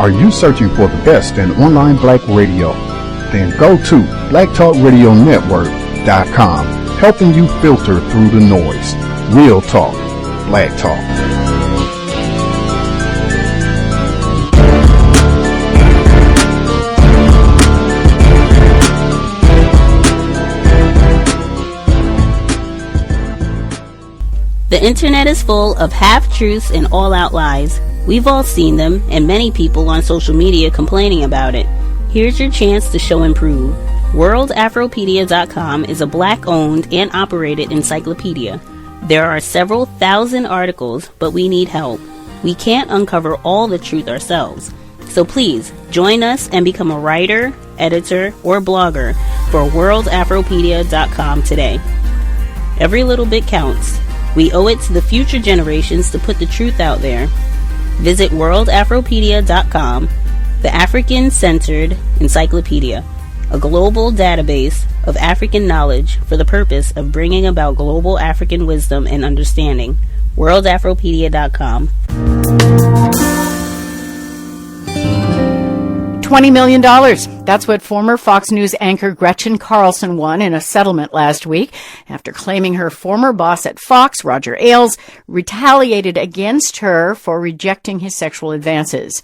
Are you searching for the best in online black radio? Then go to blacktalkradionetwork.com, helping you filter through the noise. Real talk, black talk. The internet is full of half-truths and all-out lies. We've all seen them, and many people on social media complaining about it. Here's your chance to show and prove. WorldAfropedia.com is a black-owned and operated encyclopedia. There are several thousand articles, but we need help. We can't uncover all the truth ourselves. So please, join us and become a writer, editor, or blogger for WorldAfropedia.com today. Every little bit counts. We owe it to the future generations to put the truth out there. Visit WorldAfropedia.com, the African-centered encyclopedia, a global database of African knowledge for the purpose of bringing about global African wisdom and understanding. WorldAfropedia.com. $20 million. That's what former Fox News anchor Gretchen Carlson won in a settlement last week after claiming her former boss at Fox, Roger Ailes, retaliated against her for rejecting his sexual advances.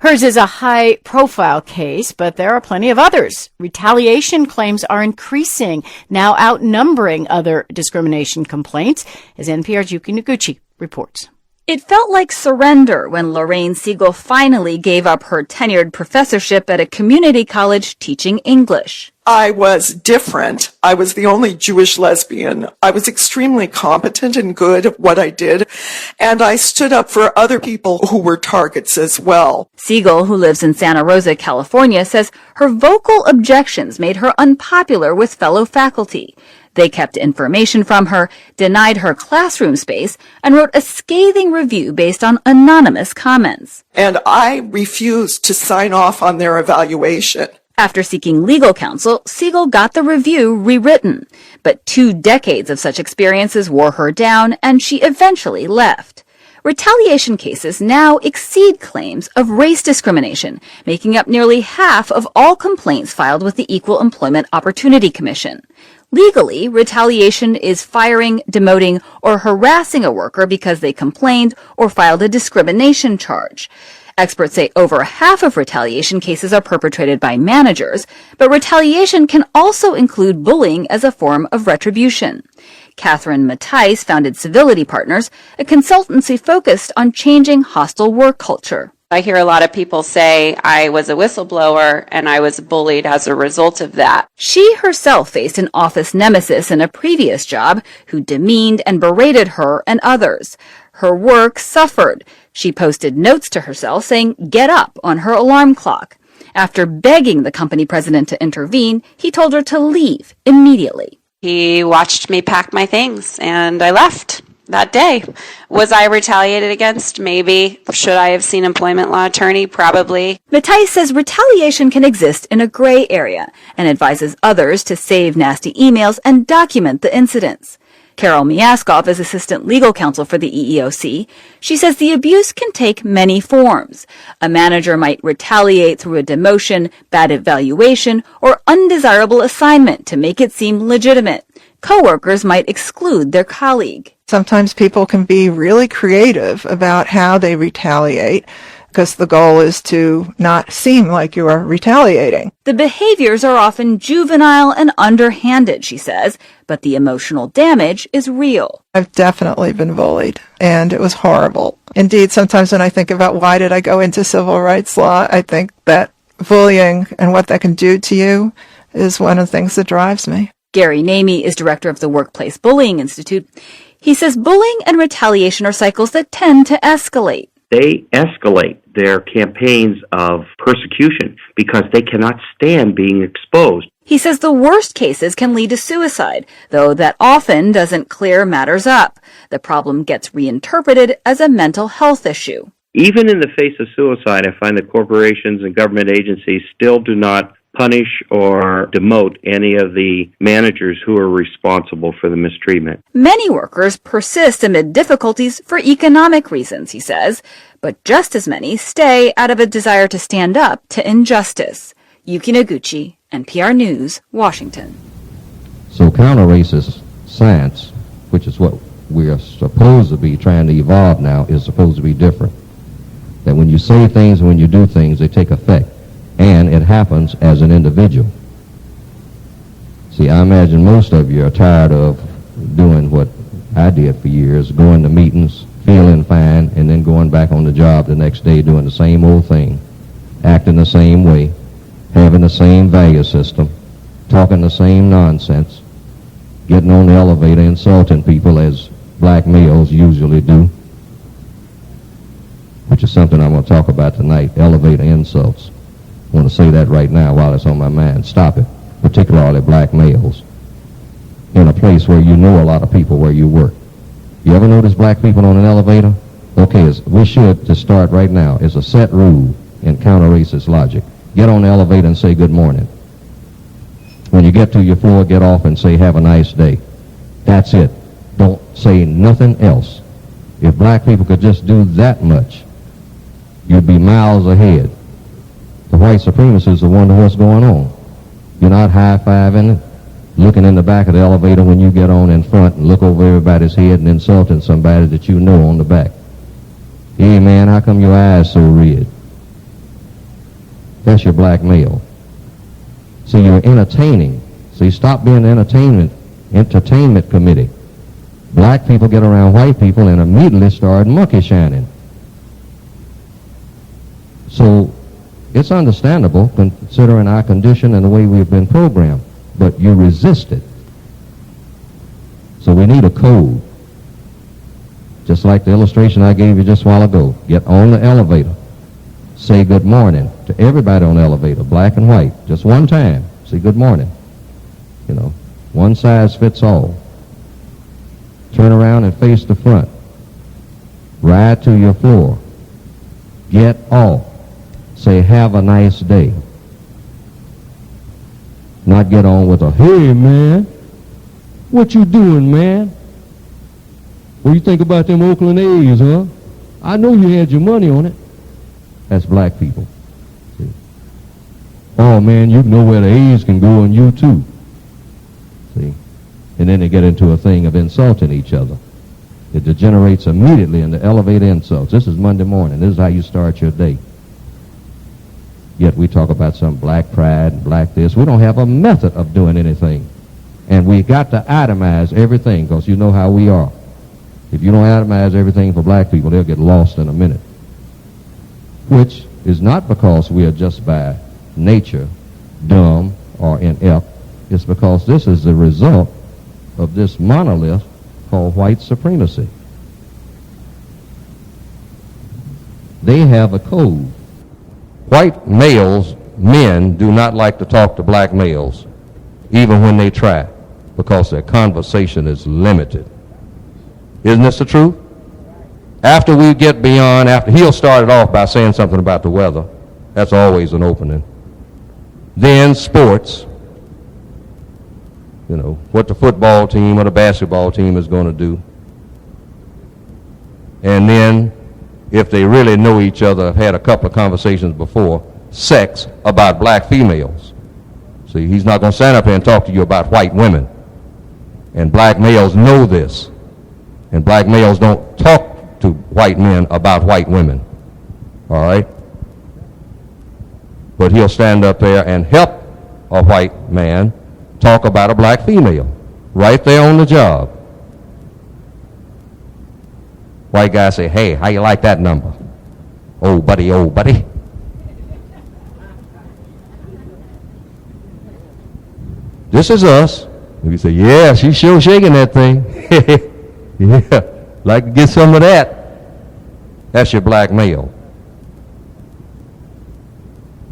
Hers is a high-profile case, but there are plenty of others. Retaliation claims are increasing, now outnumbering other discrimination complaints, as NPR's Yuki Noguchi reports. It felt like surrender when Lorraine Siegel finally gave up her tenured professorship at a community college teaching English. I was different. I was the only Jewish lesbian. I was extremely competent and good at what I did, and I stood up for other people who were targets as well. Siegel, who lives in Santa Rosa, California, says her vocal objections made her unpopular with fellow faculty. They kept information from her, denied her classroom space, and wrote a scathing review based on anonymous comments. And I refused to sign off on their evaluation. After seeking legal counsel, Siegel got the review rewritten. But 2 decades of such experiences wore her down, and she eventually left. Retaliation cases now exceed claims of race discrimination, making up nearly half of all complaints filed with the Equal Employment Opportunity Commission. Legally, retaliation is firing, demoting, or harassing a worker because they complained or filed a discrimination charge. Experts say over half of retaliation cases are perpetrated by managers, but retaliation can also include bullying as a form of retribution. Catherine Mattice founded Civility Partners, a consultancy focused on changing hostile work culture. I hear a lot of people say I was a whistleblower and I was bullied as a result of that. She herself faced an office nemesis in a previous job who demeaned and berated her and others. Her work suffered. She posted notes to herself saying, "Get up," on her alarm clock. After begging the company president to intervene, he told her to leave immediately. He watched me pack my things and I left that day. Was I retaliated against? Maybe. Should I have seen an employment law attorney? Probably. Mattice says retaliation can exist in a gray area and advises others to save nasty emails and document the incidents. Carol Miaskov is assistant legal counsel for the EEOC. She says the abuse can take many forms. A manager might retaliate through a demotion, bad evaluation, or undesirable assignment to make it seem legitimate. Coworkers might exclude their colleague. Sometimes people can be really creative about how they retaliate, because the goal is to not seem like you are retaliating. The behaviors are often juvenile and underhanded, she says, but the emotional damage is real. I've definitely been bullied, and it was horrible. Indeed, sometimes when I think about why did I go into civil rights law, I think that bullying and what that can do to you is one of the things that drives me. Gary Namey is director of the Workplace Bullying Institute. He says bullying and retaliation are cycles that tend to escalate. They escalate their campaigns of persecution because they cannot stand being exposed. He says the worst cases can lead to suicide, though that often doesn't clear matters up. The problem gets reinterpreted as a mental health issue. Even in the face of suicide, I find that corporations and government agencies still do not punish or demote any of the managers who are responsible for the mistreatment. Many workers persist amid difficulties for economic reasons, he says, but just as many stay out of a desire to stand up to injustice. Yuki Noguchi, NPR News, Washington. So counter-racist science, which is what we are supposed to be trying to evolve now, is supposed to be different. That when you say things and when you do things, they take effect. And it happens as an individual. See, I imagine most of you are tired of doing what I did for years, going to meetings, feeling fine, and then going back on the job the next day doing the same old thing, acting the same way, having the same value system, talking the same nonsense, getting on the elevator, insulting people as black males usually do, which is something I'm going to talk about tonight, elevator insults. I want to say that right now while it's on my mind. Stop it, particularly black males, in a place where you know a lot of people where you work. You ever notice black people on an elevator? Okay, we should, to start right now, it's a set rule in counter-racist logic. Get on the elevator and say good morning. When you get to your floor, get off and say have a nice day. That's it. Don't say nothing else. If black people could just do that much, you'd be miles ahead. The white supremacists will wonder what's going on. You're not high-fiving, looking in the back of the elevator when you get on in front and look over everybody's head and insulting somebody that you know on the back. Hey, man, how come your eyes so red? That's your black male. See, you're entertaining. See, stop being an entertainment committee. Black people get around white people and immediately start monkey shining. So it's understandable considering our condition and the way we've been programmed, but you resist it. So we need a code. Just like the illustration I gave you just a while ago. Get on the elevator. Say good morning to everybody on the elevator, black and white, just one time. Say good morning. You know, one size fits all. Turn around and face the front. Ride to your floor. Get off. Say have a nice day. Not get on with a, hey man, what you doing, man? What do you think about them Oakland A's, huh? I know you had your money on it. That's black people. See? Oh man, you know where the A's can go and you too. See? And then they get into a thing of insulting each other. It degenerates immediately into elevator insults. This is Monday morning. This is how you start your day. Yet we talk about some black pride, black this. We don't have a method of doing anything. And we got to itemize everything because you know how we are. If you don't itemize everything for black people, they'll get lost in a minute. Which is not because we are just by nature dumb or inept. It's because this is the result of this monolith called white supremacy. They have a code. White males, men, do not like to talk to black males, even when they try, because their conversation is limited. Isn't this the truth? After we get beyond, after he'll start it off by saying something about the weather. That's always an opening. Then sports. You know, what the football team or the basketball team is going to do. And then, if they really know each other, have had a couple of conversations before, sex about black females. See, he's not going to stand up here and talk to you about white women. And black males know this. And black males don't talk to white men about white women. All right? But he'll stand up there and help a white man talk about a black female right there on the job. White guy say, hey, how you like that number? Oh, buddy, oh, buddy. This is us. We say, yeah, she's sure shaking that thing. Yeah, like to get some of that. That's your black male.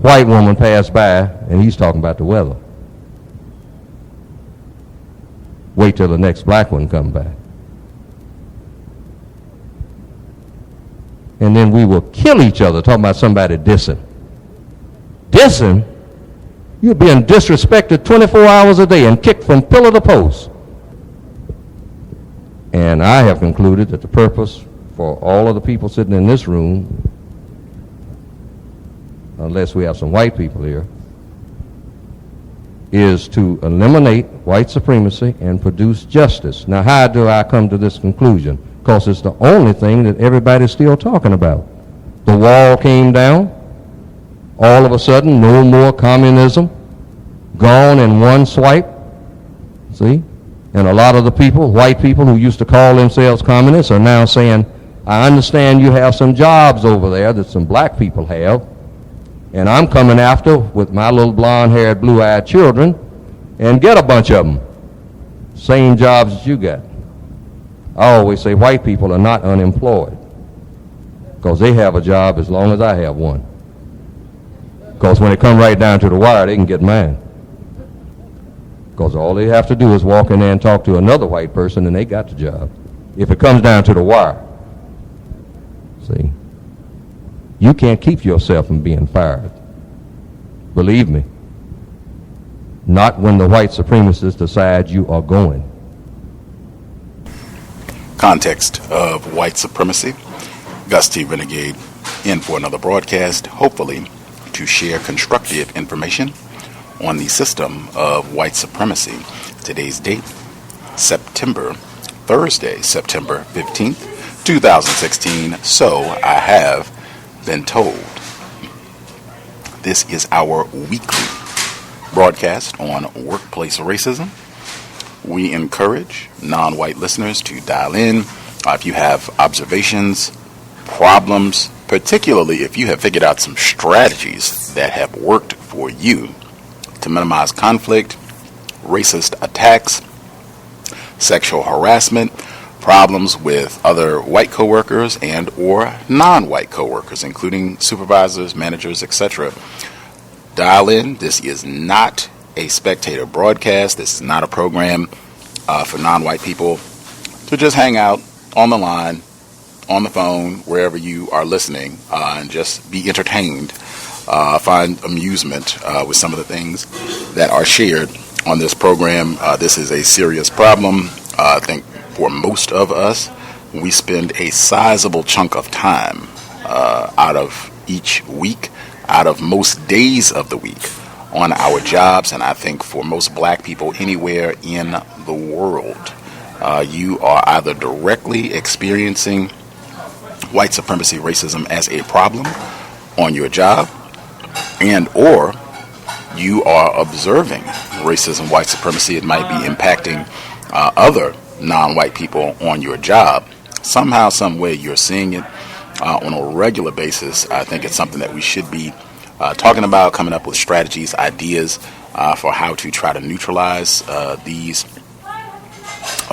White woman passed by, and he's talking about the weather. Wait till the next black one comes by. And then we will kill each other talking about somebody dissing. Dissing? You're being disrespected 24 hours a day and kicked from pillar to post. And I have concluded that the purpose for all of the people sitting in this room, unless we have some white people here, is to eliminate white supremacy and produce justice. Now, how do I come to this conclusion? Because it's the only thing that everybody's still talking about. The wall came down. All of a sudden, no more communism. Gone in one swipe. See? And a lot of the people, white people who used to call themselves communists, are now saying, I understand you have some jobs over there that some black people have, and I'm coming after with my little blonde-haired, blue-eyed children and get a bunch of them. Same jobs that you got. I always say white people are not unemployed because they have a job as long as I have one. Because when it comes right down to the wire, they can get mine. Because all they have to do is walk in there and talk to another white person and they got the job. If it comes down to the wire. See? You can't keep yourself from being fired. Believe me. Not when the white supremacists decide you are going. Context of white supremacy. Gus T Renegade in for another broadcast, hopefully to share constructive information on the system of white supremacy. Today's date, Thursday, September 15th, 2016. So I have been told. This is our weekly broadcast on workplace racism. We encourage non-white listeners to dial in if you have observations, problems, particularly if you have figured out some strategies that have worked for you to minimize conflict, racist attacks, sexual harassment, problems with other white coworkers and or non-white coworkers, including supervisors, managers, etc. Dial in. This is not a spectator broadcast. This is not a program for non-white people to just hang out on the line, on the phone, wherever you are listening, and just be entertained, find amusement with some of the things that are shared on this program. This is a serious problem. I think for most of us, we spend a sizable chunk of time out of each week, out of most days of the week, on our jobs. And I think for most black people anywhere in the world, you are either directly experiencing white supremacy racism as a problem on your job, and or you are observing racism, white supremacy. It might be impacting other non-white people on your job. Somehow, some way you're seeing it on a regular basis. I think it's something that we should be talking about, coming up with strategies, ideas for how to try to neutralize these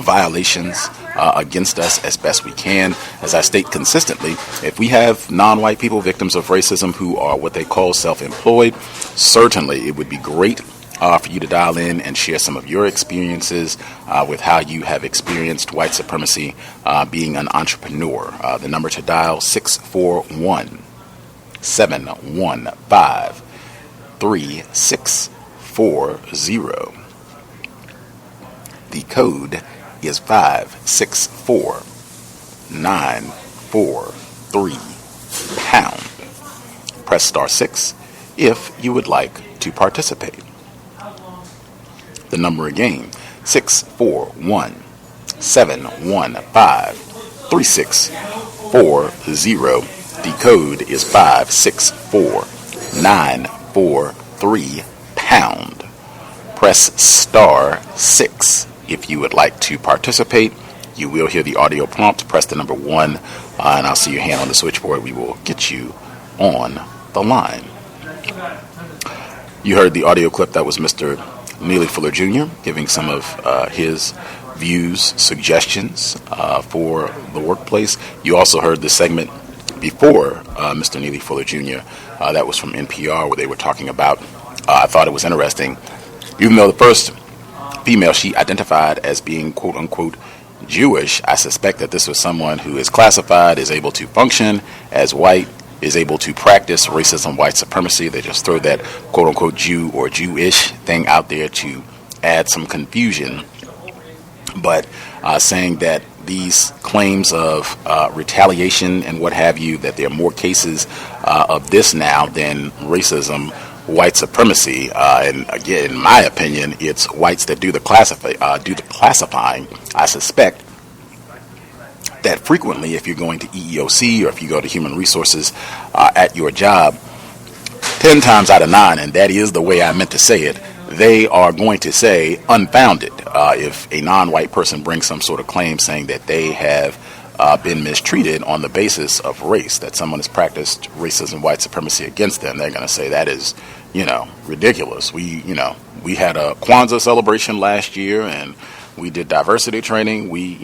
violations against us as best we can. As I state consistently, if we have non-white people, victims of racism, who are what they call self-employed, certainly it would be great for you to dial in and share some of your experiences with how you have experienced white supremacy being an entrepreneur. The number to dial, 641-715-3640. The code is 564-943#. Press star 6 if you would like to participate. The number again, 641-715-3640. The code is 564-943#. Press star 6 if you would like to participate. You will hear the audio prompt. Press the number 1, and I'll see your hand on the switchboard. We will get you on the line. You heard the audio clip. That was Mr. Neely Fuller Jr. giving some of his views, suggestions for the workplace. You also heard the segment before Mr. Neely Fuller Jr. That was from NPR, where they were talking about, I thought it was interesting, even though the first female she identified as being quote-unquote Jewish, I suspect that this was someone who is classified, is able to function as white, is able to practice racism, white supremacy. They just throw that quote-unquote Jew or Jewish thing out there to add some confusion. But saying that these claims of retaliation and what have you, that there are more cases of this now than racism, white supremacy, and again, in my opinion, it's whites that do the classifying. I suspect that frequently, if you're going to EEOC or if you go to Human Resources at your job, 10 times out of 9, and that is the way I meant to say it, they are going to say unfounded if a non-white person brings some sort of claim saying that they have been mistreated on the basis of race, that someone has practiced racism, white supremacy against them. They're going to say that is, ridiculous. We had a Kwanzaa celebration last year and we did diversity training. We,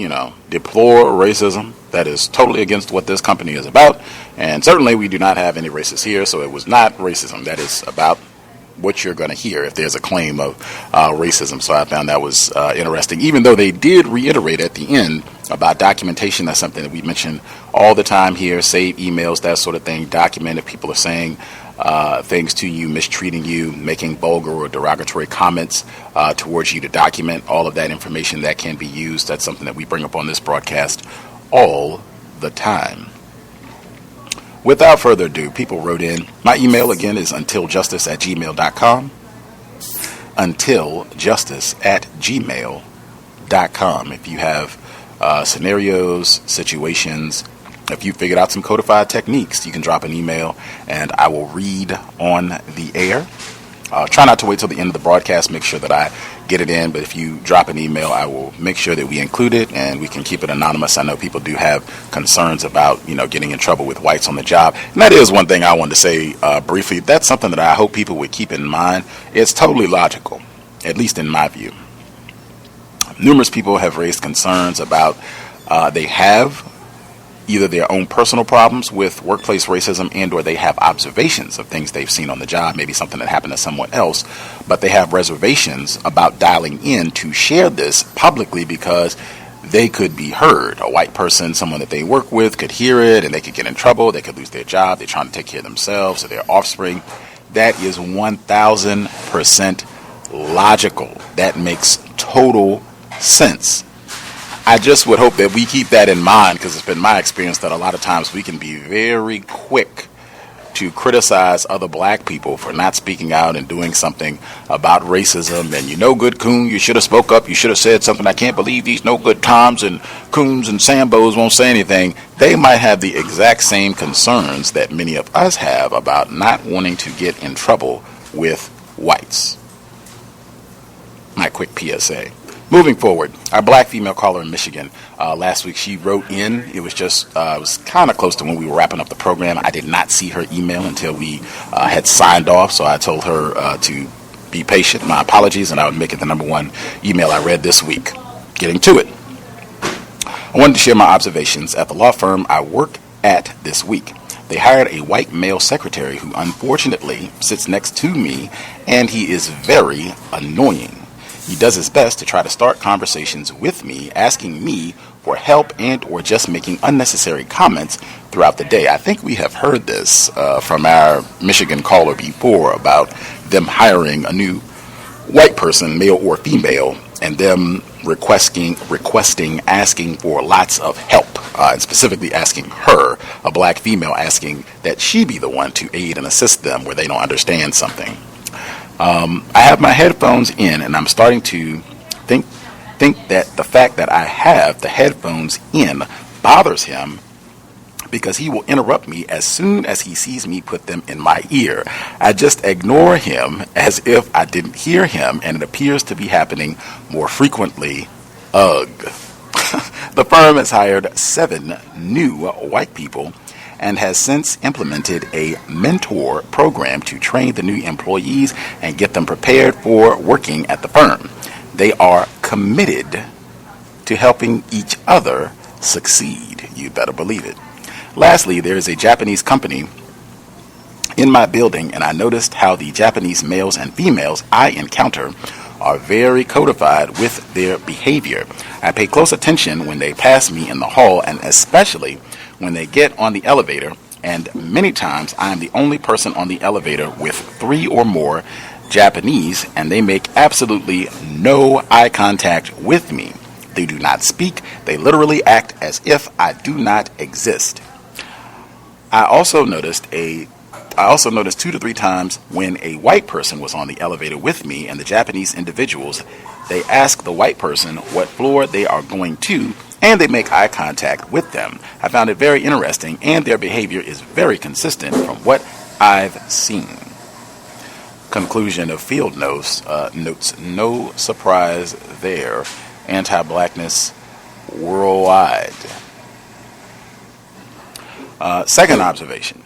deplore racism. That is totally against what this company is about. And certainly we do not have any racists here, so it was not racism. That is about what you're going to hear if there's a claim of racism. So I found that was interesting, even though they did reiterate at the end about documentation. That's something that we mention all the time here. Save emails, that sort of thing. Document if people are saying things to you, mistreating you, making vulgar or derogatory comments towards you, to document all of that information that can be used. That's something that we bring up on this broadcast all the time. Without further ado, people wrote in. My email again is untiljustice@gmail.com. Untiljustice@gmail.com. If you have scenarios, situations, if you figured out some codified techniques, you can drop an email and I will read on the air. Try not to wait till the end of the broadcast. Make sure that I get it in. But if you drop an email, I will make sure that we include it and we can keep it anonymous. I know people do have concerns about, getting in trouble with whites on the job. And that is one thing I wanted to say briefly. That's something that I hope people would keep in mind. It's totally logical, at least in my view. Numerous people have raised concerns about they have either their own personal problems with workplace racism and or they have observations of things they've seen on the job, maybe something that happened to someone else, but they have reservations about dialing in to share this publicly because they could be heard. A white person, someone that they work with, could hear it and they could get in trouble. They could lose their job. They're trying to take care of themselves or their offspring. That is 1,000% logical. That makes total sense. I just would hope that we keep that in mind, because it's been my experience that a lot of times we can be very quick to criticize other black people for not speaking out and doing something about racism. And good coon, you should have spoke up. You should have said something. I can't believe these no good Toms and coons and Sambos won't say anything. They might have the exact same concerns that many of us have about not wanting to get in trouble with whites. My quick PSA. Moving forward, our black female caller in Michigan, last week she wrote in. It was kind of close to when we were wrapping up the program. I did not see her email until we had signed off, so I told her to be patient. My apologies, and I would make it the number one email I read this week. Getting to it. I wanted to share my observations at the law firm I work at this week. They hired a white male secretary who unfortunately sits next to me, and he is very annoying. He does his best to try to start conversations with me, asking me for help and or just making unnecessary comments throughout the day. I think we have heard this from our Michigan caller before about them hiring a new white person, male or female, and them requesting, asking for lots of help, and specifically asking her, a black female, asking that she be the one to aid and assist them where they don't understand something. I have my headphones in, and I'm starting to think that the fact that I have the headphones in bothers him, because he will interrupt me as soon as he sees me put them in my ear. I just ignore him as if I didn't hear him, and it appears to be happening more frequently. Ugh. The firm has hired 7 new white people and has since implemented a mentor program to train the new employees and get them prepared for working at the firm. They are committed to helping each other succeed. You better believe it. Lastly, there is a Japanese company in my building, and I noticed how the Japanese males and females I encounter are very codified with their behavior. I pay close attention when they pass me in the hall, and especially when they get on the elevator, and many times I am the only person on the elevator with 3 or more Japanese, and they make absolutely no eye contact with me. They do not speak. They literally act as if I do not exist. I also noticed 2 to 3 times when a white person was on the elevator with me, and the Japanese individuals, they ask the white person what floor they are going to, and they make eye contact with them. I found it very interesting, and their behavior is very consistent from what I've seen. Conclusion of field notes, no surprise there. Anti-blackness worldwide. Second observation.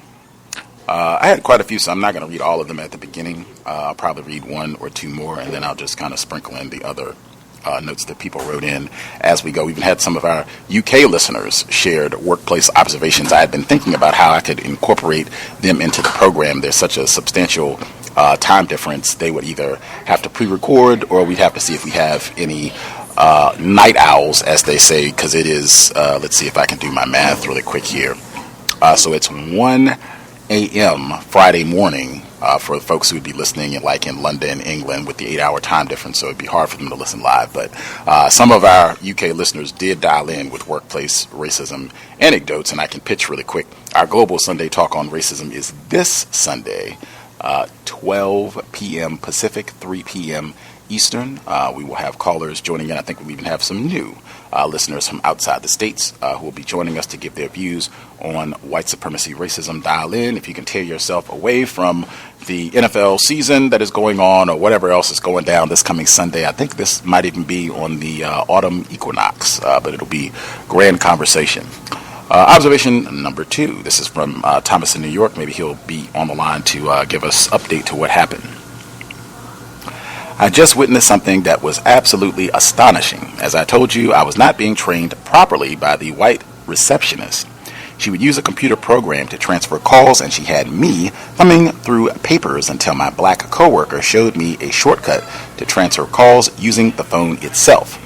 I had quite a few, so I'm not going to read all of them at the beginning. I'll probably read 1 or 2 more, and then I'll just kind of sprinkle in the other notes that people wrote in as we go. We even had some of our UK listeners shared workplace observations. I had been thinking about how I could incorporate them into the program. There's such a substantial time difference. They would either have to pre-record, or we'd have to see if we have any night owls, as they say, because it is, let's see if I can do my math really quick here. So it's 1 a.m. Friday morning for the folks who would be listening in London, England, with the 8-hour time difference, so it'd be hard for them to listen live. But some of our UK listeners did dial in with workplace racism anecdotes, and I can pitch really quick. Our global Sunday talk on racism is this Sunday, 12 p.m. Pacific, 3 p.m. Eastern. We will have callers joining in. I think we'll even have some new listeners from outside the states who will be joining us to give their views on white supremacy racism. Dial in if you can tear yourself away from the NFL season that is going on, or whatever else is going down this coming Sunday. I think this might even be on the autumn equinox, but it'll be grand conversation. Observation number 2. This is from Thomas in New York. Maybe he'll be on the line to give us update to what happened. I just witnessed something that was absolutely astonishing. As I told you, I was not being trained properly by the white receptionist. She would use a computer program to transfer calls, and she had me thumbing through papers until my black coworker showed me a shortcut to transfer calls using the phone itself.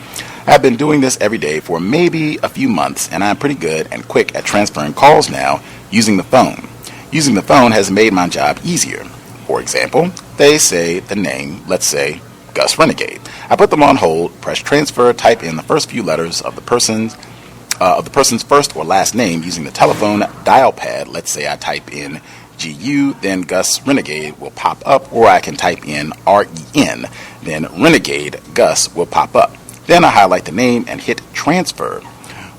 I've been doing this every day for maybe a few months, and I'm pretty good and quick at transferring calls now using the phone. Using the phone has made my job easier. For example, they say the name, let's say, Gus Renegade. I put them on hold, press transfer, type in the first few letters of the person's first or last name using the telephone dial pad. Let's say I type in GU, then Gus Renegade will pop up, or I can type in REN, then Renegade Gus will pop up. Then I highlight the name and hit transfer.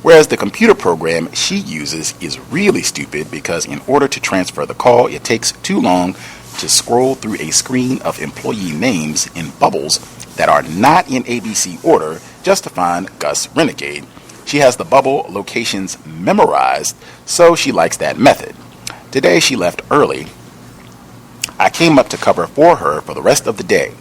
Whereas the computer program she uses is really stupid, because in order to transfer the call, it takes too long to scroll through a screen of employee names in bubbles that are not in ABC order just to find Gus Renegade. She has the bubble locations memorized, so she likes that method. Today she left early. I came up to cover for her for the rest of the day.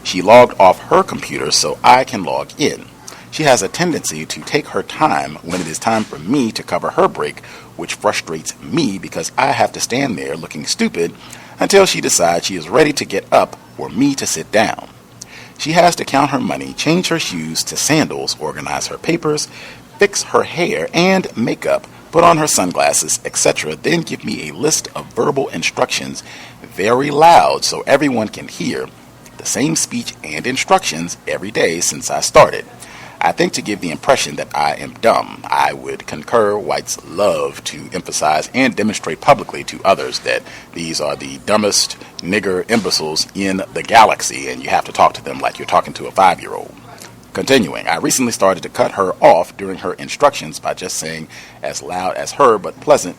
She logged off her computer so I can log in. She has a tendency to take her time when it is time for me to cover her break, which frustrates me because I have to stand there looking stupid until she decides she is ready to get up for me to sit down. She has to count her money, change her shoes to sandals, organize her papers, fix her hair and makeup, put on her sunglasses, etc., then give me a list of verbal instructions very loud so everyone can hear the same speech and instructions every day since I started. I think to give the impression that I am dumb. I would concur whites love to emphasize and demonstrate publicly to others that these are the dumbest nigger imbeciles in the galaxy, and you have to talk to them like you're talking to a 5-year-old. Continuing, I recently started to cut her off during her instructions by just saying as loud as her but pleasant,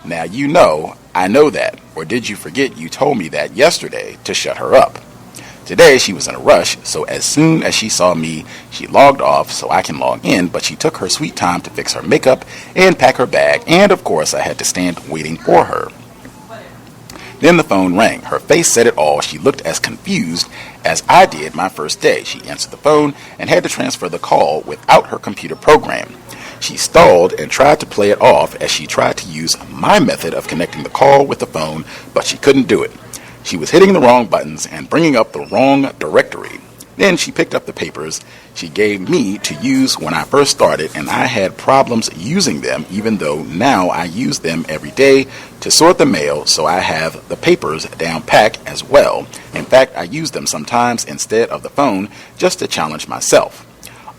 "Now you know, I know that, or did you forget you told me that yesterday," to shut her up. Today she was in a rush, so as soon as she saw me, she logged off so I can log in, but she took her sweet time to fix her makeup and pack her bag, and of course I had to stand waiting for her. Then the phone rang. Her face said it all. She looked as confused as I did my first day. She answered the phone and had to transfer the call without her computer program. She stalled and tried to play it off as she tried to use my method of connecting the call with the phone, but she couldn't do it. She was hitting the wrong buttons and bringing up the wrong directory. Then she picked up the papers she gave me to use when I first started, and I had problems using them, even though now I use them every day to sort the mail, so I have the papers down pat as well. In fact, I use them sometimes instead of the phone just to challenge myself.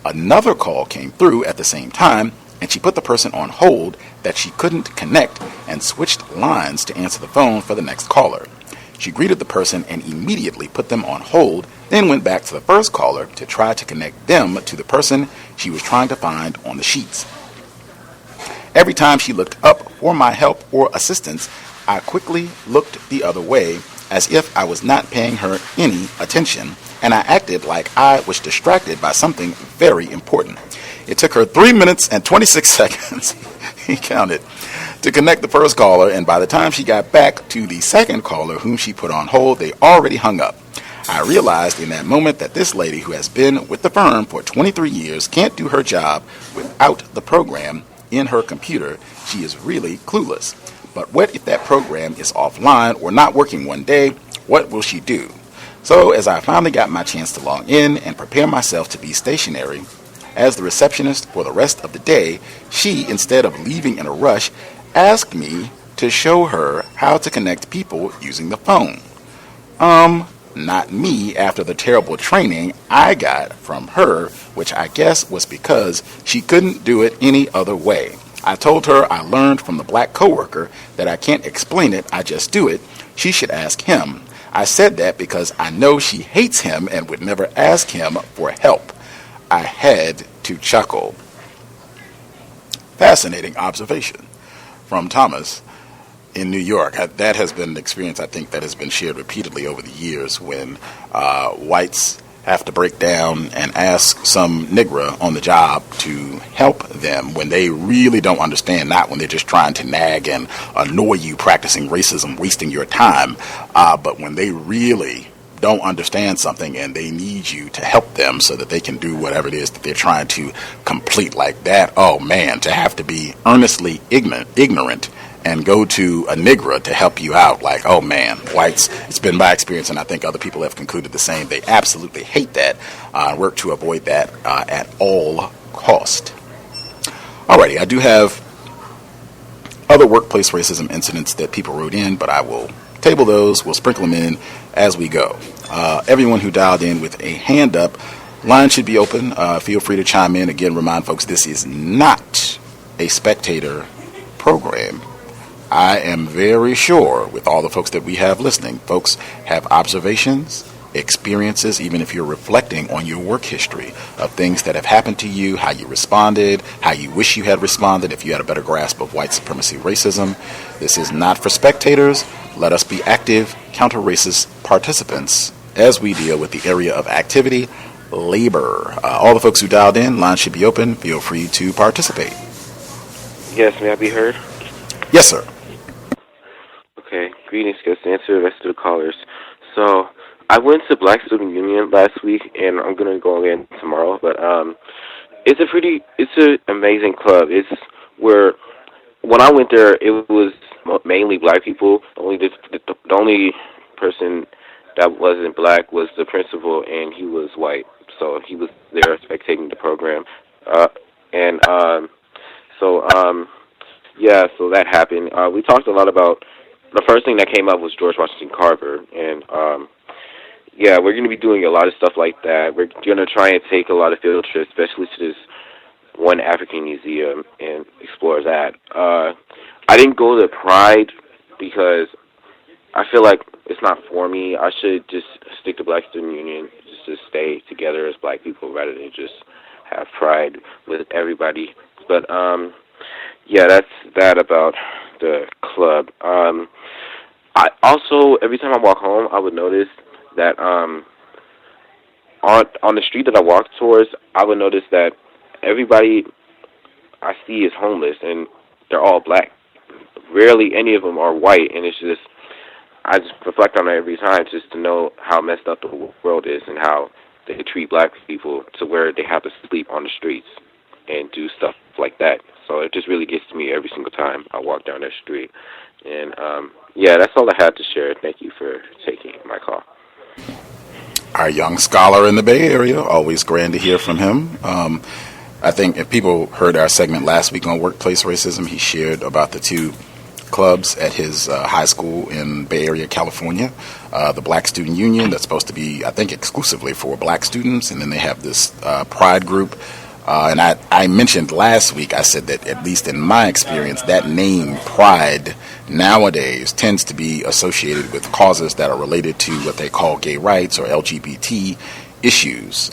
Another call came through at the same time, and she put the person on hold that she couldn't connect and switched lines to answer the phone for the next caller. She greeted the person and immediately put them on hold, then went back to the first caller to try to connect them to the person she was trying to find on the sheets. Every time she looked up for my help or assistance, I quickly looked the other way as if I was not paying her any attention, and I acted like I was distracted by something very important. It took her 3 minutes and 26 seconds, he counted, to connect the first caller, and by the time she got back to the second caller whom she put on hold, they already hung up. I realized in that moment that this lady who has been with the firm for 23 years can't do her job without the program in her computer. She is really clueless. But what if that program is offline or not working one day? What will she do? So as I finally got my chance to log in and prepare myself to be stationary as the receptionist for the rest of the day, she, instead of leaving in a rush, asked me to show her how to connect people using the phone. Not me, after the terrible training I got from her, which I guess was because she couldn't do it any other way. I told her I learned from the black coworker that I can't explain it, I just do it. She should ask him. I said that because I know she hates him and would never ask him for help. I had to chuckle. Fascinating observation from Thomas in New York. That has been an experience, I think, that has been shared repeatedly over the years when whites have to break down and ask some Negro on the job to help them when they really don't understand, not when they're just trying to nag and annoy you, practicing racism, wasting your time, but when they really don't understand something and they need you to help them so that they can do whatever it is that they're trying to complete like that. Oh man, to have to be earnestly ignorant and go to a Negro to help you out, like, oh man, whites, it's been my experience, and I think other people have concluded the same. They absolutely hate that, work to avoid that at all cost. Alrighty, I do have other workplace racism incidents that people wrote in, but I will table those. We'll sprinkle them in as we go. Everyone who dialed in with a hand up, line should be open. Feel free to chime in. Again, remind folks this is not a spectator program. I am very sure with all the folks that we have listening, folks have observations, experiences, even if you're reflecting on your work history of things that have happened to you, how you responded, how you wish you had responded if you had a better grasp of white supremacy racism. This is not for spectators. Let us be active, counter-racist participants as we deal with the area of activity, labor. All the folks who dialed in, line should be open. Feel free to participate. Yes, may I be heard? Yes, sir. Okay, greetings, Gus. To answer the rest of the callers. So, I went to Black Student Union last week, and I'm going to go again tomorrow, but it's an amazing club. It's where, when I went there, it was mainly black people. The only person that wasn't black was the principal, and he was white, so he was there spectating the program. So that happened. We talked a lot about, the first thing that came up was George Washington Carver, and we're going to be doing a lot of stuff like that. We're going to try and take a lot of field trips, especially to this one African museum, and explore that. I didn't go to Pride because I feel like it's not for me. I should just stick to Black Student Union, just to stay together as black people rather than just have Pride with everybody. But that's that about the club. I also, every time I walk home, I would notice that on the street that I walk towards, I would notice that everybody I see is homeless, and they're all black. Rarely any of them are white, and it's just, I just reflect on it every time just to know how messed up the world is and how they treat black people to where they have to sleep on the streets and do stuff like that. So it just really gets to me every single time I walk down that street. And, that's all I had to share. Thank you for taking my call. our young scholar in the Bay Area. Always grand to hear from him. I think if people heard our segment last week on workplace racism, he shared about the two clubs at his high school in Bay Area, California. The Black Student Union, that's supposed to be, I think, exclusively for black students. And then they have this Pride group. And I mentioned last week, I said that at least in my experience, that name Pride nowadays tends to be associated with causes that are related to what they call gay rights or LGBT issues.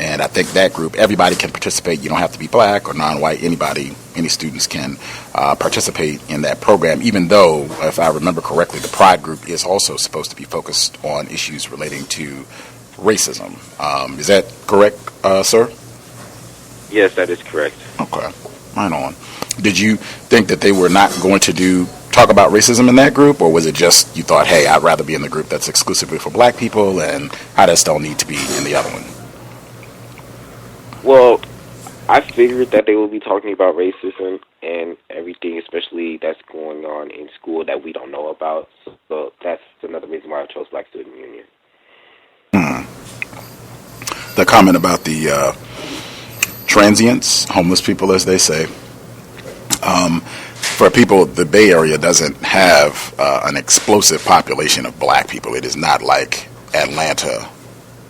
And I think that group, everybody can participate. You don't have to be black or non-white. Any students can participate in that program, even though, if I remember correctly, the Pride group is also supposed to be focused on issues relating to racism. Is that correct, sir? Yes, that is correct. Okay, right on. Did you think that they were not going to talk about racism in that group, or was it just you thought, hey, I'd rather be in the group that's exclusively for black people, and I just don't need to be in the other one? Well, I figured that they will be talking about racism and everything, especially that's going on in school that we don't know about. So that's another reason why I chose Black Student Union. The comment about the transients, homeless people, as they say. For people, the Bay Area doesn't have an explosive population of black people. It is not like Atlanta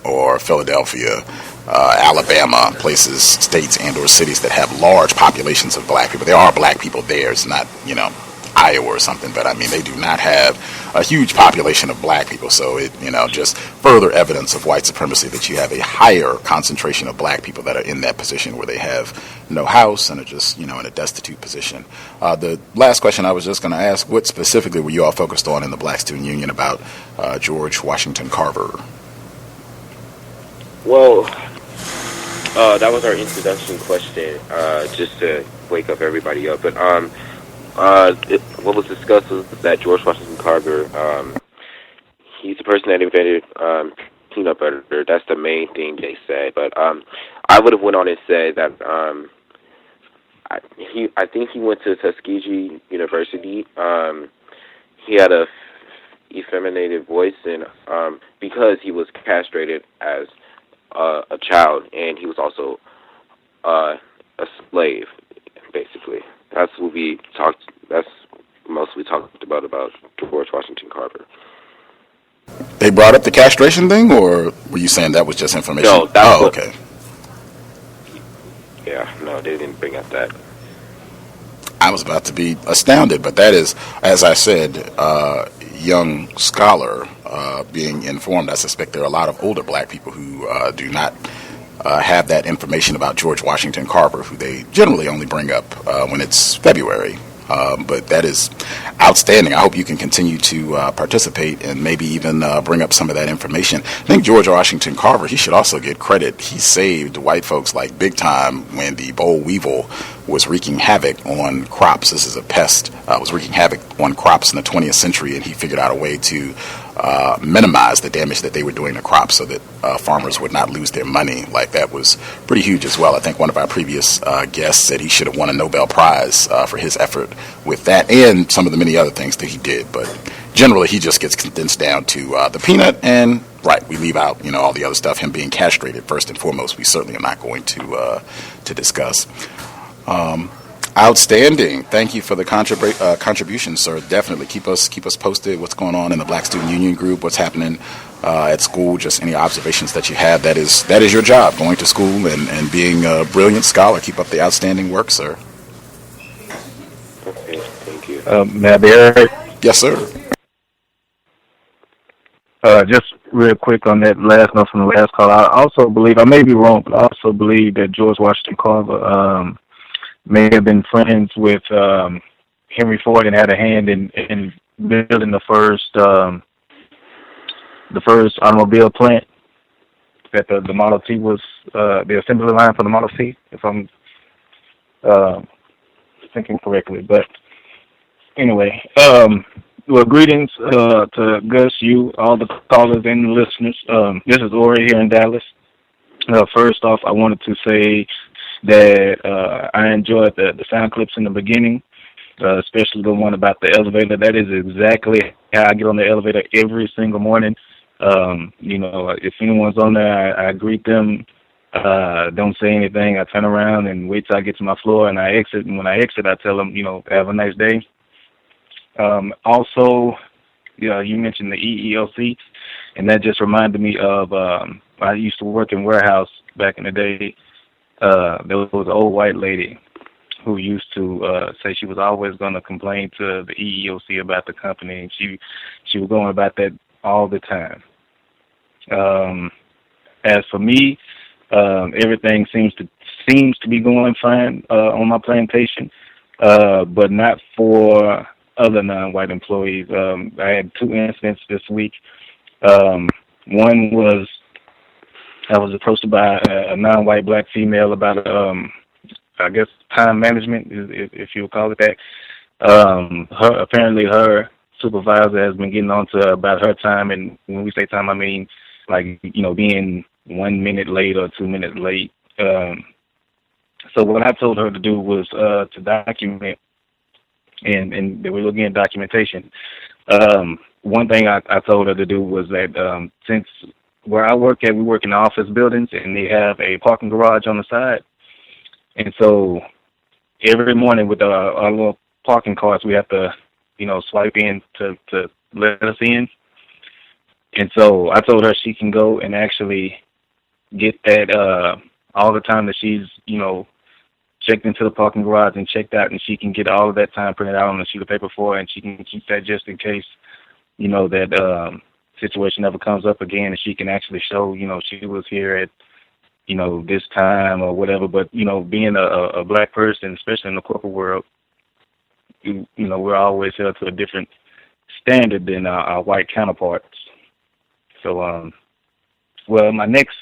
or Philadelphia, Alabama, places, states, and or cities that have large populations of black people. There are black people there. It's not, Iowa or something, but I mean, they do not have a huge population of black people. So it, just further evidence of white supremacy that you have a higher concentration of black people that are in that position where they have no house and are just, in a destitute position. The last question I was just going to ask, what specifically were you all focused on in the Black Student Union about George Washington Carver? Well, that was our introduction question, just to wake up everybody up. But what was discussed was that George Washington Carver, he's the person that invented peanut butter. That's the main thing they said. But I would have went on and said that I think he went to Tuskegee University. He had a effeminated voice, and because he was castrated as a child, and he was also a slave, basically. That's what we talked. That's mostly talked about George Washington Carver. They brought up the castration thing, or were you saying that was just information? No, that's okay. Yeah, no, they didn't bring up that. I was about to be astounded, but that is, as I said, young scholar being informed. I suspect there are a lot of older black people who do not have that information about George Washington Carver, who they generally only bring up when it's February. But that is outstanding. I hope you can continue to participate and maybe even bring up some of that information. I think George Washington Carver, he should also get credit. He saved white folks like big time when the boll weevil was wreaking havoc on crops. This is a pest, was wreaking havoc on crops in the 20th century, and he figured out a way to minimize the damage that they were doing to crops so that farmers would not lose their money. Like, that was pretty huge as well. I think one of our previous guests said he should have won a Nobel Prize for his effort with that and some of the many other things that he did. But generally, he just gets condensed down to the peanut, and right, we leave out all the other stuff. Him being castrated first and foremost, we certainly are not going to discuss. Outstanding. Thank you for the contribution, sir. Definitely keep us posted. What's going on in the Black Student Union group? What's happening at school? Just any observations that you have. That is your job, going to school and being a brilliant scholar. Keep up the outstanding work, sir. Okay, thank you. May I be heard? Yes, sir. Just real quick on that last note from the last call. I also believe, I may be wrong, but I also believe that George Washington Carver may have been friends with Henry Ford and had a hand in building the first automobile plant. That the Model T was the assembly line for the Model T, if I'm thinking correctly. But anyway, well, greetings to Gus, you, all the callers and the listeners. This is Ori here in Dallas. First off, I wanted to say that I enjoyed the sound clips in the beginning, especially the one about the elevator. That is exactly how I get on the elevator every single morning. If anyone's on there, I greet them. Don't say anything. I turn around and wait till I get to my floor, and I exit. And when I exit, I tell them, have a nice day. Also, you mentioned the EEOC, and that just reminded me of I used to work in warehouse back in the day. There was an old white lady who used to say she was always going to complain to the EEOC about the company, and she was going about that all the time. As for me, everything seems to be going fine on my plantation, but not for other non-white employees. I had 2 incidents this week. One was I was approached by a non-white black female about, I guess, time management, if you would call it that. Apparently her supervisor has been getting on to her about her time, and when we say time, I mean like, being 1 minute late or 2 minutes late. So what I told her to do was to document, and we're looking at documentation. One thing I told her to do was that since where I work at, we work in the office buildings, and they have a parking garage on the side. And so every morning with our little parking carts, we have to, swipe in to let us in. And so I told her she can go and actually get that all the time that she's, checked into the parking garage and checked out, and she can get all of that time printed out on a sheet of paper for her, and she can keep that just in case, that situation ever comes up again, and she can actually show, she was here at, this time or whatever. But, being a black person, especially in the corporate world, we're always held to a different standard than our white counterparts. So, my next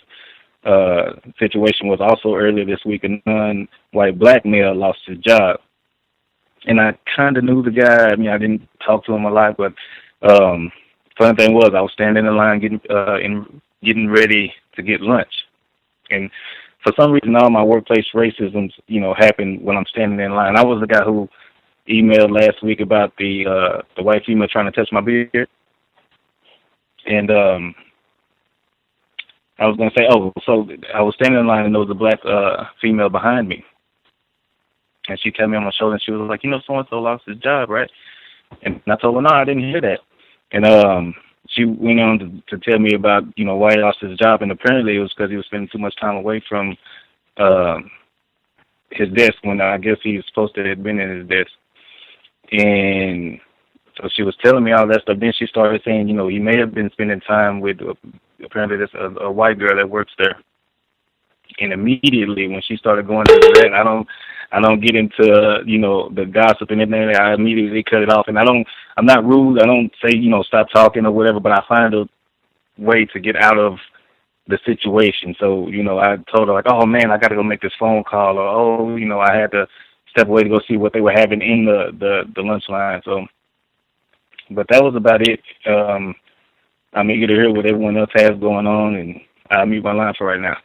situation was also earlier this week. A non-white black male lost his job. And I kind of knew the guy. I mean, I didn't talk to him a lot, but funny thing was I was standing in line getting ready to get lunch. And for some reason, all my workplace racisms, happen when I'm standing in line. I was the guy who emailed last week about the white female trying to touch my beard. And I was going to say, so I was standing in line and there was a black female behind me. And she tapped me on my shoulder and she was like, so-and-so lost his job, right? And I told her, no, I didn't hear that. And she went on to tell me about, why he lost his job. And apparently it was because he was spending too much time away from his desk when I guess he was supposed to have been in his desk. And so she was telling me all that stuff. Then she started saying, he may have been spending time with apparently there's a white girl that works there. And immediately when she started going into that, I don't get into, the gossip and everything. I immediately cut it off. And I'm not rude. I don't say, stop talking or whatever, but I find a way to get out of the situation. So, I told her like, oh man, I got to go make this phone call, or, I had to step away to go see what they were having in the lunch line. So, but that was about it. I'm eager to hear what everyone else has going on, and I'll mute my line for right now.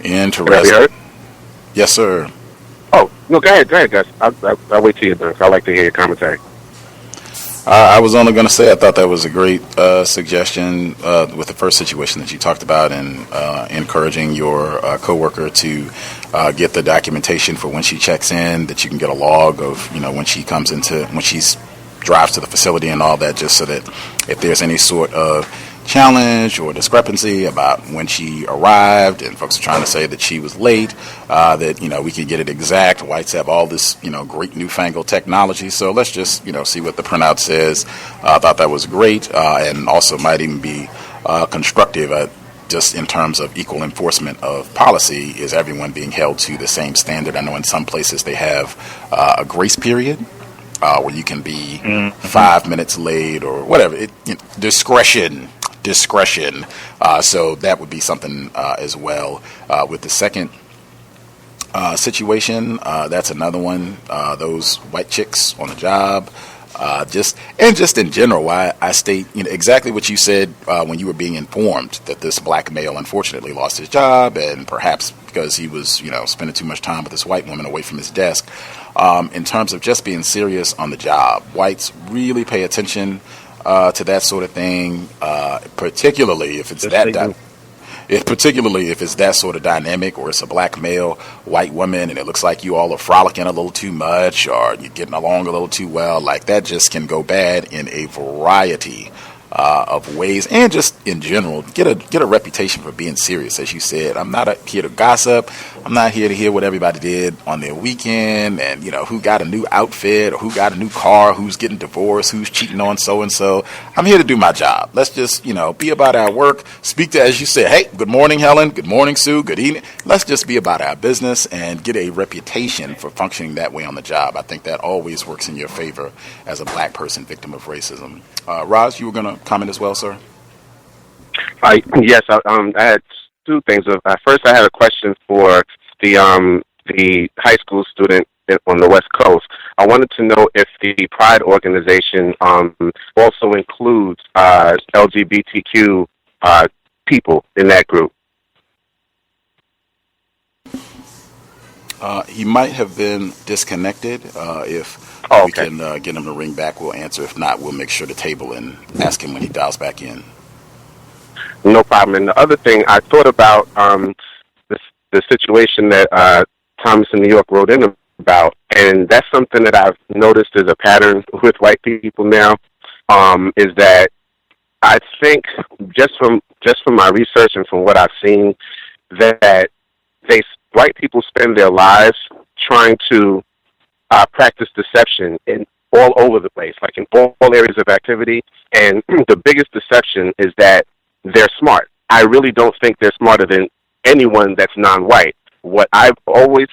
Interesting. Yes, sir. Oh, no, go ahead, Gus. I'll wait till you're done. I like to hear your commentary. I was only going to say I thought that was a great suggestion with the first situation that you talked about, and encouraging your coworker to get the documentation for when she checks in, that you can get a log of, when she comes when she drives to the facility and all that, just so that if there's any sort of challenge or discrepancy about when she arrived and folks are trying to say that she was late, that we can get it exact. Whites have all this great newfangled technology, so let's just see what the printout says. I thought that was great, and also might even be constructive, just in terms of equal enforcement of policy. Is everyone being held to the same standard? I know in some places they have a grace period where you can be 5 minutes late or whatever. Discretion. So that would be something as well. With the second situation, that's another one. Those white chicks on the job, Just in general, why I state exactly what you said when you were being informed that this black male unfortunately lost his job, and perhaps because he was spending too much time with this white woman away from his desk. In terms of just being serious on the job, whites really pay attention to that sort of thing, particularly if it's that sort of dynamic, or it's a black male, white woman, and it looks like you all are frolicking a little too much, or you're getting along a little too well. Like, that just can go bad in a variety of ways, and just in general, get a reputation for being serious. As you said, I'm not here to gossip. I'm not here to hear what everybody did on their weekend, and who got a new outfit, or who got a new car, who's getting divorced, who's cheating on so and so. I'm here to do my job. Let's just be about our work. Speak to, as you said, hey, good morning, Helen. Good morning, Sue. Good evening. Let's just be about our business and get a reputation for functioning that way on the job. I think that always works in your favor as a black person victim of racism. Raj, you were going to comment as well, sir? Yes, I had two things. First, I had a question for the high school student on the West Coast. I wanted to know if the Pride organization also includes LGBTQ people in that group. He might have been disconnected. If we can get him to ring back, we'll answer. If not, we'll make sure to table and ask him when he dials back in. No problem. And the other thing, I thought about the situation that Thomas in New York wrote in about, and that's something that I've noticed as a pattern with white people now, is that I think just from my research and from what I've seen, that white people spend their lives trying to practice deception in all over the place, like in all areas of activity. And the biggest deception is that they're smart. I really don't think they're smarter than anyone that's non-white. What I've always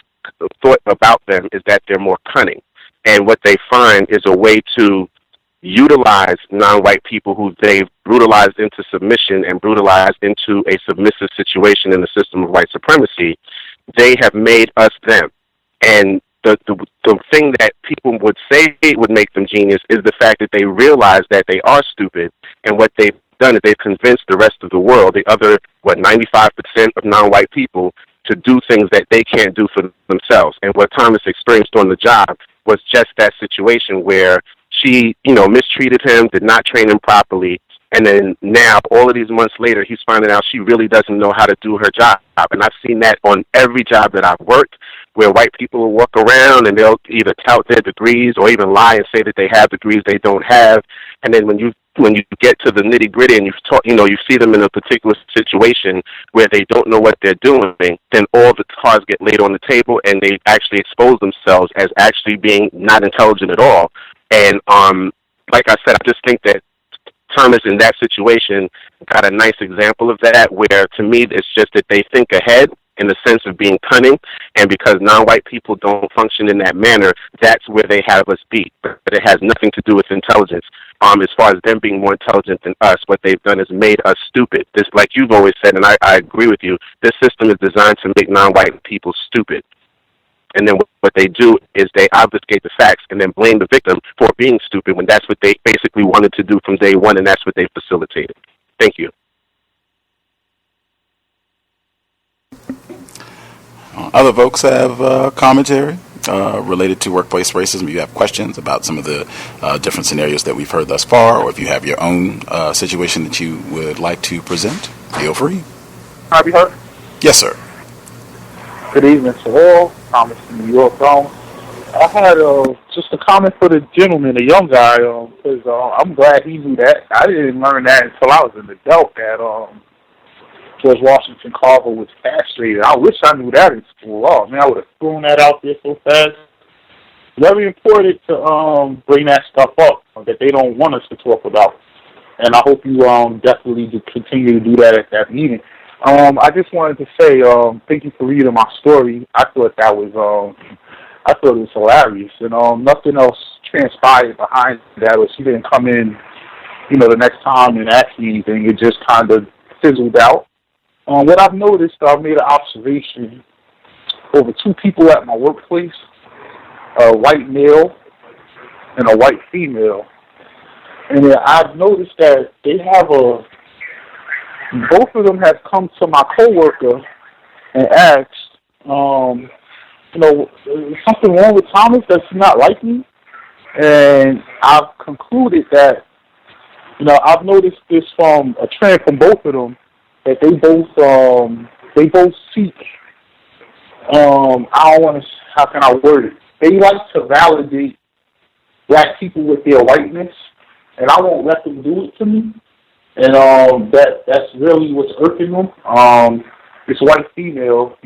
thought about them is that they're more cunning. And what they find is a way to utilize non-white people who they've brutalized into submission and brutalized into a submissive situation in the system of white supremacy. They have made us them. And the thing that people would say would make them genius is the fact that they realize that they are stupid, and what they've done is they've convinced the rest of the world, the other, 95% of non-white people, to do things that they can't do for themselves. And what Thomas experienced on the job was just that situation where she, mistreated him, did not train him properly, and then now, all of these months later, he's finding out she really doesn't know how to do her job. And I've seen that on every job that I've worked, where white people will walk around and they'll either tout their degrees or even lie and say that they have degrees they don't have. And then when you get to the nitty gritty and you see them in a particular situation where they don't know what they're doing, then all the cards get laid on the table and they actually expose themselves as actually being not intelligent at all. And like I said, I just think that Thomas in that situation got a nice example of that, where to me it's just that they think ahead in the sense of being cunning, and because non-white people don't function in that manner, that's where they have us beat. But it has nothing to do with intelligence. As far as them being more intelligent than us, what they've done is made us stupid. This, like you've always said, and I agree with you, this system is designed to make non-white people stupid. And then what they do is they obfuscate the facts and then blame the victim for being stupid, when that's what they basically wanted to do from day one, and that's what they facilitated. Thank you. Other folks have commentary related to workplace racism. You have questions about some of the different scenarios that we've heard thus far, or if you have your own situation that you would like to present, feel free. Harvey Hurt? Yes, sir. Good evening to all. Thomas in New York. I had just a comment for the gentleman, the young guy, because I'm glad he knew that. I didn't learn that until I was an adult, that George Washington Carver was castrated. I wish I knew that in school. Oh, man, I would have thrown that out there so fast. Very important to bring that stuff up that they don't want us to talk about. And I hope you definitely continue to do that at that meeting. I just wanted to say thank you for reading my story. I thought it was hilarious, and nothing else transpired behind that. Or she didn't come in, the next time and ask me anything. It just kind of fizzled out. What I've noticed, I've made an observation over two people at my workplace, a white male and a white female. And then I've noticed that they have both of them have come to my coworker and asked, is something wrong with Thomas? Does he not like me? And I've concluded that, I've noticed this from a trend from both of them, that they both seek, how can I word it? They like to validate black people with their whiteness, and I won't let them do it to me. And that's really what's irking them. This white female,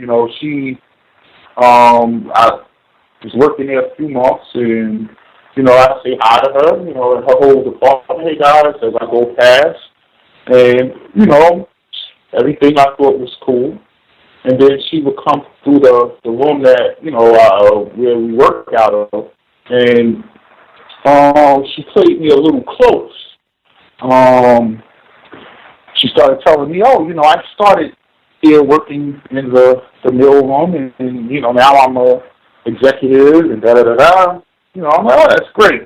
she, I was working there a few months, and I say hi to her, and her whole department, hey guys, as I go past, and everything I thought was cool. And then she would come through the room that where we work out of, and she played me a little close. She started telling me, I started here working in the mill room, and now I'm a executive, and da-da-da-da. I'm like, oh, that's great.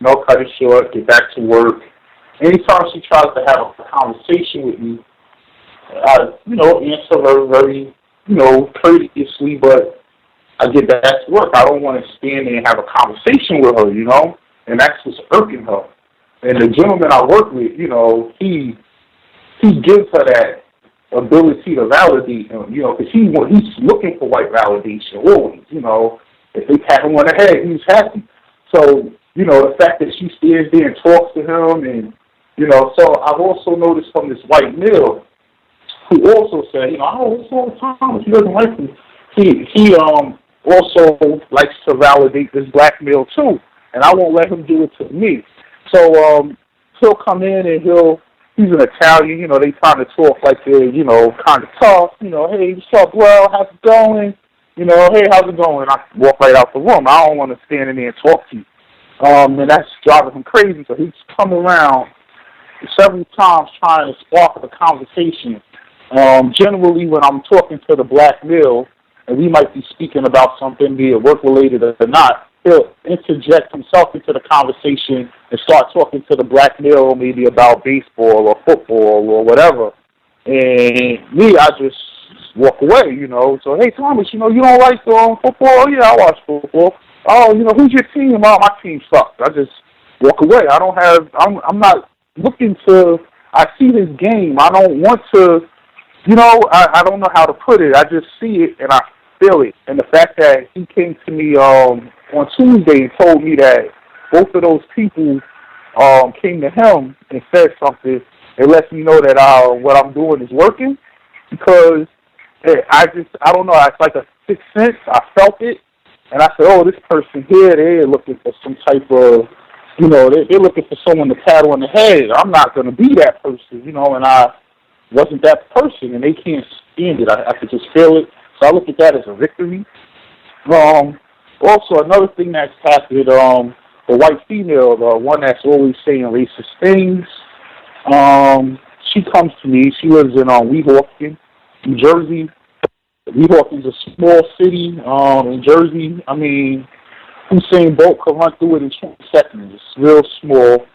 Cut it short, get back to work. Anytime she tries to have a conversation with me, I, answer her very, courteously, but I get back to work. I don't want to stand there and have a conversation with her, and that's what's irking her. And the gentleman I work with, he gives her that ability to validate him, because he's looking for white validation always, If they pat him on the head, he's happy. So, the fact that she stands there and talks to him, and, so I've also noticed from this white male, who also said, it's all the time, he doesn't like me. He also likes to validate this black male too, and I won't let him do it to me. So he'll come in and he's an Italian, they kind of talk like they're, kind of tough, hey, what's up, well, how's it going? Hey, how's it going? I walk right out the room. I don't want to stand in there and talk to you. And that's driving him crazy. So he's come around several times trying to spark a conversation. Generally, when I'm talking to the black male, and we might be speaking about something, be it work-related or not, he'll interject himself into the conversation and start talking to the black male maybe about baseball or football or whatever. And me, I just walk away, So, hey, Thomas, you don't like football? Oh, yeah, I watch football. Oh, who's your team? Oh, my team sucks. I just walk away. I'm not looking to, I see this game. I don't want to, I don't know how to put it. I just see it and I feel it. And the fact that he came to me on Tuesday and told me that both of those people came to him and said something, it lets me know that what I'm doing is working, because I don't know, it's like a sixth sense. I felt it, and I said, this person here, they're looking for some type of, they're looking for someone to pat on the head. I'm not going to be that person, and I wasn't that person, and they can't stand it. I could just feel it. So I look at that as a victory. Also, another thing that's happened, the white female, the one that's always saying racist things, she comes to me. She lives in Weehawken, New Jersey. Weehawken's a small city in Jersey. I mean, Usain Bolt could run through it in 20 seconds. It's real small.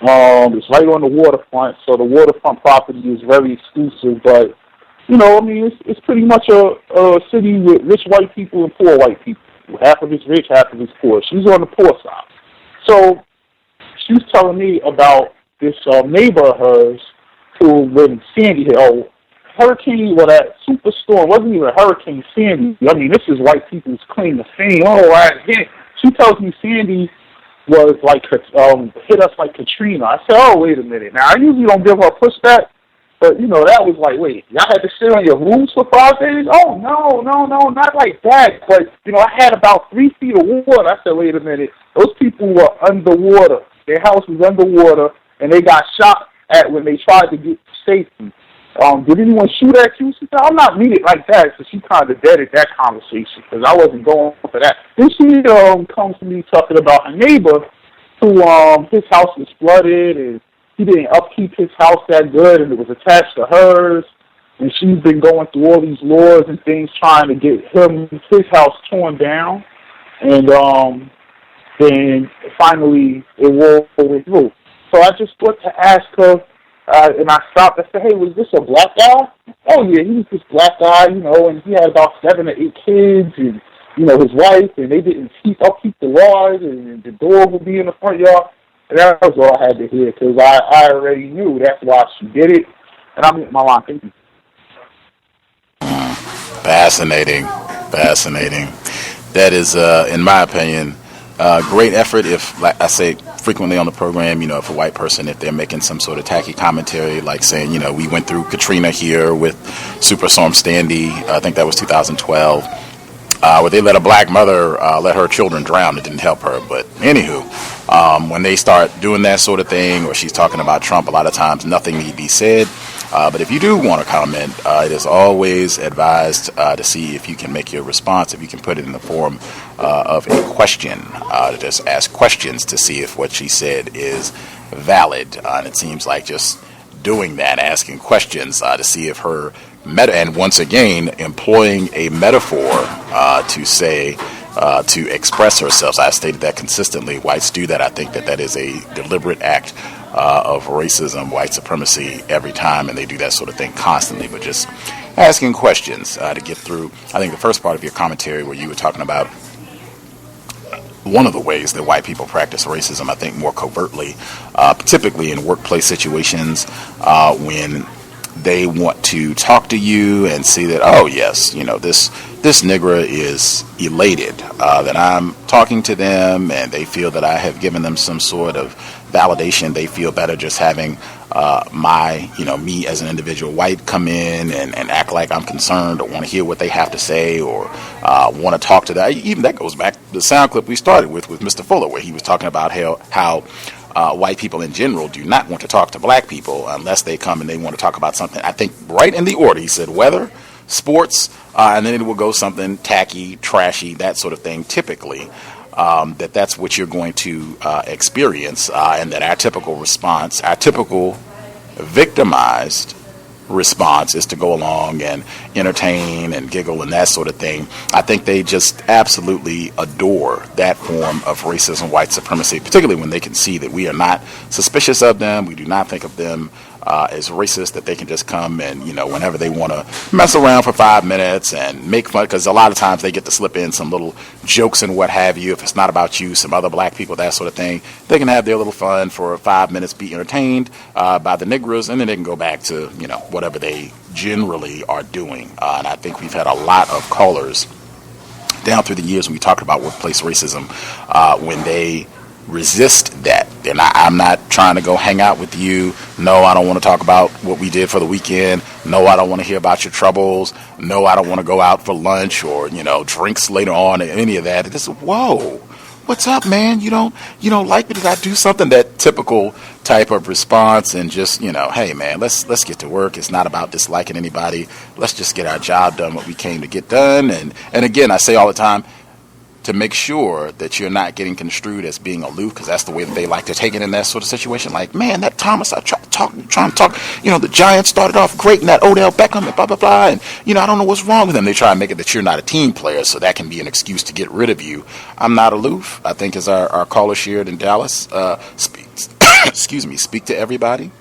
It's right on the waterfront, so the waterfront property is very exclusive. But, it's pretty much a city with rich white people and poor white people. Half of it's rich, half of it's poor. She's on the poor side. So she was telling me about this neighbor of hers who lived in Sandy Hill. Hurricane, that superstorm wasn't even Hurricane Sandy. I mean, this is white people's claim to fame. She tells me Sandy was like, hit us like Katrina. I said, wait a minute. Now, I usually don't give her pushback, but, that was like, wait, y'all had to sit on your roofs for 5 days? Oh, no, not like that. But, I had about 3 feet of water. I said, wait a minute. Those people were underwater. Their house was underwater, and they got shot at when they tried to get to safety. Did anyone shoot at you? She said, I'm not mean it like that. So she kind of deaded that conversation because I wasn't going for that. Then she comes to me talking about a neighbor who his house was flooded and he didn't upkeep his house that good and it was attached to hers. And she's been going through all these laws and things trying to get his house torn down. And then finally it went through. So I just thought to ask her, and I stopped. I said, "Hey, was this a black guy?" "Oh yeah, he was this black guy, and he had about 7 or 8 kids, and his wife, and they didn't keep the laws, and the door would be in the front yard." And that was all I had to hear, because I already knew that's why she did it, and I'm in my line. Thank you. Fascinating. That is, in my opinion, great effort. If, like I say frequently on the program, if a white person, if they're making some sort of tacky commentary, like saying, we went through Katrina here with Superstorm Sandy, I think that was 2012, where they let a black mother let her children drown. It didn't help her. But anywho, when they start doing that sort of thing, or she's talking about Trump, a lot of times nothing need be said. But if you do want to comment, it is always advised to see if you can make your response, if you can put it in the form of a question, to just ask questions to see if what she said is valid. And it seems like just doing that, asking questions to see if her and once again, employing a metaphor to say, to express herself. I stated that consistently. Whites do that. I think that is a deliberate act of racism, white supremacy every time, and they do that sort of thing constantly. But just asking questions to get through. I think the first part of your commentary where you were talking about one of the ways that white people practice racism, I think more covertly, typically in workplace situations, when they want to talk to you and see that, oh yes, this nigger is elated that I'm talking to them, and they feel that I have given them some sort of validation. They feel better just having me as an individual white come in and act like I'm concerned, or want to hear what they have to say, or want to talk to that. Even that goes back to the sound clip we started with Mr. Fuller, where he was talking about how white people in general do not want to talk to black people unless they come and they want to talk about something. I think right in the order, he said weather, sports, and then it will go something tacky, trashy, that sort of thing, typically. That's what you're going to experience, and that our typical response, our typical victimized response, is to go along and entertain and giggle and that sort of thing. I think they just absolutely adore that form of racism, white supremacy, particularly when they can see that we are not suspicious of them. We do not think of them as racist, that they can just come and, whenever they want to mess around for 5 minutes and make fun, because a lot of times they get to slip in some little jokes and what have you. If it's not about you, some other black people, that sort of thing, they can have their little fun for 5 minutes, be entertained by the Negroes, and then they can go back to, whatever they generally are doing. And I think we've had a lot of callers down through the years when we talked about workplace racism, when they resist that. And I'm not trying to go hang out with you. No, I don't want to talk about what we did for the weekend. No, I don't want to hear about your troubles. No, I don't want to go out for lunch or, drinks later on or any of that. It's just, whoa, what's up, man? You don't like me? Did I do something? That typical type of response, and just, hey, man, let's get to work. It's not about disliking anybody. Let's just get our job done, what we came to get done. And again, I say all the time, to make sure that you're not getting construed as being aloof, because that's the way that they like to take it in that sort of situation. Like, man, that Thomas, I trying to talk, the Giants started off great, and that Odell Beckham, and blah, blah, blah, and, I don't know what's wrong with them. They try and make it that you're not a team player, so that can be an excuse to get rid of you. I'm not aloof. I think, as our caller shared in Dallas, speak to everybody.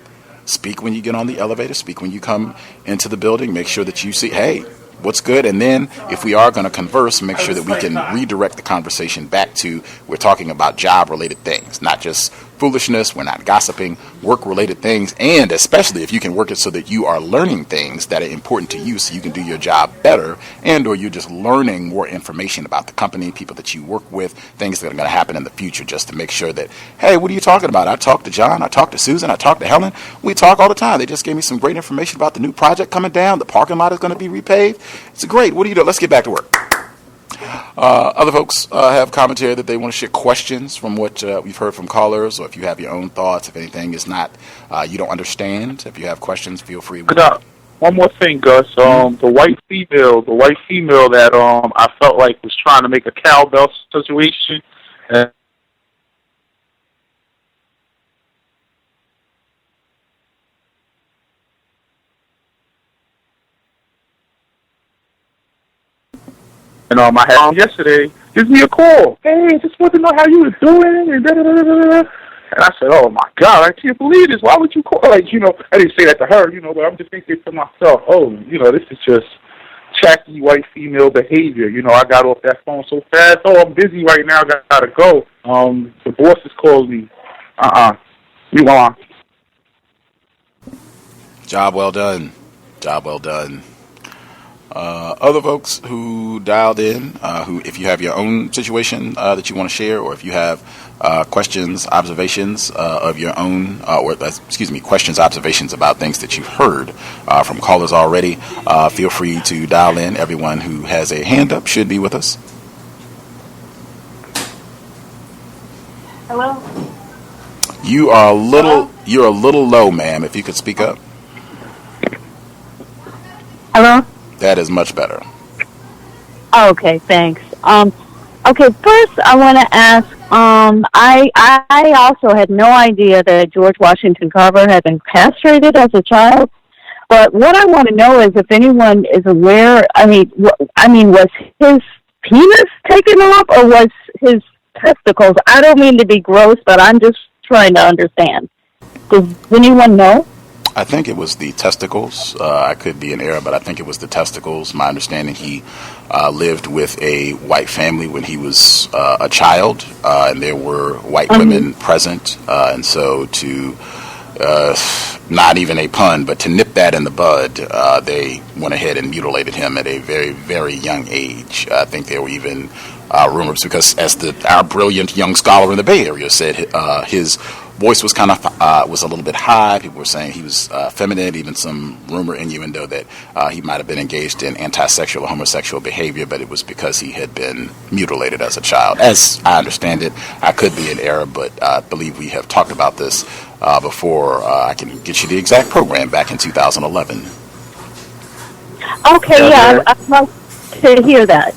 Speak when you get on the elevator. Speak when you come into the building. Make sure that you see, hey, what's good, and then if we are going to converse, make sure that we can redirect the conversation back to, we're talking about job-related things, not just foolishness. We're not gossiping, work-related things, and especially if you can work it so that you are learning things that are important to you so you can do your job better, and or you're just learning more information about the company, people that you work with, things that are going to happen in the future, just to make sure that, hey, what are you talking about? I talked to John, I talked to Susan, I talked to Helen. We talk all the time. They just gave me some great information about the new project coming down. The parking lot is going to be repaved. It's great. What do you do? Let's get back to work. Other folks have commentary that they want to share, questions from what we've heard from callers, or if you have your own thoughts, if anything is not, you don't understand, if you have questions, feel free. One more thing, Gus. The white female that I felt like was trying to make a cowbell situation. And I had yesterday, gives me a call. Hey, just want to know how you were doing, and da-da-da-da-da. And I said, oh, my God, I can't believe this. Why would you call? Like, I didn't say that to her, but I'm just thinking to myself, oh, this is just tacky white female behavior. I got off that phone so fast. Oh, I'm busy right now. Gotta go. The boss has called me. You on. Job well done. Job well done. Other folks who dialed in, who, if you have your own situation that you want to share, or if you have questions, observations of your own, questions, observations about things that you've heard from callers already, feel free to dial in. Everyone who has a hand up should be with us. Hello? You're a little low, ma'am. If you could speak up. Hello? That is much better. Okay, thanks. Okay, first I want to ask, I also had no idea that George Washington Carver had been castrated as a child, but what I want to know is if anyone is aware, was his penis taken off or was his testicles? I don't mean to be gross, but I'm just trying to understand. Does anyone know? I think it was the testicles. I could be in error, but I think it was the testicles. My understanding, he lived with a white family when he was a child, and there were white women present. And so to, not even a pun, but to nip that in the bud, they went ahead and mutilated him at a very, very young age. I think there were even rumors, because as our brilliant young scholar in the Bay Area said, his voice was was a little bit high. People were saying he was feminine, even some rumor innuendo that he might have been engaged in anti-sexual or homosexual behavior, but it was because he had been mutilated as a child. As I understand it, I could be in error, but I believe we have talked about this before. I can get you the exact program back in 2011. Okay, yeah, I'd like to hear that.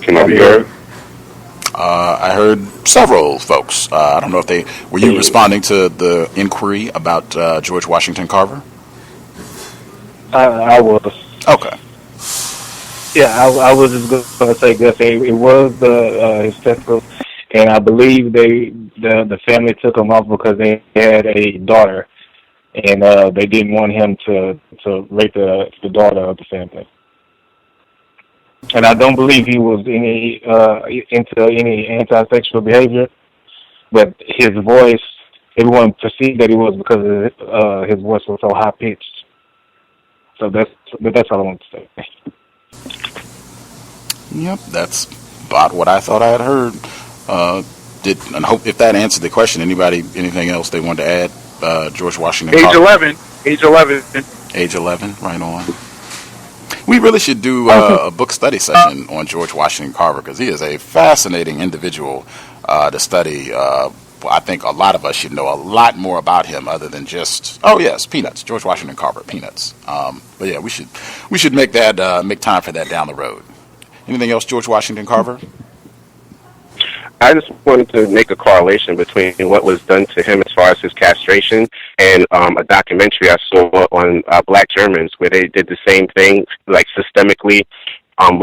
Can I be heard? I heard several folks. I don't know if were you responding to the inquiry about George Washington Carver? I was. Okay. Yeah, I was just going to say, Gus, it was his testicles, and I believe the family took him off because they had a daughter, and they didn't want him to rape the daughter of the family. And I don't believe he was into any anti-sexual behavior, but his voice, everyone perceived that he was because his voice was so high-pitched. So that's all I want to say. Yep, that's about what I thought I had heard. And hope if that answered the question. Anything else they wanted to add? George Washington Carver. Age 11. Age 11, right on. We really should do a book study session on George Washington Carver, because he is a fascinating individual to study. I think a lot of us should know a lot more about him other than just, oh yes, Peanuts, George Washington Carver, Peanuts. But yeah, we should make time for that down the road. Anything else, George Washington Carver? I just wanted to make a correlation between what was done to him as far as his castration and a documentary I saw on black Germans, where they did the same thing, like systemically.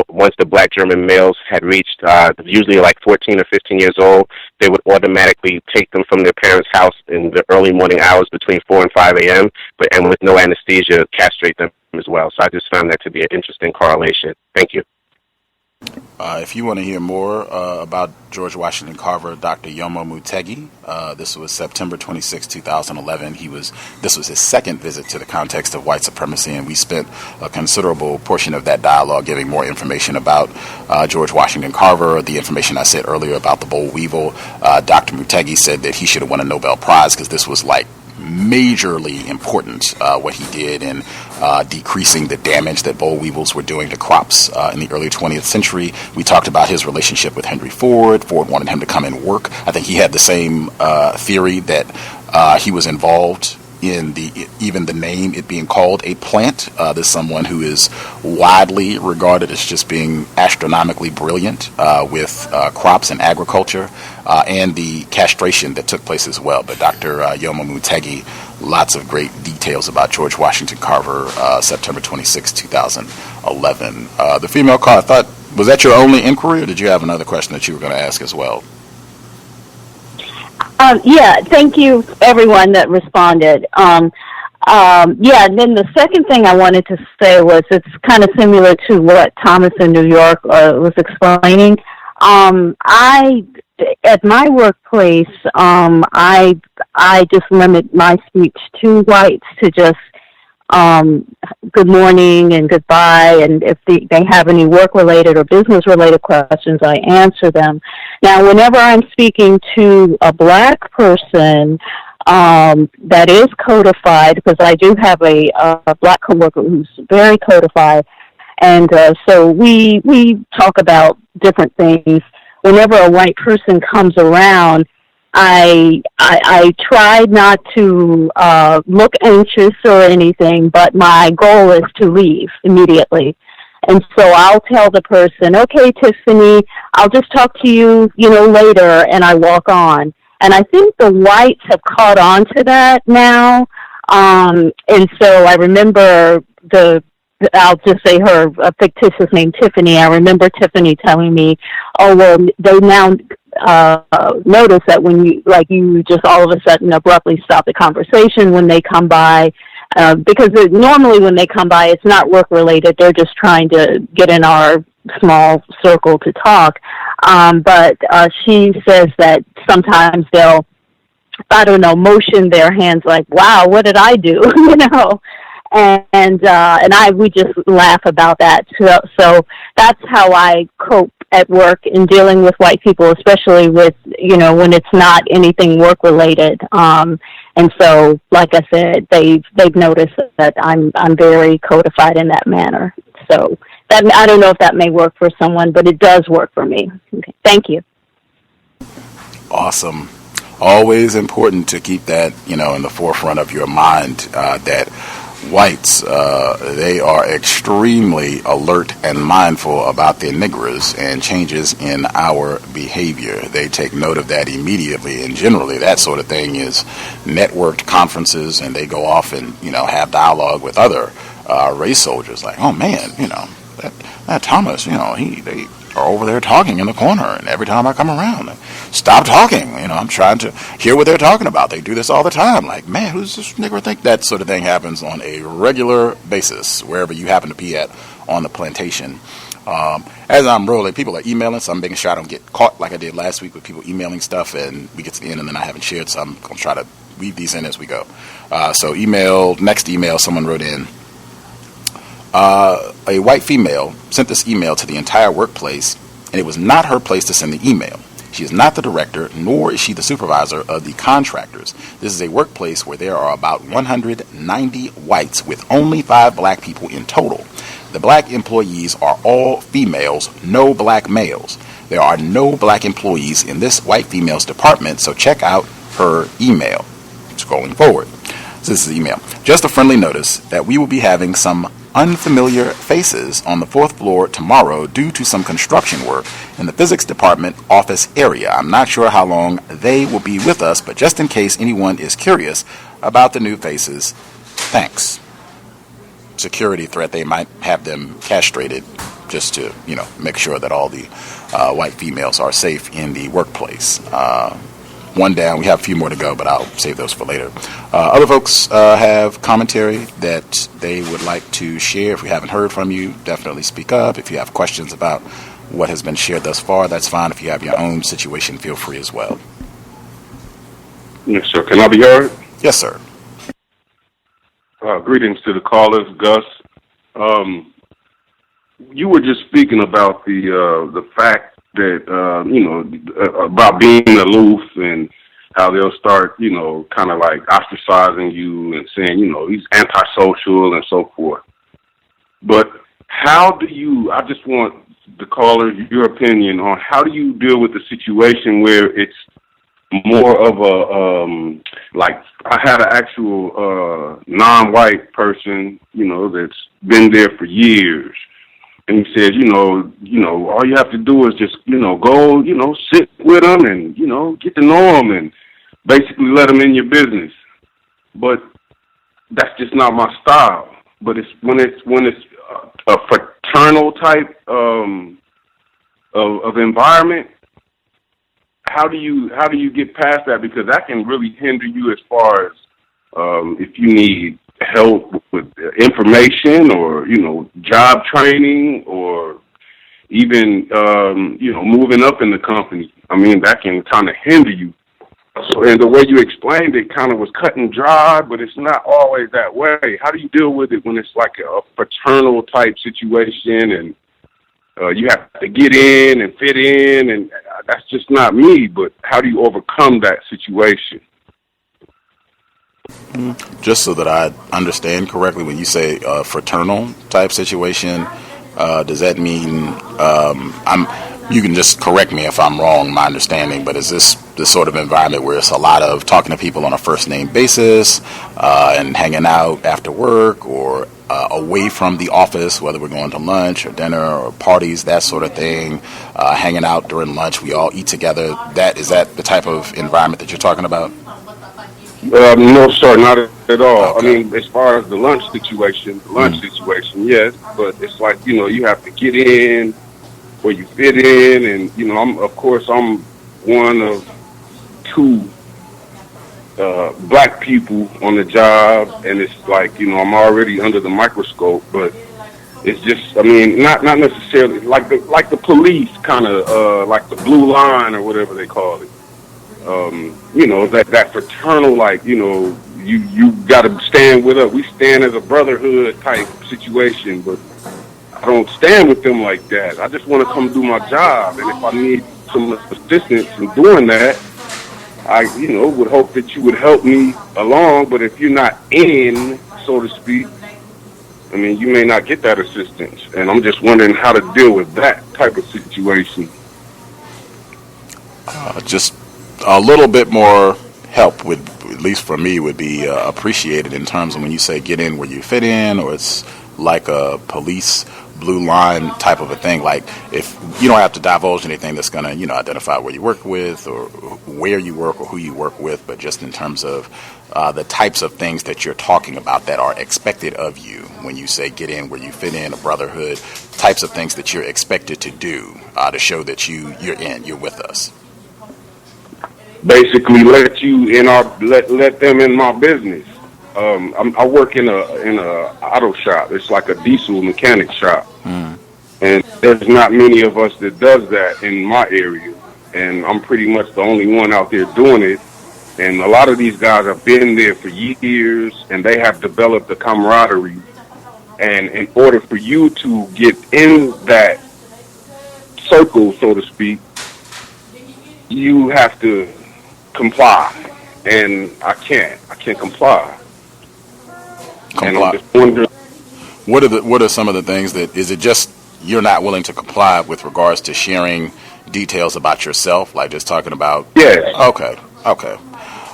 Once the black German males had reached usually like 14 or 15 years old, they would automatically take them from their parents' house in the early morning hours between 4 and 5 a.m., and with no anesthesia, castrate them as well. So I just found that to be an interesting correlation. Thank you. If you want to hear more about George Washington Carver, Dr. Yomo Mutegi, this was September 26, 2011. This was his second visit to the context of white supremacy, and we spent a considerable portion of that dialogue giving more information about George Washington Carver, the information I said earlier about the boll weevil. Dr. Mutegi said that he should have won a Nobel Prize because this was like majorly important, what he did in decreasing the damage that boll weevils were doing to crops in the early 20th century. We talked about his relationship with Henry Ford. Ford wanted him to come and work. I think he had the same theory that he was involved in even the name, it being called a plant. There's someone who is widely regarded as just being astronomically brilliant with crops and agriculture, and the castration that took place as well. But Dr. Yoma Mutegi, lots of great details about George Washington Carver, September 26, 2011. The female caller, I thought, was that your only inquiry, or did you have another question that you were going to ask as well? Yeah, thank you, everyone that responded. Yeah, and then the second thing I wanted to say was it's kind of similar to what Thomas in New York was explaining. At my workplace, I just limit my speech to whites to just good morning and goodbye, and if they have any work-related or business-related questions, I answer them. Now, whenever I'm speaking to a black person that is codified, because I do have a black coworker who's very codified, and so we talk about different things. Whenever a white person comes around, I try not to look anxious or anything, but my goal is to leave immediately. And so I'll tell the person, okay, Tiffany, I'll just talk to you, later, and I walk on. And I think the whites have caught on to that now. And so I remember I'll just say her, a fictitious name, Tiffany. I remember Tiffany telling me, oh, well, they now notice that when you just all of a sudden abruptly stop the conversation when they come by, because normally when they come by, it's not work related. They're just trying to get in our small circle to talk. But she says that sometimes they'll, motion their hands like, wow, what did I do? And we just laugh about that. So that's how I cope at work in dealing with white people, especially with, when it's not anything work related. And so, like I said, they've noticed that I'm very codified in that manner. So that, I don't know if that may work for someone, but it does work for me. Okay. Thank you. Awesome. Always important to keep that, in the forefront of your mind, that whites, they are extremely alert and mindful about their niggers and changes in our behavior. They take note of that immediately, and generally that sort of thing is networked conferences, and they go off and, have dialogue with other race soldiers like, oh man, that Thomas, they are over there talking in the corner, and every time I come around, they stop talking. I'm trying to hear what they're talking about. They do this all the time. Like, man, who's this nigger think? That sort of thing happens on a regular basis, wherever you happen to be at on the plantation. As I'm rolling, people are emailing, so I'm making sure I don't get caught like I did last week with people emailing stuff, and we get to the end and then I haven't shared, so I'm going to try to weave these in as we go. So next email, someone wrote in, a white female sent this email to the entire workplace, and it was not her place to send the email. She is not the director, nor is she the supervisor of the contractors. This is a workplace where there are about 190 whites with only 5 black people in total. The black employees are all females, no black males. There are no black employees in this white female's department, so check out her email. Scrolling forward. So this is the email. Just a friendly notice that we will be having some unfamiliar faces on the 4th floor tomorrow due to some construction work in the physics department office area. I'm not sure how long they will be with us, but just in case anyone is curious about the new faces, thanks. Security threat, they might have them castrated just to, make sure that all the white females are safe in the workplace. One down. We have a few more to go, but I'll save those for later. Other folks have commentary that they would like to share. If we haven't heard from you, definitely speak up. If you have questions about what has been shared thus far, that's fine. If you have your own situation, feel free as well. Yes, sir. Can I be heard? Yes, sir. Greetings to the callers, Gus. You were just speaking about the fact that, about being aloof and how they'll start, kind of like ostracizing you and saying, he's antisocial and so forth. But I just want the caller, your opinion on how do you deal with the situation where it's more of a like I had an actual non-white person, that's been there for years, and he said, all you have to do is just, go, sit with them and get to know them and basically let them in your business. But that's just not my style. But it's when it's a fraternal type of environment. How do you get past that? Because that can really hinder you as far as if you need help with information or job training or even moving up in the company. I mean, that can kind of hinder you. So, and the way you explained it kind of was cut and dry, but it's not always that way. How do you deal with it when it's like a fraternal type situation and you have to get in and fit in, and that's just not me, but how do you overcome that situation? Just so that I understand correctly, when you say fraternal type situation, does that mean you can just correct me if I'm wrong, my understanding, but is this the sort of environment where it's a lot of talking to people on a first name basis and hanging out after work or away from the office, whether we're going to lunch or dinner or parties, that sort of thing, hanging out during lunch, we all eat together? Is that the type of environment that you're talking about? No, sir, not at all. Okay. I mean, as far as the lunch situation, yes, but it's like, you have to get in where you fit in, and, I'm one of two black people on the job, and it's like, I'm already under the microscope, but it's just, I mean, not necessarily, like the police kind of, like the blue line or whatever they call it. That fraternal, like, you got to stand with us. We stand as a brotherhood type situation, but I don't stand with them like that. I just want to come do my job, and if I need some assistance in doing that, I, would hope that you would help me along. But if you're not in, so to speak, I mean, you may not get that assistance, and I'm just wondering how to deal with that type of situation. Just a little bit more help would, at least for me, would be appreciated in terms of when you say get in where you fit in, or it's like a police blue line type of a thing. Like, if you don't have to divulge anything that's going to, identify where you work with or where you work or who you work with, but just in terms of the types of things that you're talking about that are expected of you when you say get in where you fit in, a brotherhood, types of things that you're expected to do to show that you're with us. Basically, let them in my business. I work in a auto shop. It's like a diesel mechanic shop, and there's not many of us that does that in my area. And I'm pretty much the only one out there doing it. And a lot of these guys have been there for years, and they have developed a camaraderie. And in order for you to get in that circle, so to speak, you have to comply, and I can't comply. And I'm just wondering, what are some of the things that, is it just you're not willing to comply with regards to sharing details about yourself, like just talking about? Yes. Okay.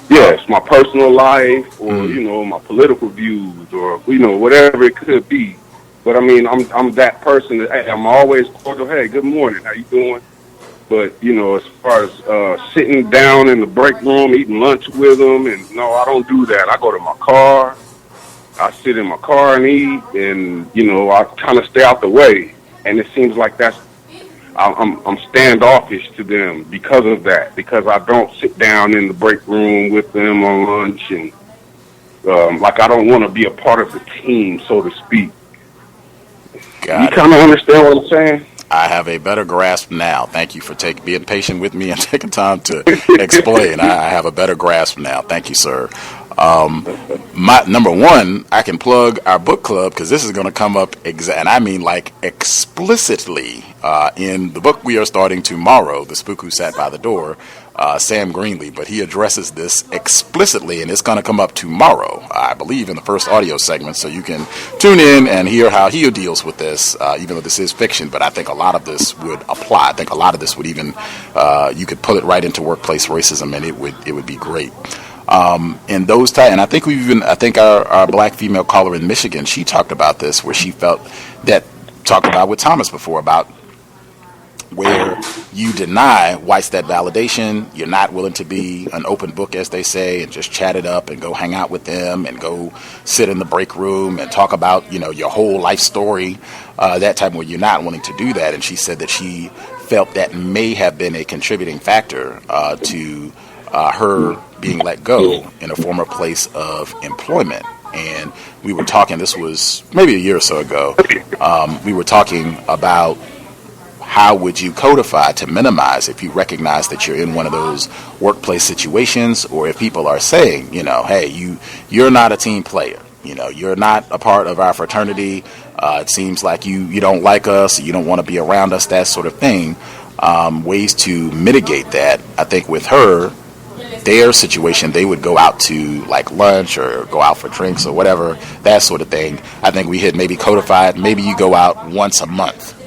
Yes, my personal life, or my political views, or whatever it could be. But I mean, I'm that person that, hey, I'm always cordial. Hey, good morning. How you doing? But, as far as sitting down in the break room, eating lunch with them, and no, I don't do that. I go to my car, I sit in my car and eat, and, I kind of stay out the way. And it seems like I'm standoffish to them because of that, because I don't sit down in the break room with them on lunch, and like I don't want to be a part of the team, so to speak. You kind of understand what I'm saying? I have a better grasp now. Thank you for being patient with me and taking time to explain. I have a better grasp now. Thank you, sir. My number one, I can plug our book club, because this is going to come up, and I mean like explicitly, in the book we are starting tomorrow, The Spook Who Sat by the Door. Sam Greenlee, but he addresses this explicitly, and it's going to come up tomorrow, I believe, in the first audio segment, so you can tune in and hear how he deals with this, even though this is fiction, but I think a lot of this would apply. I think a lot of this would even, you could pull it right into workplace racism, and it would be great. And those and I think our black female caller in Michigan, she talked about this, where she felt that, talked about with Thomas before, about where you deny whites that validation. You're not willing to be an open book, as they say, and just chat it up and go hang out with them and go sit in the break room and talk about, your whole life story, that type, where you're not willing to do that. And she said that she felt that may have been a contributing factor to her being let go in a former place of employment. And we were talking, this was maybe a year or so ago, we were talking about how would you codify to minimize if you recognize that you're in one of those workplace situations, or if people are saying, hey, you're not a team player, you're not a part of our fraternity, it seems like you don't like us, you don't want to be around us, that sort of thing. Ways to mitigate that. I think with her, their situation, they would go out to like lunch or go out for drinks or whatever, that sort of thing. I think we had maybe codified, maybe you go out once a month.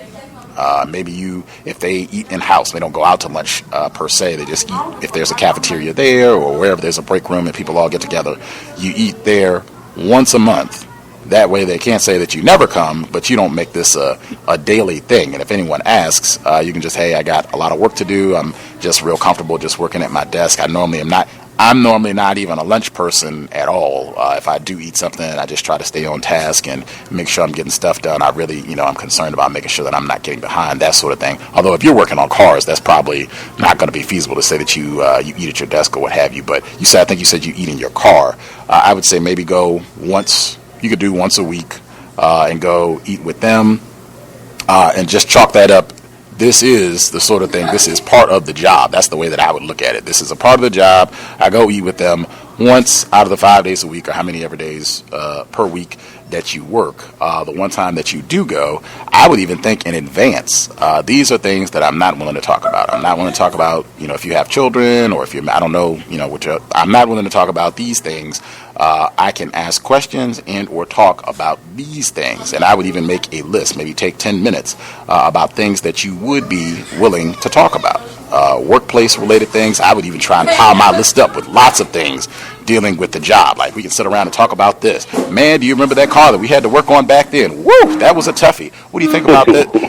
If they eat in-house, they don't go out to lunch per se. They just eat, if there's a cafeteria there or wherever there's a break room and people all get together, you eat there once a month. That way they can't say that you never come, but you don't make this a daily thing. And if anyone asks, you can just, hey, I got a lot of work to do. I'm just real comfortable just working at my desk. I'm normally not even a lunch person at all. If I do eat something, I just try to stay on task and make sure I'm getting stuff done. I really, I'm concerned about making sure that I'm not getting behind, that sort of thing. Although if you're working on cars, that's probably not going to be feasible to say that you eat at your desk or what have you. But I think you said you eat in your car. I would say maybe go once. You could do once a week and go eat with them and just chalk that up. This is the sort of thing, this is part of the job. That's the way that I would look at it. This is a part of the job. I go eat with them once out of the 5 days a week, or how many ever days per week that you work. The one time that you do go, I would even think in advance. These are things that I'm not willing to talk about. I'm not willing to talk about, if you have children, or if you're, I don't know, I'm not willing to talk about these things. I can ask questions and or talk about these things. And I would even make a list, maybe take 10 minutes about things that you would be willing to talk about. Workplace related things. I would even try and pile my list up with lots of things dealing with the job. Like, we can sit around and talk about this. Man, do you remember that car that we had to work on back then? Woo, that was a toughie. What do you think about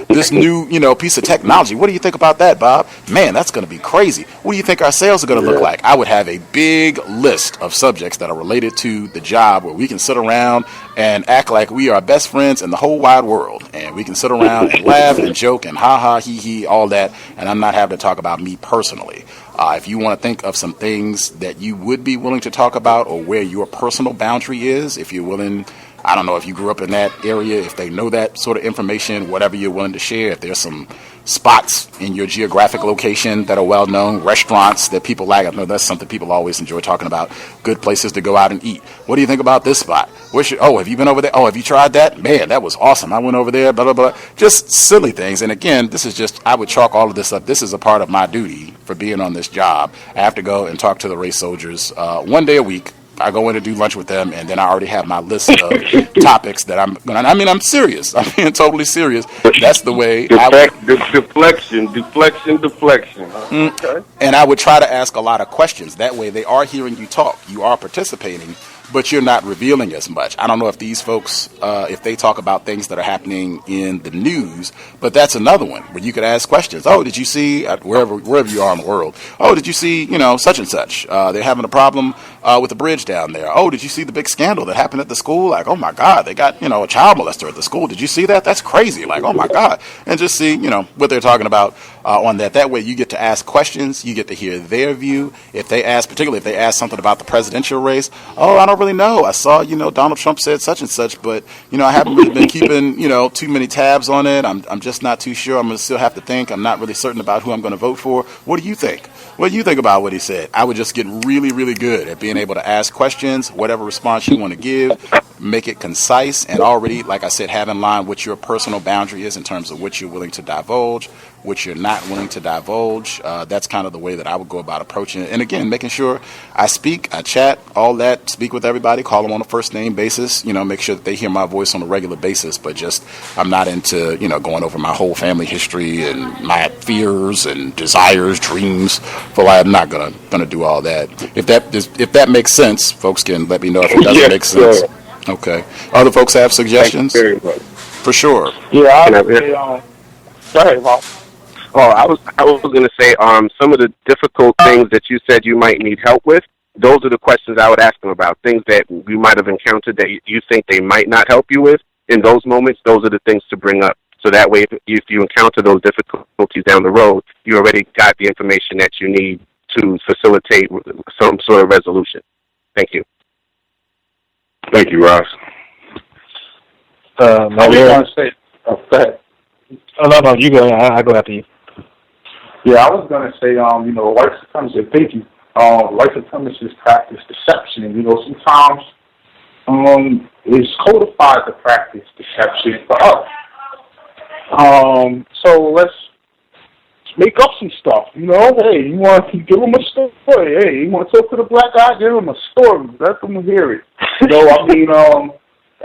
this new, piece of technology? What do you think about that, Bob? Man, that's going to be crazy. What do you think our sales are going to look like? I would have a big list of subjects that are related to the job, where we can sit around and act like we are best friends in the whole wide world. And we can sit around and laugh and joke and ha ha, he he, all that. And I'm not having to talk about me personally. If you want to think of some things that you would be willing to talk about, or where your personal boundary is, if you're willing, I don't know if you grew up in that area, if they know that sort of information, whatever you're willing to share, if there's some spots in your geographic location that are well known, restaurants that people like. I know that's something people always enjoy talking about, good places to go out and eat. What do you think about this spot? Have you been over there? Oh, have you tried that? Man, that was awesome. I went over there, blah, blah, blah. Just silly things. And again, this is just, I would chalk all of this up. This is a part of my duty for being on this job. I have to go and talk to the race soldiers 1 day a week. I go in and do lunch with them, and then I already have my list of topics that I'm going to, I'm serious. I'm being totally serious. That's the way Deflection. Okay. And I would try to ask a lot of questions. That way they are hearing you talk. You are participating, but you're not revealing as much. I don't know if these folks, if they talk about things that are happening in the news, but that's another one where you could ask questions. Oh, did you see, wherever you are in the world, oh, did you see, such and such? They're having a problem with the bridge down there. Oh, did you see the big scandal that happened at the school? Like, oh my God, they got, a child molester at the school. Did you see that? That's crazy. Like, oh my God. And just see, what they're talking about on that. That way you get to ask questions. You get to hear their view. Particularly if they ask something about the presidential race. Oh, I don't really know. I saw, Donald Trump said such and such, but, I haven't really been keeping, too many tabs on it. I'm just not too sure. I'm going to still have to think. I'm not really certain about who I'm going to vote for. What do you think? What do you think about what he said? I would just get really, really good at being able to ask questions, whatever response you want to give. make it concise, and already, like I said, have in line what your personal boundary is in terms of what you're willing to divulge, what you're not willing to divulge. That's kind of the way that I would go about approaching it. And again, making sure I speak, I chat, all that, speak with everybody, call them on a first name basis, make sure that they hear my voice on a regular basis, but just I'm not into, going over my whole family history and my fears and desires, dreams. I'm not gonna do all that. If that makes sense, folks can let me know if it doesn't make sense. Sure. Okay. Other folks have suggestions? Thank you very much. For sure. Yeah, go ahead, Bob. Oh, I was going to say, some of the difficult things that you said you might need help with, those are the questions I would ask them about. Things that you might have encountered that you think they might not help you with. In those moments, those are the things to bring up. So that way, if you encounter those difficulties down the road, you already got the information that you need to facilitate some sort of resolution. Thank you. Thank you, Ross. I was going to say, go ahead. Oh, no, you go. I go after you. Yeah, I was going to say, white supremacists, thank you. White supremacists practice deception. Sometimes it's codified to practice deception for us. So let's make up some stuff. Hey, you want to give them a story. Hey, you want to talk to the black guy? Give them a story. Let them hear it.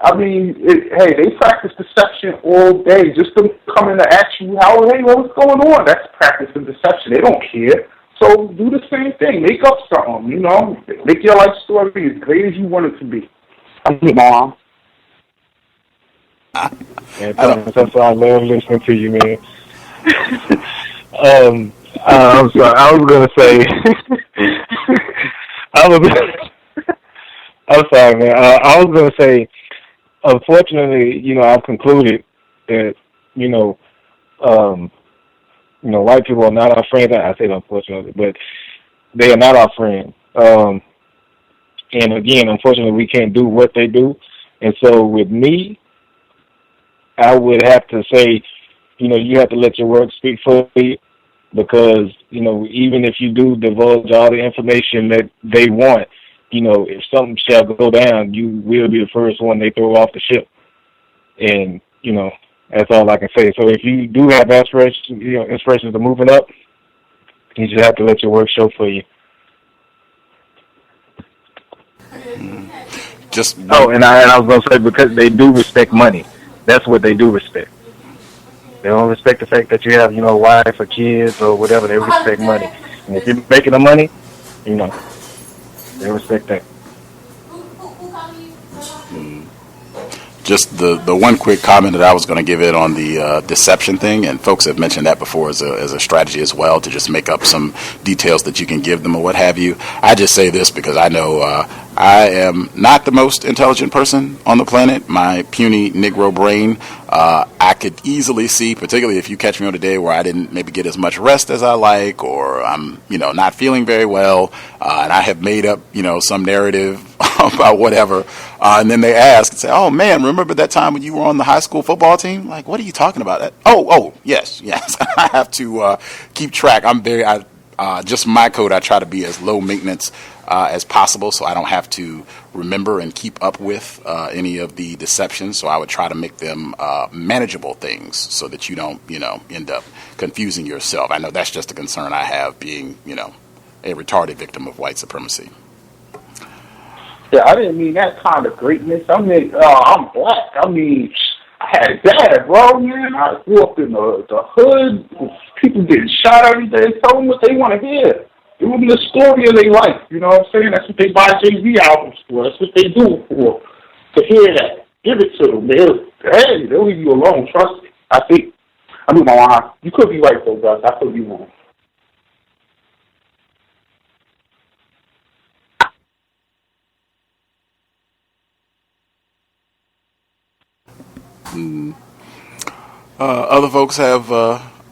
Hey, they practice deception all day just to come in to ask you, hey, what's going on? That's practicing deception. They don't care. So do the same thing. Make up something, Make your life story as great as you want it to be. I'm your mom. Yeah, that's why I love listening to you, man. I'm sorry. I was gonna say. I'm sorry, man. I was gonna say. Unfortunately, I've concluded that white people are not our friends. I say unfortunately, but they are not our friends. And again, unfortunately, we can't do what they do. And so, with me, I would have to say, you have to let your work speak for you, because, even if you do divulge all the information that they want, if something shall go down, you will be the first one they throw off the ship. And, that's all I can say. So if you do have inspirations to moving up, you just have to let your work show for you. And I was going to say, because they do respect money. That's what they do respect. They don't respect the fact that you have, wife or kids or whatever. They respect money. And if you're making the money, they respect that. Just the one quick comment that I was going to give it on the deception thing, and folks have mentioned that before as a strategy as well, to just make up some details that you can give them or what have you. I just say this because I know I am not the most intelligent person on the planet. My puny Negro brain, I could easily see, particularly if you catch me on a day where I didn't maybe get as much rest as I like, or I'm, not feeling very well, and I have made up, some narrative about whatever, and then they ask and say, "Oh man, remember that time when you were on the high school football team?" Like, what are you talking about? Oh, yes. I have to keep track. I'm very, just my code. I try to be as low maintenance as possible, so I don't have to remember and keep up with any of the deceptions. So I would try to make them manageable things, so that you don't, end up confusing yourself. I know that's just a concern I have, being, a retarded victim of white supremacy. Yeah, I didn't mean that kind of greatness. I mean, I'm black. I mean, I had a dad, bro, man. I grew up in the hood. People getting shot every day. Tell them what they want to hear. Give them the story of their life. You know what I'm saying? That's what they buy Jay-Z albums for. That's what they do for. To hear that. Give it to them. They'll leave you alone. Trust me. I mean, my mom. You could be right, though, Gus. I could be wrong. Other folks have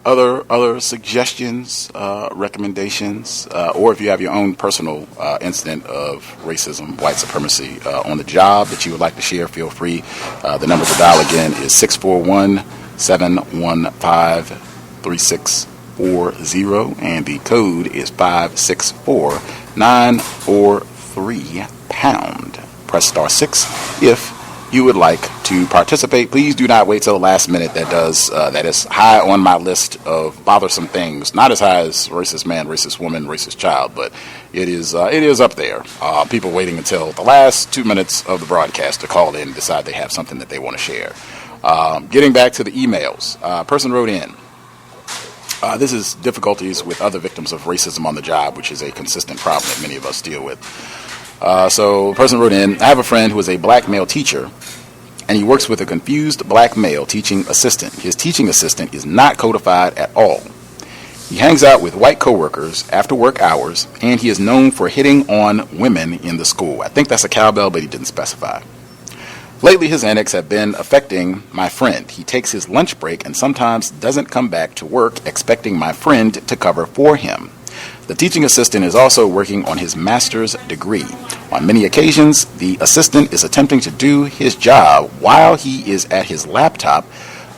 other suggestions, recommendations, or if you have your own personal incident of racism, white supremacy on the job that you would like to share, feel free. The number to dial again is 641-715-3640, and the code is 564-943#. Press *6 if you would like to participate, please do not wait till the last minute. That is high on my list of bothersome things. Not as high as racist man, racist woman, racist child, but it is up there. People waiting until the last 2 minutes of the broadcast to call in and decide they have something that they want to share. Getting back to the emails, person wrote in. This is difficulties with other victims of racism on the job, which is a consistent problem that many of us deal with. So, a person wrote in, I have a friend who is a black male teacher, and he works with a confused black male teaching assistant. His teaching assistant is not codified at all. He hangs out with white coworkers after work hours, and he is known for hitting on women in the school. I think that's a cowbell, but he didn't specify. Lately, his antics have been affecting my friend. He takes his lunch break and sometimes doesn't come back to work, expecting my friend to cover for him. The teaching assistant is also working on his master's degree. On many occasions, the assistant is attempting to do his job while he is at his laptop,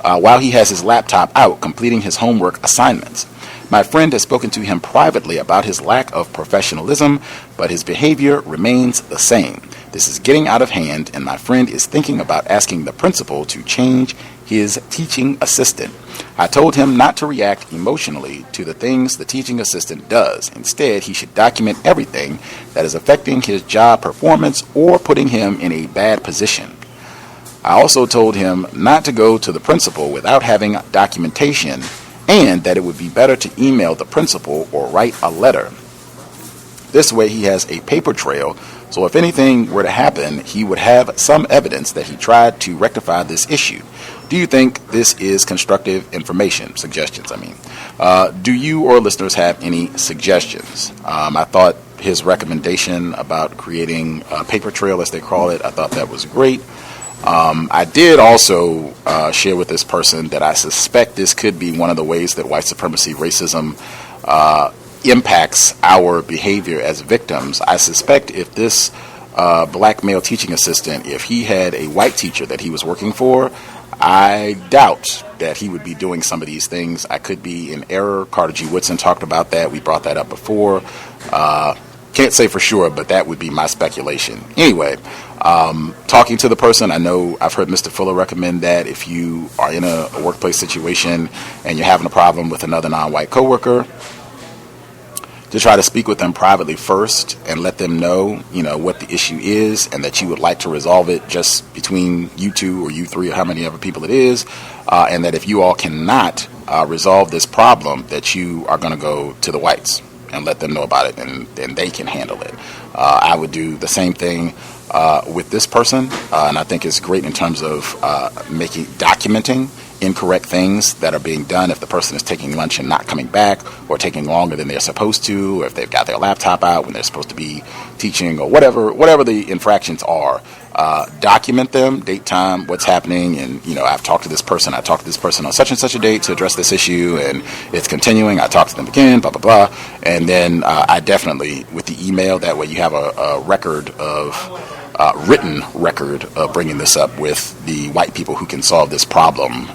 while he has his laptop out completing his homework assignments. My friend has spoken to him privately about his lack of professionalism, but his behavior remains the same. This is getting out of hand, and my friend is thinking about asking the principal to change his teaching assistant. I told him not to react emotionally to the things the teaching assistant does. Instead, he should document everything that is affecting his job performance or putting him in a bad position. I also told him not to go to the principal without having documentation, and that it would be better to email the principal or write a letter. This way he has a paper trail, so if anything were to happen, he would have some evidence that he tried to rectify this issue. Do you think this is constructive suggestions? Do you or listeners have any suggestions? I thought his recommendation about creating a paper trail, as they call it, I thought that was great. I did also share with this person that I suspect this could be one of the ways that white supremacy racism impacts our behavior as victims. I suspect if this black male teaching assistant, if he had a white teacher that he was working for, I doubt that he would be doing some of these things. I could be in error. Carter G. Woodson talked about that. We brought that up before. Can't say for sure, but that would be my speculation. Anyway, talking to the person, I know I've heard Mr. Fuller recommend that if you are in a workplace situation and you're having a problem with another non-white coworker, to try to speak with them privately first and let them know, what the issue is and that you would like to resolve it just between you two or you three or how many other people it is, and that if you all cannot resolve this problem, that you are going to go to the whites and let them know about it, and they can handle it. I would do the same thing with this person, and I think it's great in terms of documenting incorrect things that are being done if the person is taking lunch and not coming back, or taking longer than they're supposed to, or if they've got their laptop out when they're supposed to be teaching, or whatever the infractions are. Document them, date, time, what's happening, and I've talked to this person. I talked to this person on such and such a date to address this issue, and it's continuing. I talked to them again, blah blah blah, and then I definitely, with the email, that way you have a record of written record of bringing this up with the white people who can solve this problem.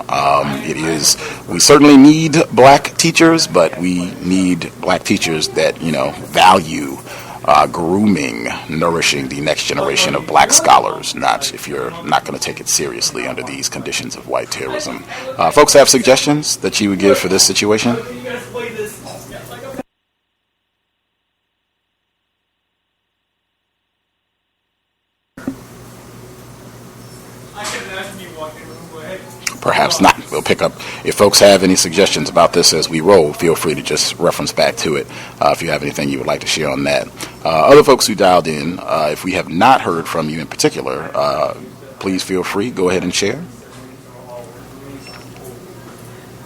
We certainly need black teachers, but we need black teachers that value grooming, nourishing the next generation of black scholars, not if you're not going to take it seriously under these conditions of white terrorism. Folks have suggestions that you would give for this situation? Perhaps not. We'll pick up. If folks have any suggestions about this as we roll, feel free to just reference back to it if you have anything you would like to share on that. Other folks who dialed in, if we have not heard from you in particular, please feel free. Go ahead and share.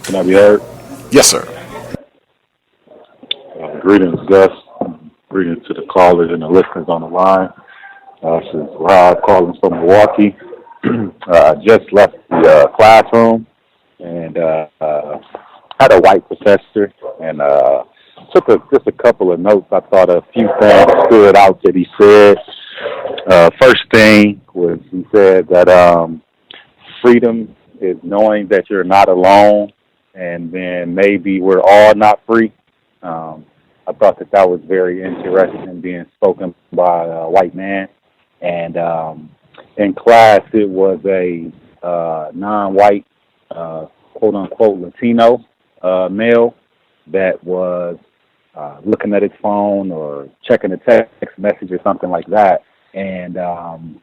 Can I be heard? Yes, sir. Greetings, Gus. Greetings to the callers and the listeners on the line. This is Rob calling from Milwaukee. I just left the classroom and had a white professor and took just a couple of notes. I thought a few things stood out that he said. First thing was he said that freedom is knowing that you're not alone, and then maybe we're all not free. I thought that was very interesting, being spoken by a white man. And in class, it was a non-white, quote-unquote Latino male that was looking at his phone or checking a text message or something like that. And the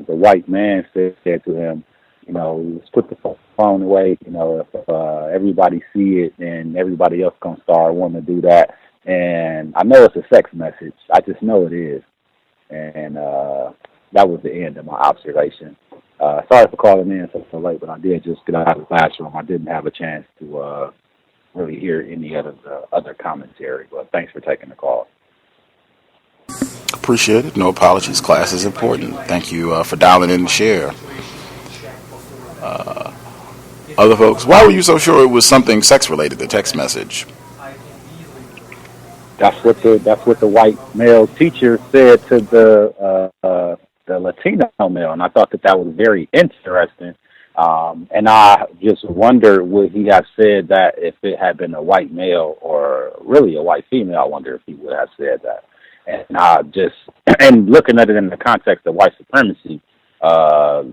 white man said to him, let's put the phone away. If everybody see it, then everybody else gonna start wanting to do that. And I know it's a sex message. I just know it is. And that was the end of my observation. Sorry for calling in so late, but I did just get out of the classroom. I didn't have a chance to really hear any other commentary. But thanks for taking the call. Appreciate it. No apologies. Class is important. Thank you for dialing in to share. Other folks, why were you so sure it was something sex-related, the text message? That's what the white male teacher said to the Latino male, and I thought that was very interesting. And I just wonder, would he have said that if it had been a white male or really a white female? I wonder if he would have said that. And and looking at it in the context of white supremacy, how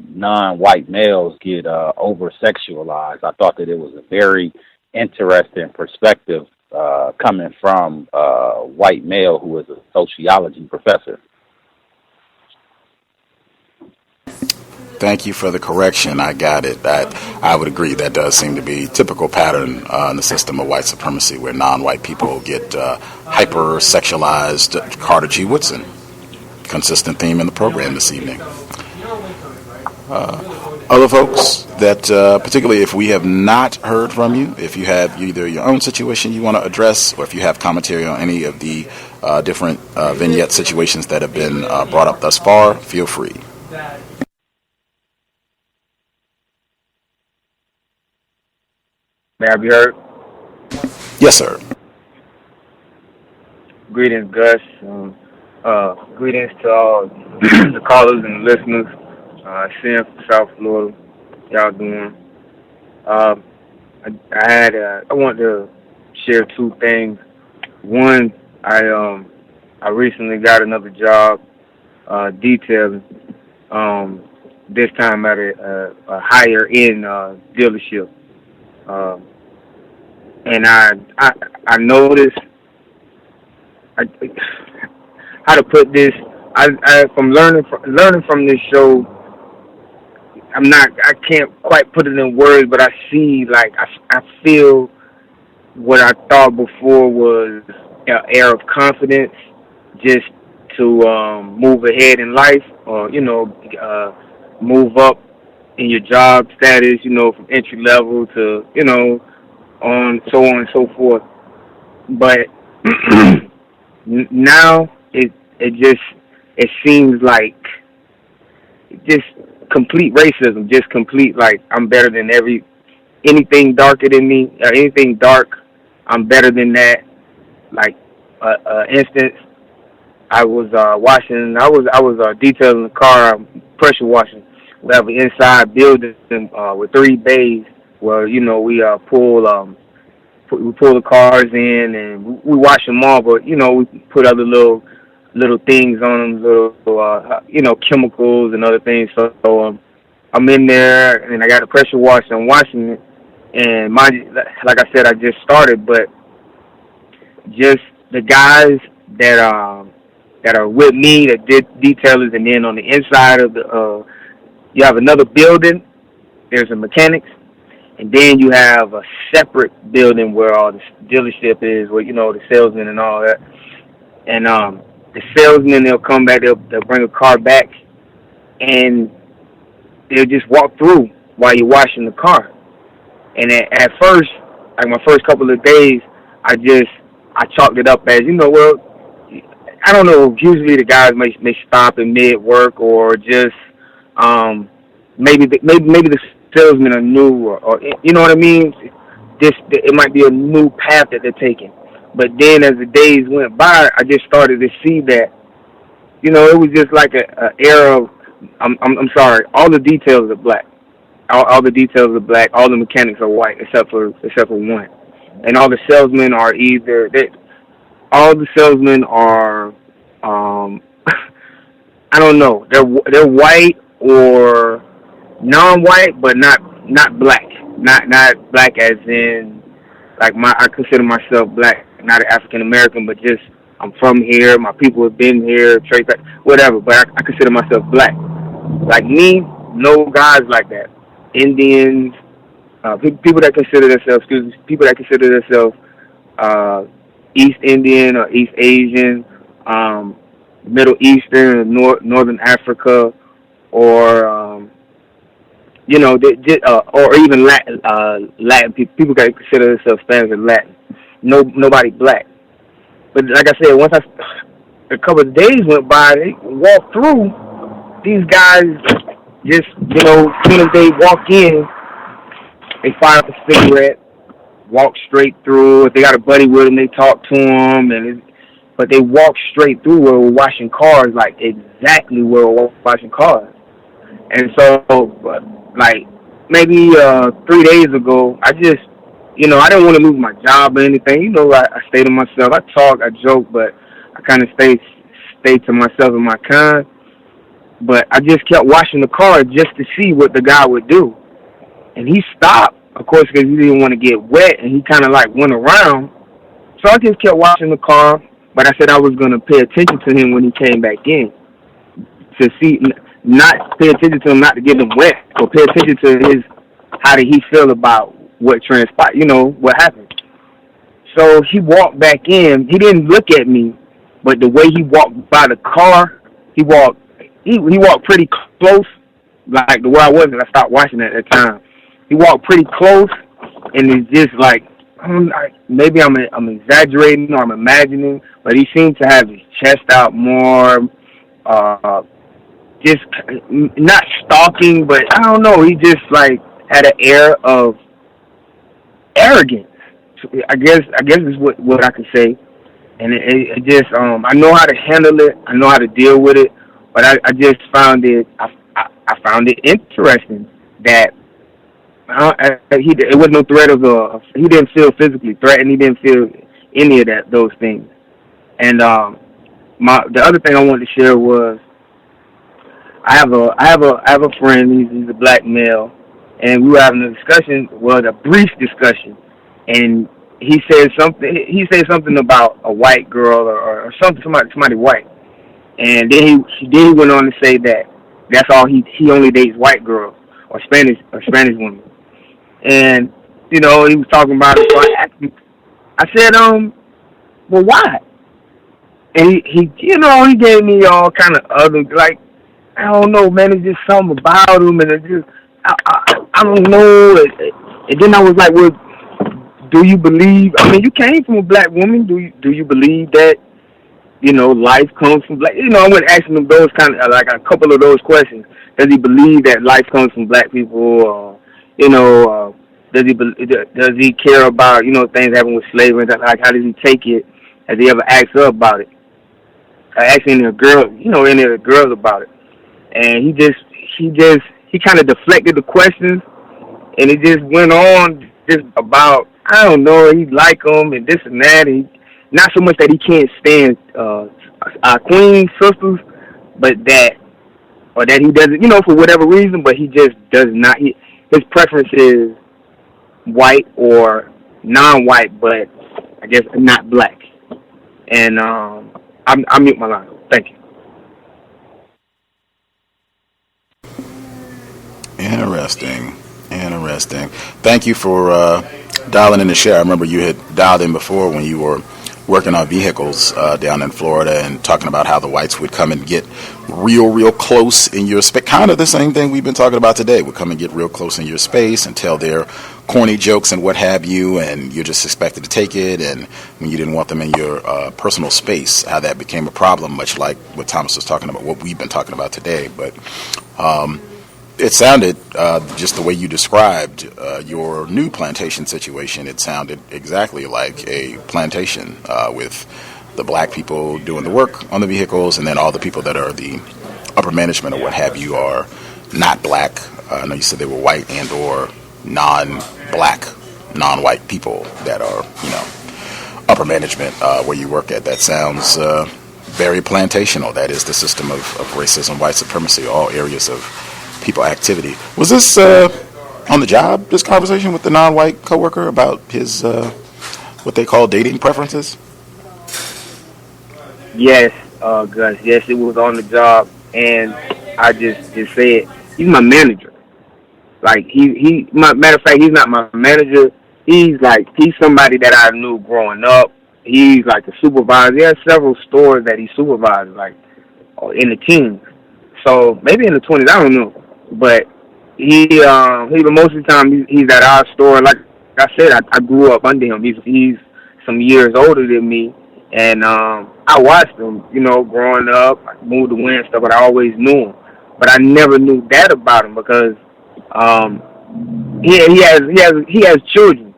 non-white males get over-sexualized, I thought that it was a very interesting perspective coming from a white male who is a sociology professor. Thank you for the correction. I got it. I would agree that does seem to be a typical pattern in the system of white supremacy, where non-white people get hyper-sexualized. Carter G. Woodson, consistent theme in the program this evening. Other folks that, particularly if we have not heard from you, if you have either your own situation you want to address, or if you have commentary on any of the different vignette situations that have been brought up thus far, feel free. May I be heard? Yes, sir. Greetings, Gus. Greetings to all the callers and listeners. Sam from South Florida. Y'all doing? I want to share two things. One, I recently got another job detailing. This time at a higher end dealership. And I noticed how to put this. From learning from this show, I can't quite put it in words, but I see, I feel what I thought before was an air of confidence, just to move ahead in life, or move up in your job status, from entry level to, on so on and so forth. But now it seems like just complete racism, just complete, like, I'm better than anything darker than me, or anything dark, I'm better than that. Like, instance, I was detailing the car, pressure washing. We have an inside building with 3 bays where, we pull the cars in and we wash them all, but, we put other little things on them, little, chemicals and other things. So I'm in there and I got a pressure washer. I'm washing it. And like I said, I just started, but just the guys that are with me, that did detailers, and then on the inside of you have another building. There's a mechanics, and then you have a separate building where all the dealership is, where the salesmen and all that. And the salesmen, they'll come back, they'll bring a car back, and they'll just walk through while you're washing the car. And at first, like my first couple of days, I chalked it up as, well, I don't know, usually the guys may stop in mid-work, or just maybe the salesmen are new, or you know what I mean? It might be a new path that they're taking. But then as the days went by, I just started to see that, it was just like a era of, I'm sorry, all the details are black. All the details are black. All the mechanics are white, except for one. And all the salesmen are I don't know. They're white or non-white, but not black. Not black as in like I consider myself black, not an African American, but just I'm from here. My people have been here, trace back, whatever. But I consider myself black. Like me, no guys like that. Indians, people that consider themselves East Indian or East Asian, Middle Eastern, Northern Africa, or or even Latin people. People that consider themselves Spanish or Latin. Nobody black. But like I said, a couple of days went by, they walked through. These guys just, as soon as they walk in, they fire up a cigarette, walk straight through. If they got a buddy with them, they talk to them, but they walk straight through where we're washing cars, like exactly where we're washing cars. And so, like, maybe 3 days ago, I just, I didn't want to lose my job or anything. I stay to myself. I talk, I joke, but I kind of stay to myself and my kind. But I just kept washing the car just to see what the guy would do. And he stopped, of course, because he didn't want to get wet, and he kind of, went around. So I just kept washing the car, but I said I was going to pay attention to him when he came back in to see, not pay attention to him, not to get him wet, but pay attention to how did he feel about what transpired, what happened. So he walked back in. He didn't look at me, but the way he walked by the car, he walked pretty close, like the way I was, and I stopped watching at that time. He walked pretty close, and it's just like, maybe I'm exaggerating or I'm imagining, but he seemed to have his chest out more, just not stalking, but I don't know. He just had an air of arrogance. I guess is what I could say, and it just I know how to handle it. I know how to deal with it, but I just found it. I found it interesting that it was no threat of he didn't feel physically threatened. He didn't feel any of those things. And the other thing I wanted to share was I have a friend. He's a black male, and we were having a discussion. Well, a brief discussion, and he said something about a white girl or somebody white, and then he went on to say that that's all he only dates white girls or Spanish women. And, he was talking about it, so I asked him, I said, well, why? And he gave me all kind of other, I don't know, man, it's just something about him, and it just, I don't know. And then I was like, well, do you believe, you came from a black woman, do you believe that, life comes from black, I went asking him those kind of, a couple of those questions. Does he believe that life comes from black people, does he care about, things happening with slavery, how does he take it? Has he ever asked her about it? I asked any of the girls about it. And he kind of deflected the questions, and it just went on just about, I don't know, he like them and this and that. And not so much that he can't stand our queen sisters, but that he doesn't, for whatever reason, but he just does not. His preference is white or non-white, but I guess not black. And I mute my line. Thank you. Interesting. Thank you for dialing in to share. I remember you had dialed in before when you were working on vehicles down in Florida and talking about how the whites would come and get real close in your space. Kind of the same thing we've been talking about today. Would come and get real close in your space and tell their corny jokes and what have you, and you're just expected to take it. And when you didn't want them in your personal space, how that became a problem, much like what Thomas was talking about, what we've been talking about today. But it sounded, just the way you described your new plantation situation, it sounded exactly like a plantation with the black people doing the work on the vehicles, and then all the people that are the upper management or what have you are not black. I know you said they were white and or non-black, non-white people that are, upper management where you work at. That sounds very plantational. That is the system of racism, white supremacy, all areas of people activity. Was this on the job, this conversation with the non-white coworker about his what they call dating preferences? Yes, Gus. Yes, it was on the job, and I just said he's my manager. Like matter of fact, he's not my manager. He's somebody that I knew growing up. He's like a supervisor. He has several stores that he supervises, like in the teens. So maybe in the 20s, I don't know. But most of the time he's at our store. Like I said, I grew up under him. He's some years older than me. And I watched him, growing up, move the wind and stuff, but I always knew him. But I never knew that about him because he has children.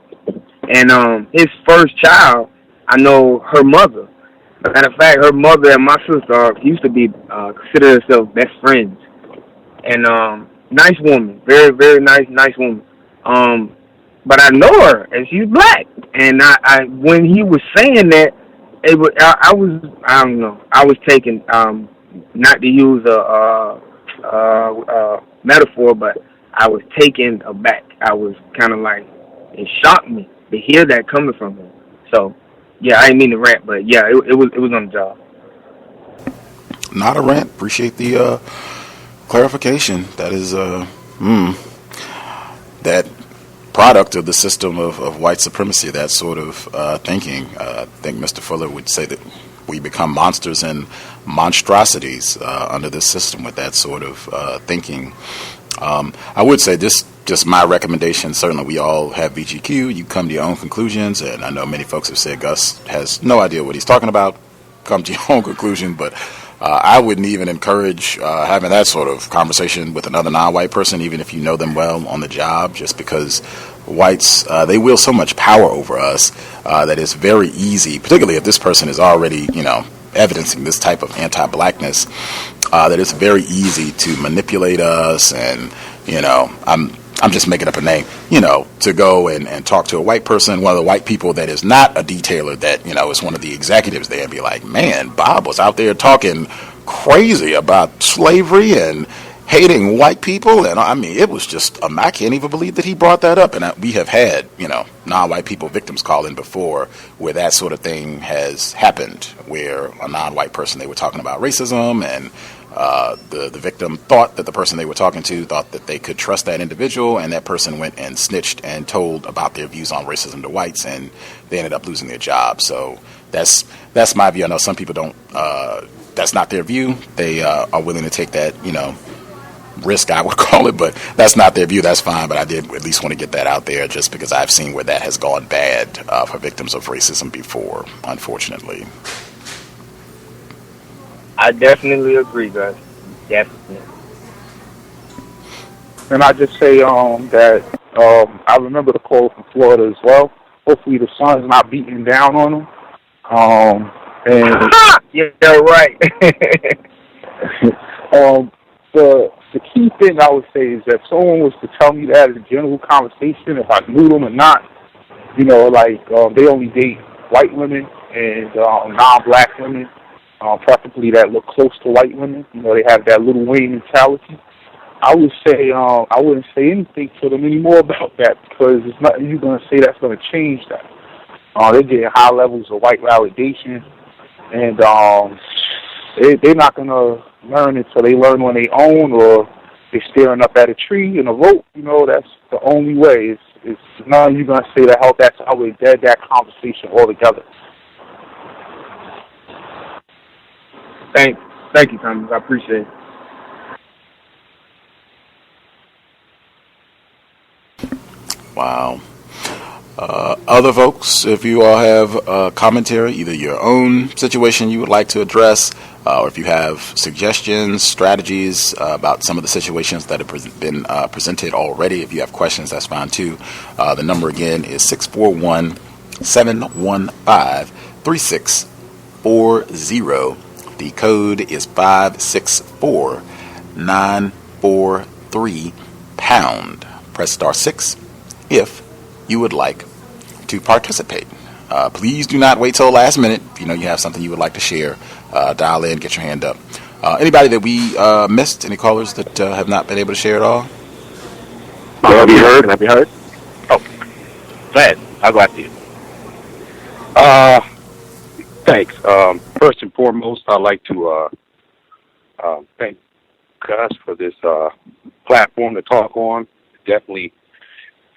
And his first child, I know her mother. Matter of fact, her mother and my sister used to be consider themselves best friends. And nice woman, very, very nice woman. But I know her, and she's black. And I when he was saying that, I don't know. I was taking, not to use a metaphor, but I was taken aback. I was kind of like, it shocked me to hear that coming from him. So, yeah, I didn't mean to rant, but yeah, it was on the job. Not a rant. Appreciate the clarification. That is that product of the system of white supremacy, that sort of thinking. I think Mr. Fuller would say that we become monsters and monstrosities under this system with that sort of thinking. I would say just my recommendation, certainly we all have VGQ. You come to your own conclusions, and I know many folks have said Gus has no idea what he's talking about. Come to your own conclusion, but I wouldn't even encourage having that sort of conversation with another non-white person, even if you know them well on the job, just because whites, they wield so much power over us that it's very easy, particularly if this person is already, evidencing this type of anti-blackness, that it's very easy to manipulate us. And, I'm just making up a name, to go and talk to a white person, one of the white people that is not a detailer, that, is one of the executives there, and be like, man, Bob was out there talking crazy about slavery and hating white people. And I mean, it was just, I can't even believe that he brought that up. And we have had, non-white people victims call in before where that sort of thing has happened, where a non-white person, they were talking about racism, and the victim thought that the person they were talking to thought that they could trust that individual, and that person went and snitched and told about their views on racism to whites, and they ended up losing their job. So that's my view. I know some people don't, that's not their view. They are willing to take that, risk, I would call it, but that's not their view. That's fine. But I did at least want to get that out there, just because I've seen where that has gone bad for victims of racism before, unfortunately. I definitely agree, guys. Definitely. And I just say that I remember the call from Florida as well. Hopefully the sun's not beating down on them. And yeah, right. The key thing I would say is that if someone was to tell me that as a general conversation, if I knew them or not, they only date white women and non-black women, preferably that look close to white women. They have that Little Wayne mentality. I would say I wouldn't say anything to them anymore about that, because there's nothing you're going to say that's going to change that. They're getting high levels of white validation, and they're not going to learn until they learn on their own, or they're staring up at a tree in a rope. That's the only way. It's nothing you're going to say to help. That's how we dead that conversation altogether. Thank you, Thomas. I appreciate it. Wow. Other folks, if you all have commentary, either your own situation you would like to address, or if you have suggestions, strategies about some of the situations that have been presented already, if you have questions, that's fine too. The number again is 641-715-3640. The code is 564-943#. Press *6 if you would like to participate. Please do not wait till the last minute. If you know you have something you would like to share, dial in, get your hand up. Anybody that we missed? Any callers that have not been able to share at all? Can I be heard? Can I be heard? Oh, glad. I'll go after you. Thanks. First and foremost, I'd like to thank Gus for this platform to talk on. Definitely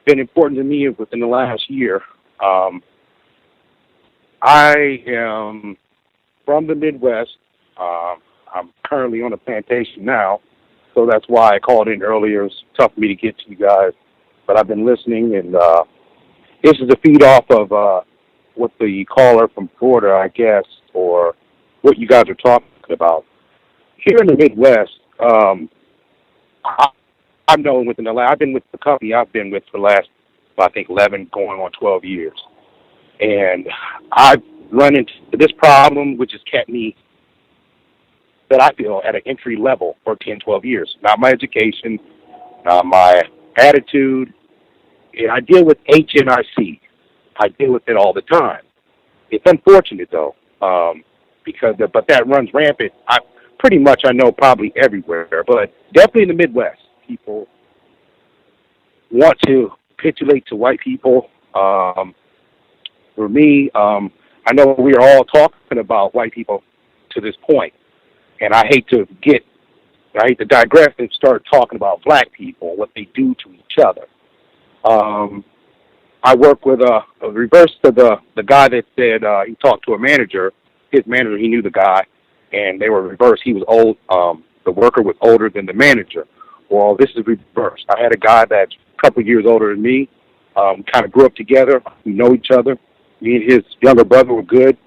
been important to me within the last year. I am from the Midwest. I'm currently on a plantation now, so that's why I called in earlier. It's tough for me to get to you guys, but I've been listening, and this is a feed off of what the caller from Florida, I guess, or what you guys are talking about. Here in the Midwest, I've known I've been with the company I've been with for the last, I think, 11, going on 12 years. And I've run into this problem, which has kept me, that I feel, at an entry level for 10, 12 years. Not my education, not my attitude. And I deal with HNIC. I deal with it all the time. It's unfortunate, though, but that runs rampant. I know probably everywhere, but definitely in the Midwest, people want to capitulate to white people. For me, I know we are all talking about white people to this point, and I hate to digress and start talking about black people, what they do to each other. I work with a reverse to the guy that said he talked to a manager. His manager, he knew the guy, and they were reversed. He was old. The worker was older than the manager. Well, this is reversed. I had a guy that's a couple years older than me. Kind of grew up together. We know each other. Me and his younger brother were good.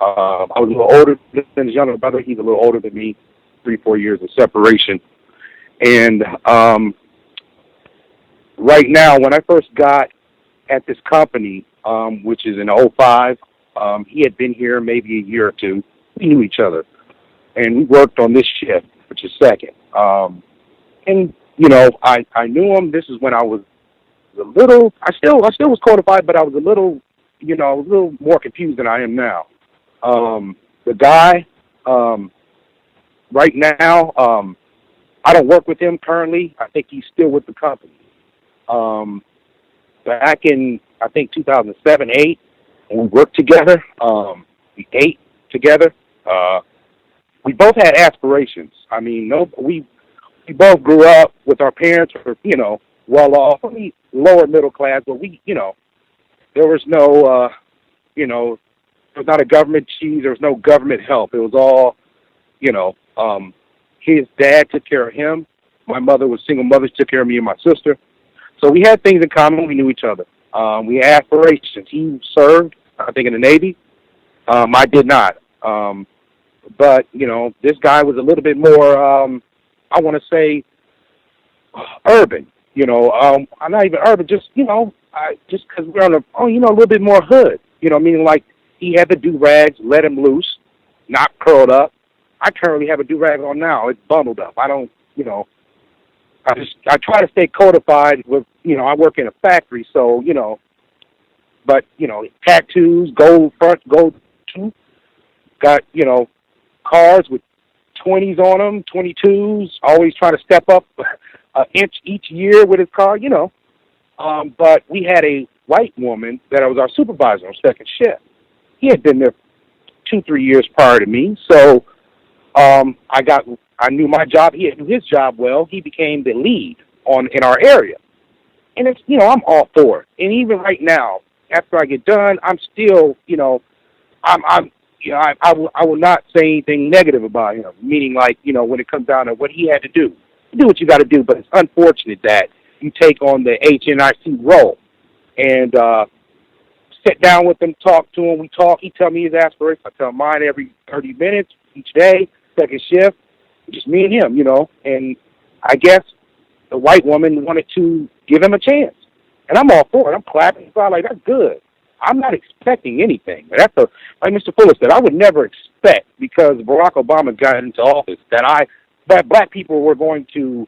I was a little older than his younger brother. He's a little older than me, 3-4 years of separation. And right now, when I first got at this company, which is in 2005, he had been here maybe a year or two. We knew each other. And we worked on this shift, which is second. And, I knew him. This is when I was a little, I still was codified, but I was a little more confused than I am now. The guy, right now, I don't work with him currently. I think he's still with the company. Back in, I think, 2007, 2008, when we worked together, we ate together. We both had aspirations. I mean, we both grew up with our parents, well off. I mean, lower middle class, but there was no, there was not a government cheese. There was no government help. It was all, his dad took care of him. My mother was single mother. She took care of me and my sister. So we had things in common. We knew each other. We had aspirations. He served, I think, in the Navy. I did not. But, this guy was a little bit more, I want to say, urban. I'm not even urban, just, just because we're on a little bit more hood. Meaning like he had the do-rags, let him loose, not curled up. I currently have a do-rag on now. It's bundled up. I don't, I try to stay codified with, I work in a factory, so, but, tattoos, gold front, gold tooth, got, cars with 20s on them, 22s, always trying to step up an inch each year with his car, But we had a white woman that was our supervisor on second shift. He had been there 2-3 years prior to me, so I knew my job. He had knew his job well. He became the lead in our area, and it's I'm all for it. And even right now, after I get done, I'm still I will not say anything negative about him. Meaning like when it comes down to what he had to do what you got to do. But it's unfortunate that you take on the HNIC role and sit down with him, talk to him. We talk. He tell me his aspirations. I tell him mine every 30 minutes each day, second shift. Just me and him, And I guess the white woman wanted to give him a chance. And I'm all for it. I'm clapping. So I'm like, that's good. I'm not expecting anything. That's like Mr. Fuller said, I would never expect, because Barack Obama got into office, that black people were going to,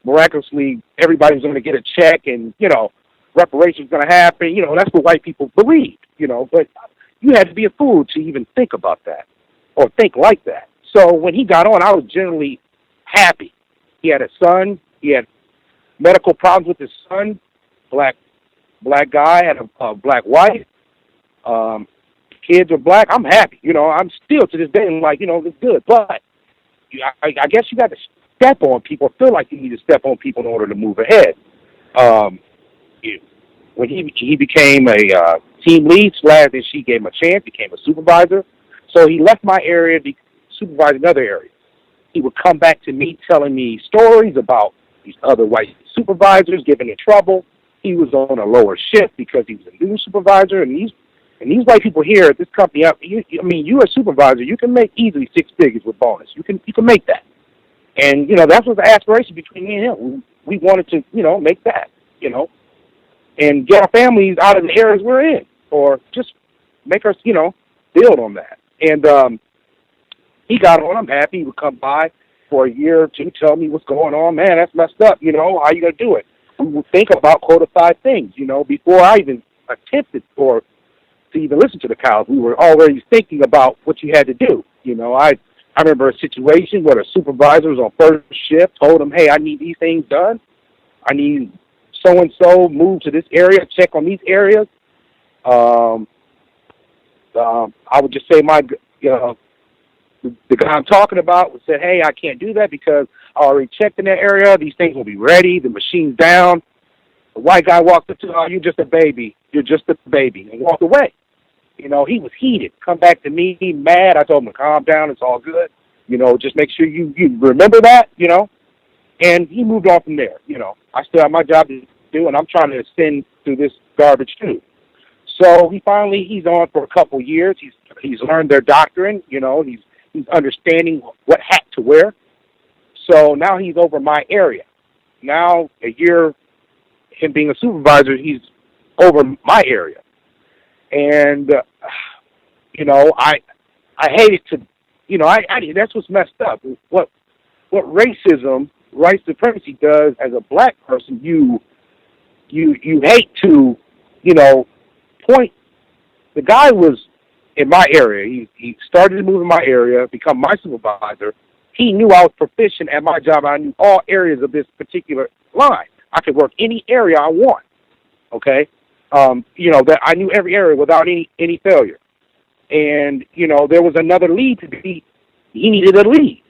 miraculously, everybody's going to get a check and, reparations going to happen. You know, that's what white people believed, you know, but you had to be a fool to even think about that or think like that. So when he got on, I was generally happy. He had a son. He had medical problems with his son. Black guy, had a black wife. Kids are black. I'm happy. You know, I'm still to this day, I'm like, you know, it's good. But I guess you got to step on people, feel like you need to step on people in order to move ahead. When he became a team lead, and she gave him a chance, became a supervisor. So he left my area to supervise another area. He would come back to me telling me stories about these other white supervisors getting in trouble. He was on a lower shift because he was a new supervisor, and these white people here at this company, you're a supervisor, you can make easily 6 figures with bonus. You can make that. And, you know, that was the aspiration between me and him. We wanted to, you know, make that, you know, and get our families out of the areas we're in, or just make us, you know, build on that. And he got on. I'm happy. He would come by for a year or two, tell me what's going on. Man, that's messed up. You know, how you going to do it? We would think about codified things, you know, before I even attempted or to even listen to the cows. We were already thinking about what you had to do. You know, I remember a situation where a supervisor was on first shift, told him, hey, I need these things done. I need so-and-so move to this area, check on these areas. I would just say the guy I'm talking about would say, hey, I can't do that because I already checked in that area. These things will be ready. The machine's down. The white guy walked up to him, oh, you're just a baby. You're just a baby, and walked away. You know, he was heated. Come back to me mad. I told him to calm down. It's all good. You know, just make sure you remember that, you know. And he moved on from there. You know, I still have my job to do, and I'm trying to ascend through this garbage too. So he's on for a couple years. He's learned their doctrine. You know, he's understanding what hat to wear. So now he's over my area. Now, a year, him being a supervisor, he's over my area. And, you know, I hated to, you know, that's what's messed up. What racism, white supremacy does as a black person, you hate to, you know, point. The guy was in my area. He started to move in my area, become my supervisor. He knew I was proficient at my job. I knew all areas of this particular line. I could work any area I want. Okay, you know that I knew every area without any failure. And you know there was another lead to be. He needed a lead,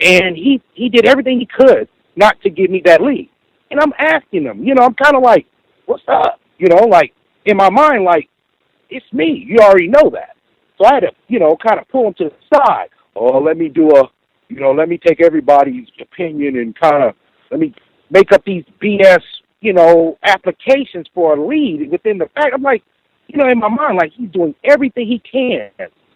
and he did everything he could not to give me that lead. And I'm asking him, you know, I'm kind of like, what's up? You know, like in my mind, like it's me. You already know that. So I had to, you know, kind of pull him to the side. Oh, let me take everybody's opinion and kind of let me make up these BS, you know, applications for a lead within the fact. I'm like, you know, in my mind, like he's doing everything he can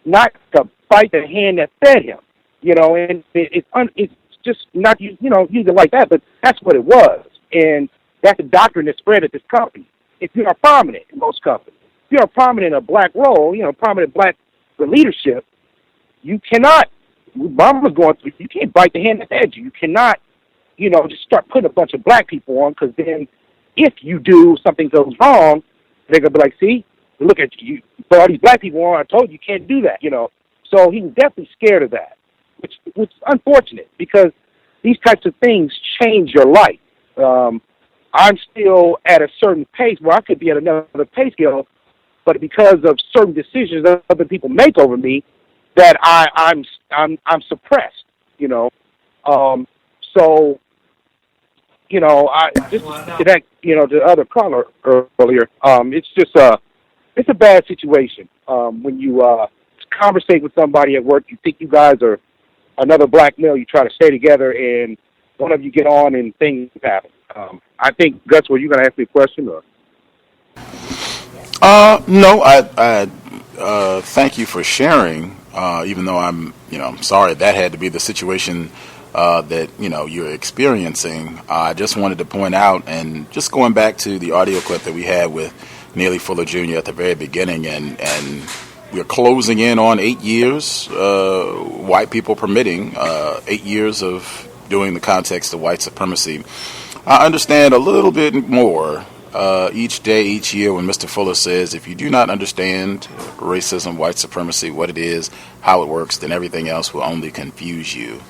not to fight the hand that fed him, you know, and it's just not, you know, use it like that, but that's what it was. And that's a doctrine that's spread at this company. If you are prominent in most companies, if you are prominent in a black role, you know, prominent black for leadership, you cannot, Obama's going through, you can't bite the hand that fed you. You cannot, you know, just start putting a bunch of black people on, because then if you do, something goes wrong, they're going to be like, see, look at you put all these black people on, I told you can't do that, you know. So he was definitely scared of that, which is unfortunate, because these types of things change your life. I'm still at a certain pace where I could be at another pay scale, but because of certain decisions that other people make over me, that I'm suppressed, you know. So, you know, I just to that, you know, the other caller earlier, it's just it's a bad situation when you conversate with somebody at work. You think you guys are another black male. You try to stay together, and one of you get on, and things happen. I think, Gus, were you going to ask me a question? Or? No, I thank you for sharing. Even though I'm sorry that had to be the situation that, you know, you're experiencing. I just wanted to point out, and just going back to the audio clip that we had with Neely Fuller Jr. at the very beginning, and we're closing in on 8 years, white people permitting 8 years of doing the context of white supremacy. I understand a little bit more each day, each year when Mr. Fuller says, if you do not understand racism, white supremacy, what it is, how it works, then everything else will only confuse you.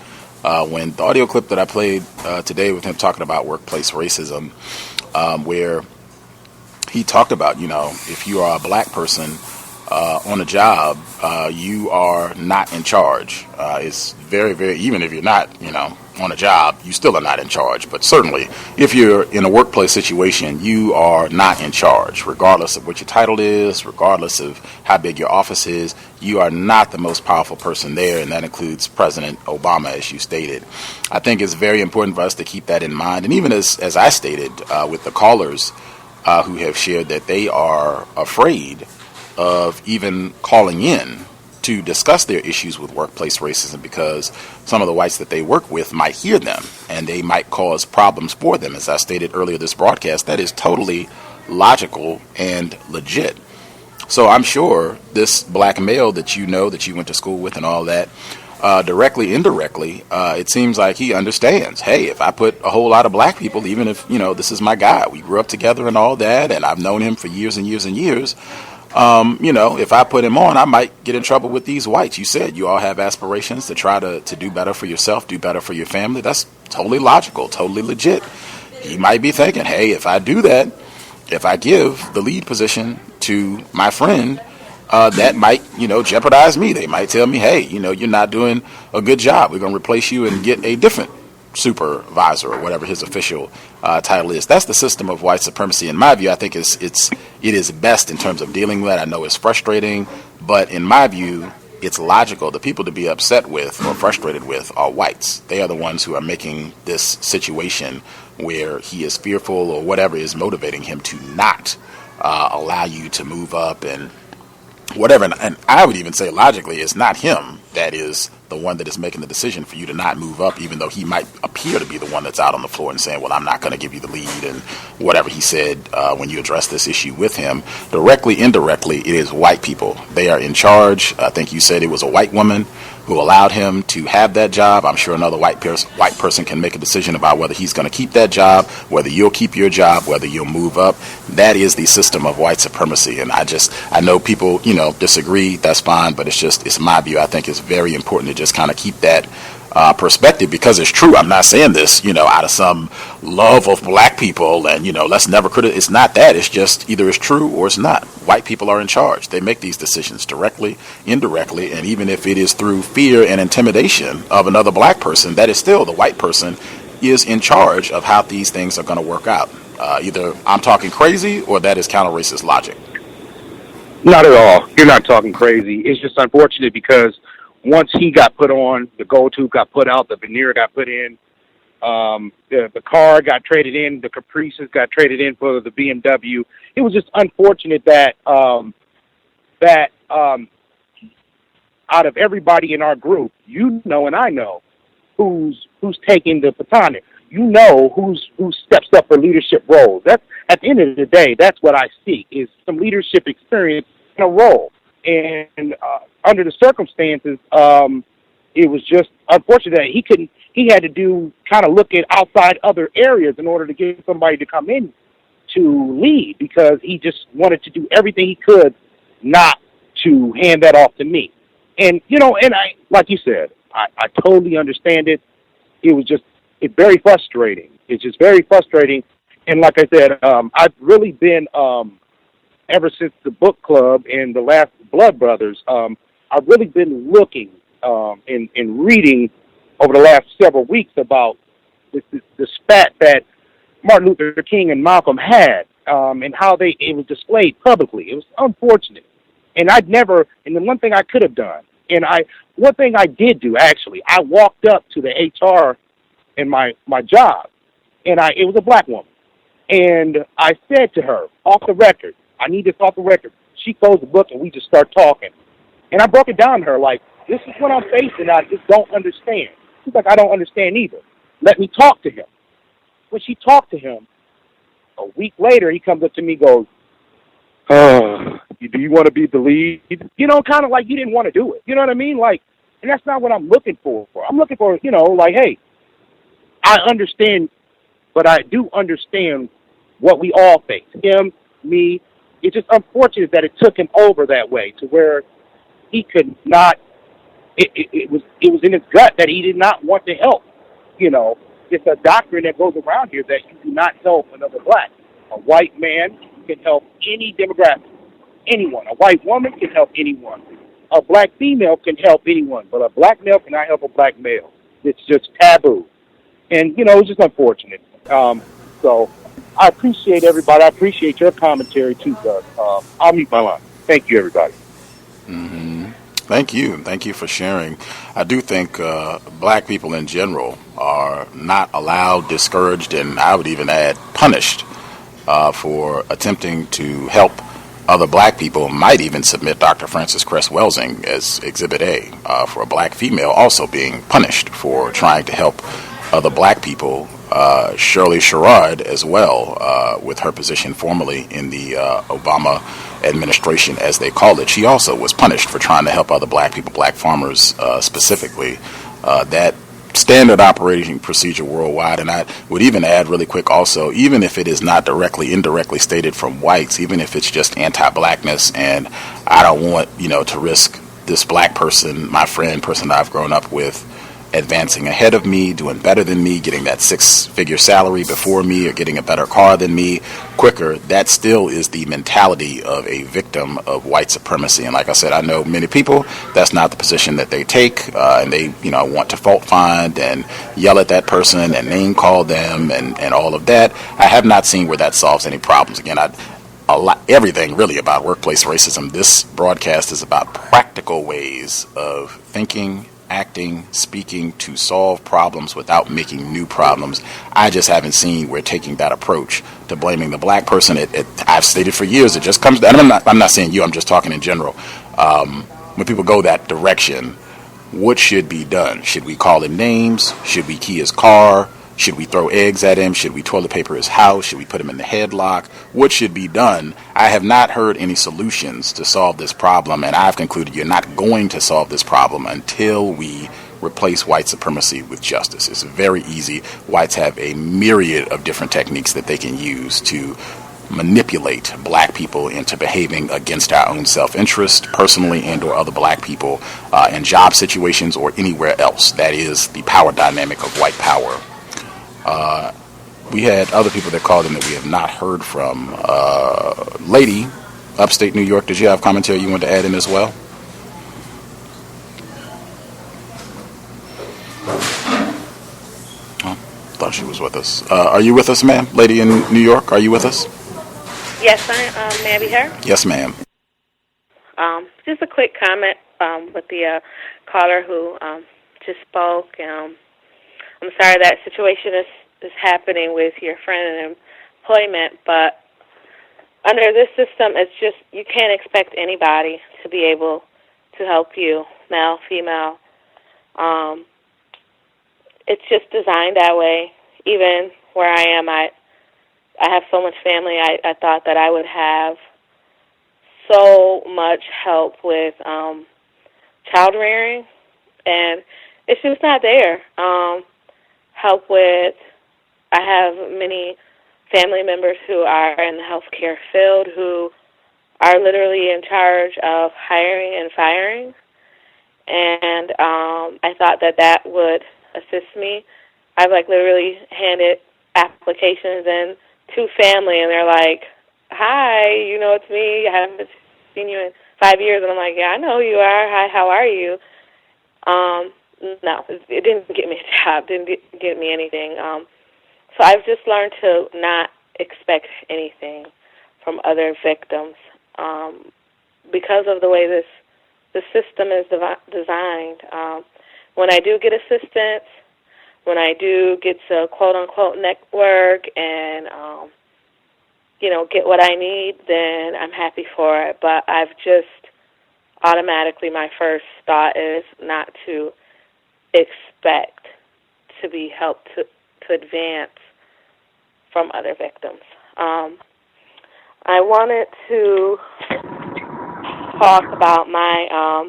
When the audio clip that I played today with him talking about workplace racism, where he talked about, if you are a black person on a job, you are not in charge. It's very, very, even if you're not, on a job, you still are not in charge. But certainly, if you're in a workplace situation, you are not in charge, regardless of what your title is, regardless of how big your office is. You are not the most powerful person there, and that includes President Obama, as you stated. I think it's very important for us to keep that in mind. And even as I stated with the callers who have shared that they are afraid of even calling in to discuss their issues with workplace racism because some of the whites that they work with might hear them and they might cause problems for them. As I stated earlier this broadcast, that is totally logical and legit. So I'm sure this black male that that you went to school with and all that, directly, indirectly, it seems like he understands, hey, if I put a whole lot of black people, even if, this is my guy, we grew up together and all that, and I've known him for years and years and years, if I put him on, I might get in trouble with these whites. You said you all have aspirations to try to do better for yourself, do better for your family. That's totally logical, totally legit. He might be thinking, hey, if I do that, if I give the lead position to my friend, that might, jeopardize me. They might tell me, hey, you're not doing a good job. We're going to replace you and get a different supervisor or whatever his official title is. That's the system of white supremacy. In my view, I think it is best in terms of dealing with that. I know it's frustrating, but in my view, it's logical. The people to be upset with or frustrated with are whites. They are the ones who are making this situation where he is fearful or whatever is motivating him to not allow you to move up and whatever. And I would even say logically, it's not him that is the one that is making the decision for you to not move up, even though he might appear to be the one that's out on the floor and saying, well, I'm not going to give you the lead and whatever he said when you address this issue with him. Directly, indirectly, it is white people. They are in charge. I think you said it was a white woman who allowed him to have that job. I'm sure another white person can make a decision about whether he's going to keep that job, whether you'll keep your job, whether you'll move up. That is the system of white supremacy. And I know people, disagree. That's fine. But it's my view. I think it's very important to just kind of keep that perspective because it's true. I'm not saying this, out of some love of black people and, let's never criticize. It's not that. It's just either it's true or it's not. White people are in charge. They make these decisions directly, indirectly, and even if it is through fear and intimidation of another black person, that is still the white person is in charge of how these things are going to work out. Either I'm talking crazy or that is counter-racist logic. Not at all. You're not talking crazy. It's just unfortunate because once he got put on, the gold tooth got put out, the veneer got put in, the car got traded in, the Caprices got traded in for the BMW. It was just unfortunate that out of everybody in our group, and I know who's taking the baton. Who steps up for leadership roles. That's at the end of the day, that's what I seek is some leadership experience in a role. And under the circumstances, it was just unfortunate that he had to look at outside other areas in order to get somebody to come in to lead because he just wanted to do everything he could not to hand that off to me. And, I, like you said, I totally understand it. It's very frustrating. It's just very frustrating. And like I said, I've really been, ever since the book club and the last Blood Brothers, I've really been looking and reading over the last several weeks about the spat that Martin Luther King and Malcolm had and how it was displayed publicly. It was unfortunate. And the one thing I could have done, one thing I did do, actually, I walked up to the HR in my job, and it was a black woman. And I said to her, off the record, I need this off the record. She closed the book, and we just start talking. And I broke it down to her, like, this is what I'm facing. I just don't understand. She's like, I don't understand either. Let me talk to him. When she talked to him, a week later, he comes up to me and goes, do you want to be the lead? Kind of like you didn't want to do it. You know what I mean? Like, and that's not what I'm looking for. I'm looking for, like, hey, I understand, but I do understand what we all face. Him, me. It's just unfortunate that it took him over that way to where he could not. It was in his gut that he did not want to help. You know, it's a doctrine that goes around here that you do not help another black. A white man can help any demographic, anyone. A white woman can help anyone. A black female can help anyone, but a black male cannot help a black male. It's just taboo. And, you know, it's just unfortunate. So I appreciate everybody. I appreciate your commentary, too, Gus. I'll mute my line. Thank you, everybody. Mm-hmm. Thank you. Thank you for sharing. I do think black people in general are not allowed, discouraged, and I would even add punished for attempting to help other black people. Might even submit Dr. Frances Cress Welsing as Exhibit A for a black female also being punished for trying to help other black people. Shirley Sherrod as well, with her position formerly in the Obama administration, as they called it. She also was punished for trying to help other black people, black farmers specifically. That standard operating procedure worldwide. And I would even add really quick also, even if it is not indirectly stated from whites, even if it's just anti-blackness, and I don't want, to risk this black person, my friend, person I've grown up with, advancing ahead of me, doing better than me, getting that six-figure salary before me, or getting a better car than me quicker. That still is the mentality of a victim of white supremacy. And like I said, I know many people, that's not the position that they take, and they want to fault find and yell at that person and name call them and all of that. I have not seen where that solves any problems. Again, everything really about workplace racism. This broadcast is about practical ways of thinking, acting, speaking to solve problems without making new problems. I just haven't seen where taking that approach to blaming the black person. I've stated for years, it just comes down. I'm not saying you, I'm just talking in general. When people go that direction, what should be done? Should we call him names? Should we key his car? Should we throw eggs at him? Should we toilet paper his house? Should we put him in the headlock? What should be done? I have not heard any solutions to solve this problem, and I've concluded you're not going to solve this problem until we replace white supremacy with justice. It's very easy. Whites have a myriad of different techniques that they can use to manipulate black people into behaving against our own self-interest, personally and or other black people, in job situations or anywhere else. That is the power dynamic of white power. We had other people that called in that we have not heard from. Lady, upstate New York, did you have commentary you wanted to add in as well? Oh, thought she was with us. Are you with us, ma'am? Lady in New York, are you with us? Yes, may I be heard? Yes, ma'am. Just a quick comment with the caller who just spoke. I'm sorry that situation is happening with your friend in employment, but under this system, it's just you can't expect anybody to be able to help you, male, female. It's just designed that way. Even where I am, I have so much family. I thought that I would have so much help with child rearing, and it's just not there. Help with, I have many family members who are in the healthcare field who are literally in charge of hiring and firing, and I thought that would assist me. I've literally handed applications in to family, and they're like, "Hi, it's me. I haven't seen you in 5 years," and I'm like, "Yeah, I know who you are. Hi, how are you?" No, it didn't get me a job, didn't get me anything. So I've just learned to not expect anything from other victims because of the way the system is designed. When I do get assistance, when I do get to quote-unquote network and, get what I need, then I'm happy for it. But I've just automatically, my first thought is not to expect to be helped to advance from other victims. I wanted to talk about my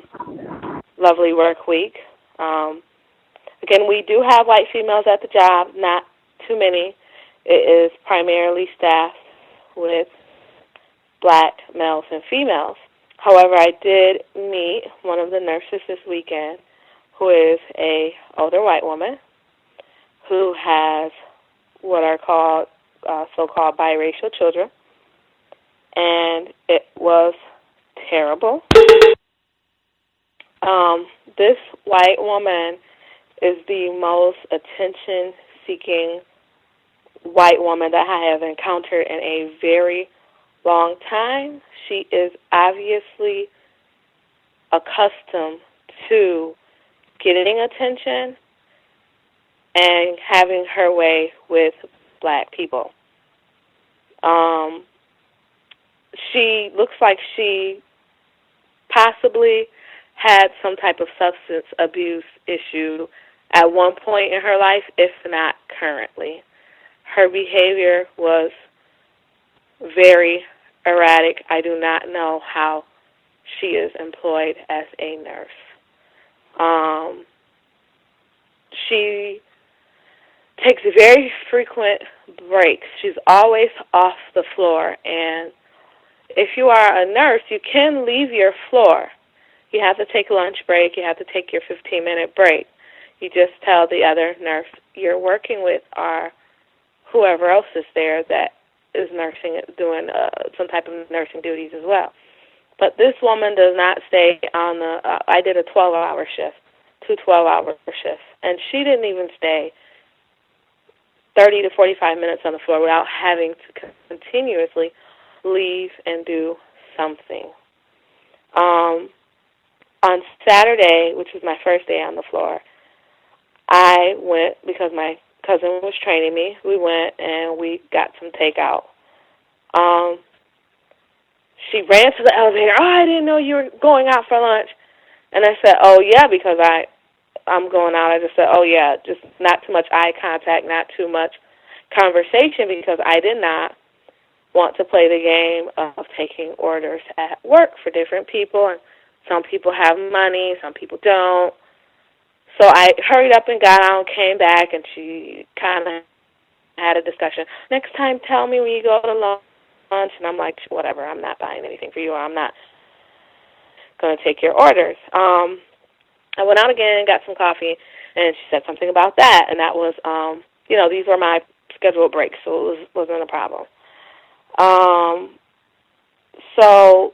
lovely work week. Again, we do have white females at the job, not too many, It is primarily staffed with black males and females. However, I did meet one of the nurses this weekend who is a older white woman who has what are called so-called biracial children, and it was terrible. This white woman is the most attention-seeking white woman that I have encountered in a very long time. She is obviously accustomed to getting attention and having her way with black people. She looks like she possibly had some type of substance abuse issue at one point in her life, if not currently. Her behavior was very erratic. I do not know how she is employed as a nurse. She takes very frequent breaks. She's always off the floor, and if you are a nurse, you can leave your floor. You have to take a lunch break. You have to take your 15-minute break. You just tell the other nurse you're working with or whoever else is there that is nursing, doing some type of nursing duties as well. But this woman does not stay on the, I did a 12-hour shift, 2 12-hour shifts, and she didn't even stay 30 to 45 minutes on the floor without having to continuously leave and do something. On Saturday, which was my first day on the floor, I went because my cousin was training me. We went and we got some takeout. She ran to the elevator. Oh, I didn't know you were going out for lunch. And I said, oh, yeah, because I'm going out. I just said, oh, yeah, just not too much eye contact, not too much conversation, because I did not want to play the game of taking orders at work for different people. And some people have money, some people don't. So I hurried up and got out, came back, and she kind of had a discussion. Next time, tell me when you go to lunch. And I'm like, whatever, I'm not buying anything for you, or I'm not going to take your orders. I went out again and got some coffee, and she said something about that, and that was, these were my scheduled breaks, so it wasn't a problem. So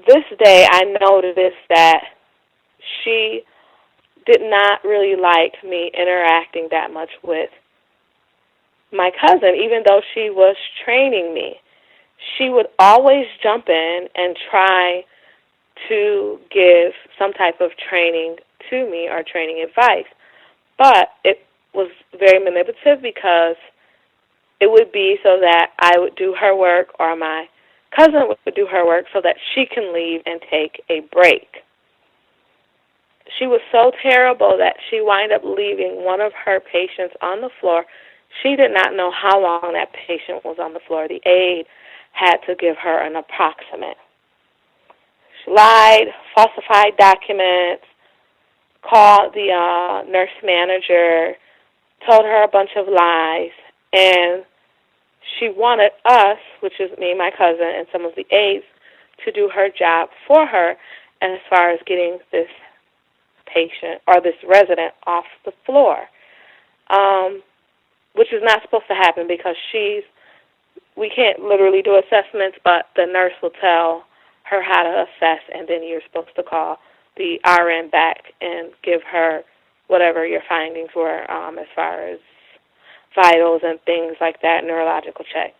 this day I noticed that she did not really like me interacting that much with my cousin, even though she was training me. She would always jump in and try to give some type of training to me or training advice. But it was very manipulative because it would be so that I would do her work or my cousin would do her work so that she can leave and take a break. She was so terrible that she wound up leaving one of her patients on the floor. She did not know how long that patient was on the floor. The aide had to give her an approximate. She lied, falsified documents, called the nurse manager, told her a bunch of lies, and she wanted us, which is me, my cousin, and some of the aides, to do her job for her as far as getting this patient or this resident off the floor, which is not supposed to happen because we can't literally do assessments, but the nurse will tell her how to assess, and then you're supposed to call the RN back and give her whatever your findings were as far as vitals and things like that, neurological check.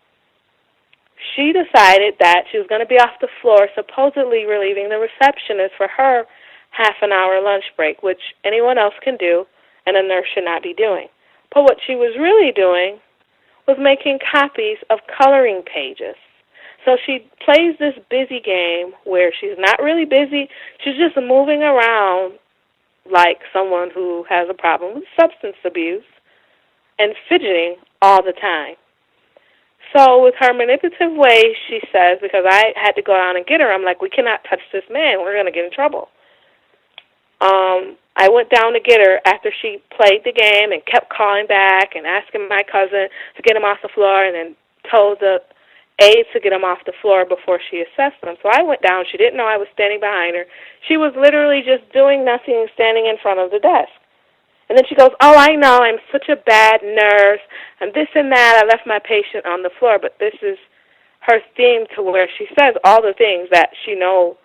She decided that she was going to be off the floor, supposedly relieving the receptionist for her half-an-hour lunch break, which anyone else can do and a nurse should not be doing. But what she was really doing was making copies of coloring pages. So she plays this busy game where she's not really busy. She's just moving around like someone who has a problem with substance abuse and fidgeting all the time. So with her manipulative way, she says, because I had to go down and get her, I'm like, we cannot touch this man. We're going to get in trouble. I went down to get her after she played the game and kept calling back and asking my cousin to get him off the floor, and then told the aide to get him off the floor before she assessed him. So I went down. She didn't know I was standing behind her. She was literally just doing nothing, standing in front of the desk. And then she goes, oh, I know, I'm such a bad nurse, and this and that. I left my patient on the floor. But this is her theme, to where she says all the things that she knows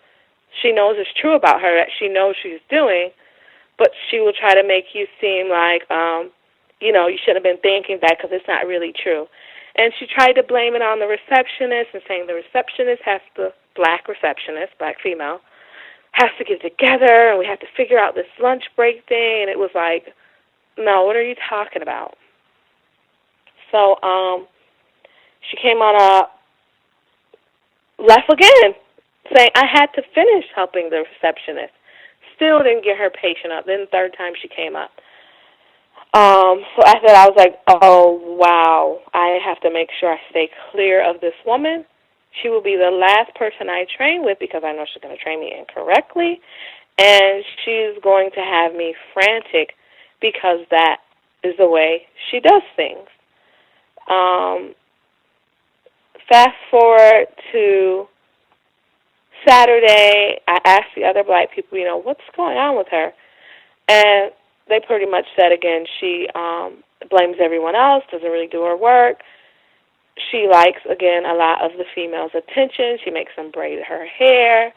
is true about her, that she knows she's doing, but she will try to make you seem like, you should have been thinking that, because it's not really true. And she tried to blame it on the receptionist and saying the receptionist black receptionist, black female, has to get together and we have to figure out this lunch break thing. And it was like, no, what are you talking about? So she came on left again, saying I had to finish helping the receptionist. Still didn't get her patient up. Then the third time she came up. So after that, I was like, oh, wow, I have to make sure I stay clear of this woman. She will be the last person I train with, because I know she's going to train me incorrectly, and she's going to have me frantic because that is the way she does things. Fast forward to Saturday, I asked the other black people, what's going on with her? And they pretty much said, again, she blames everyone else, doesn't really do her work. She likes, again, a lot of the females' attention. She makes them braid her hair.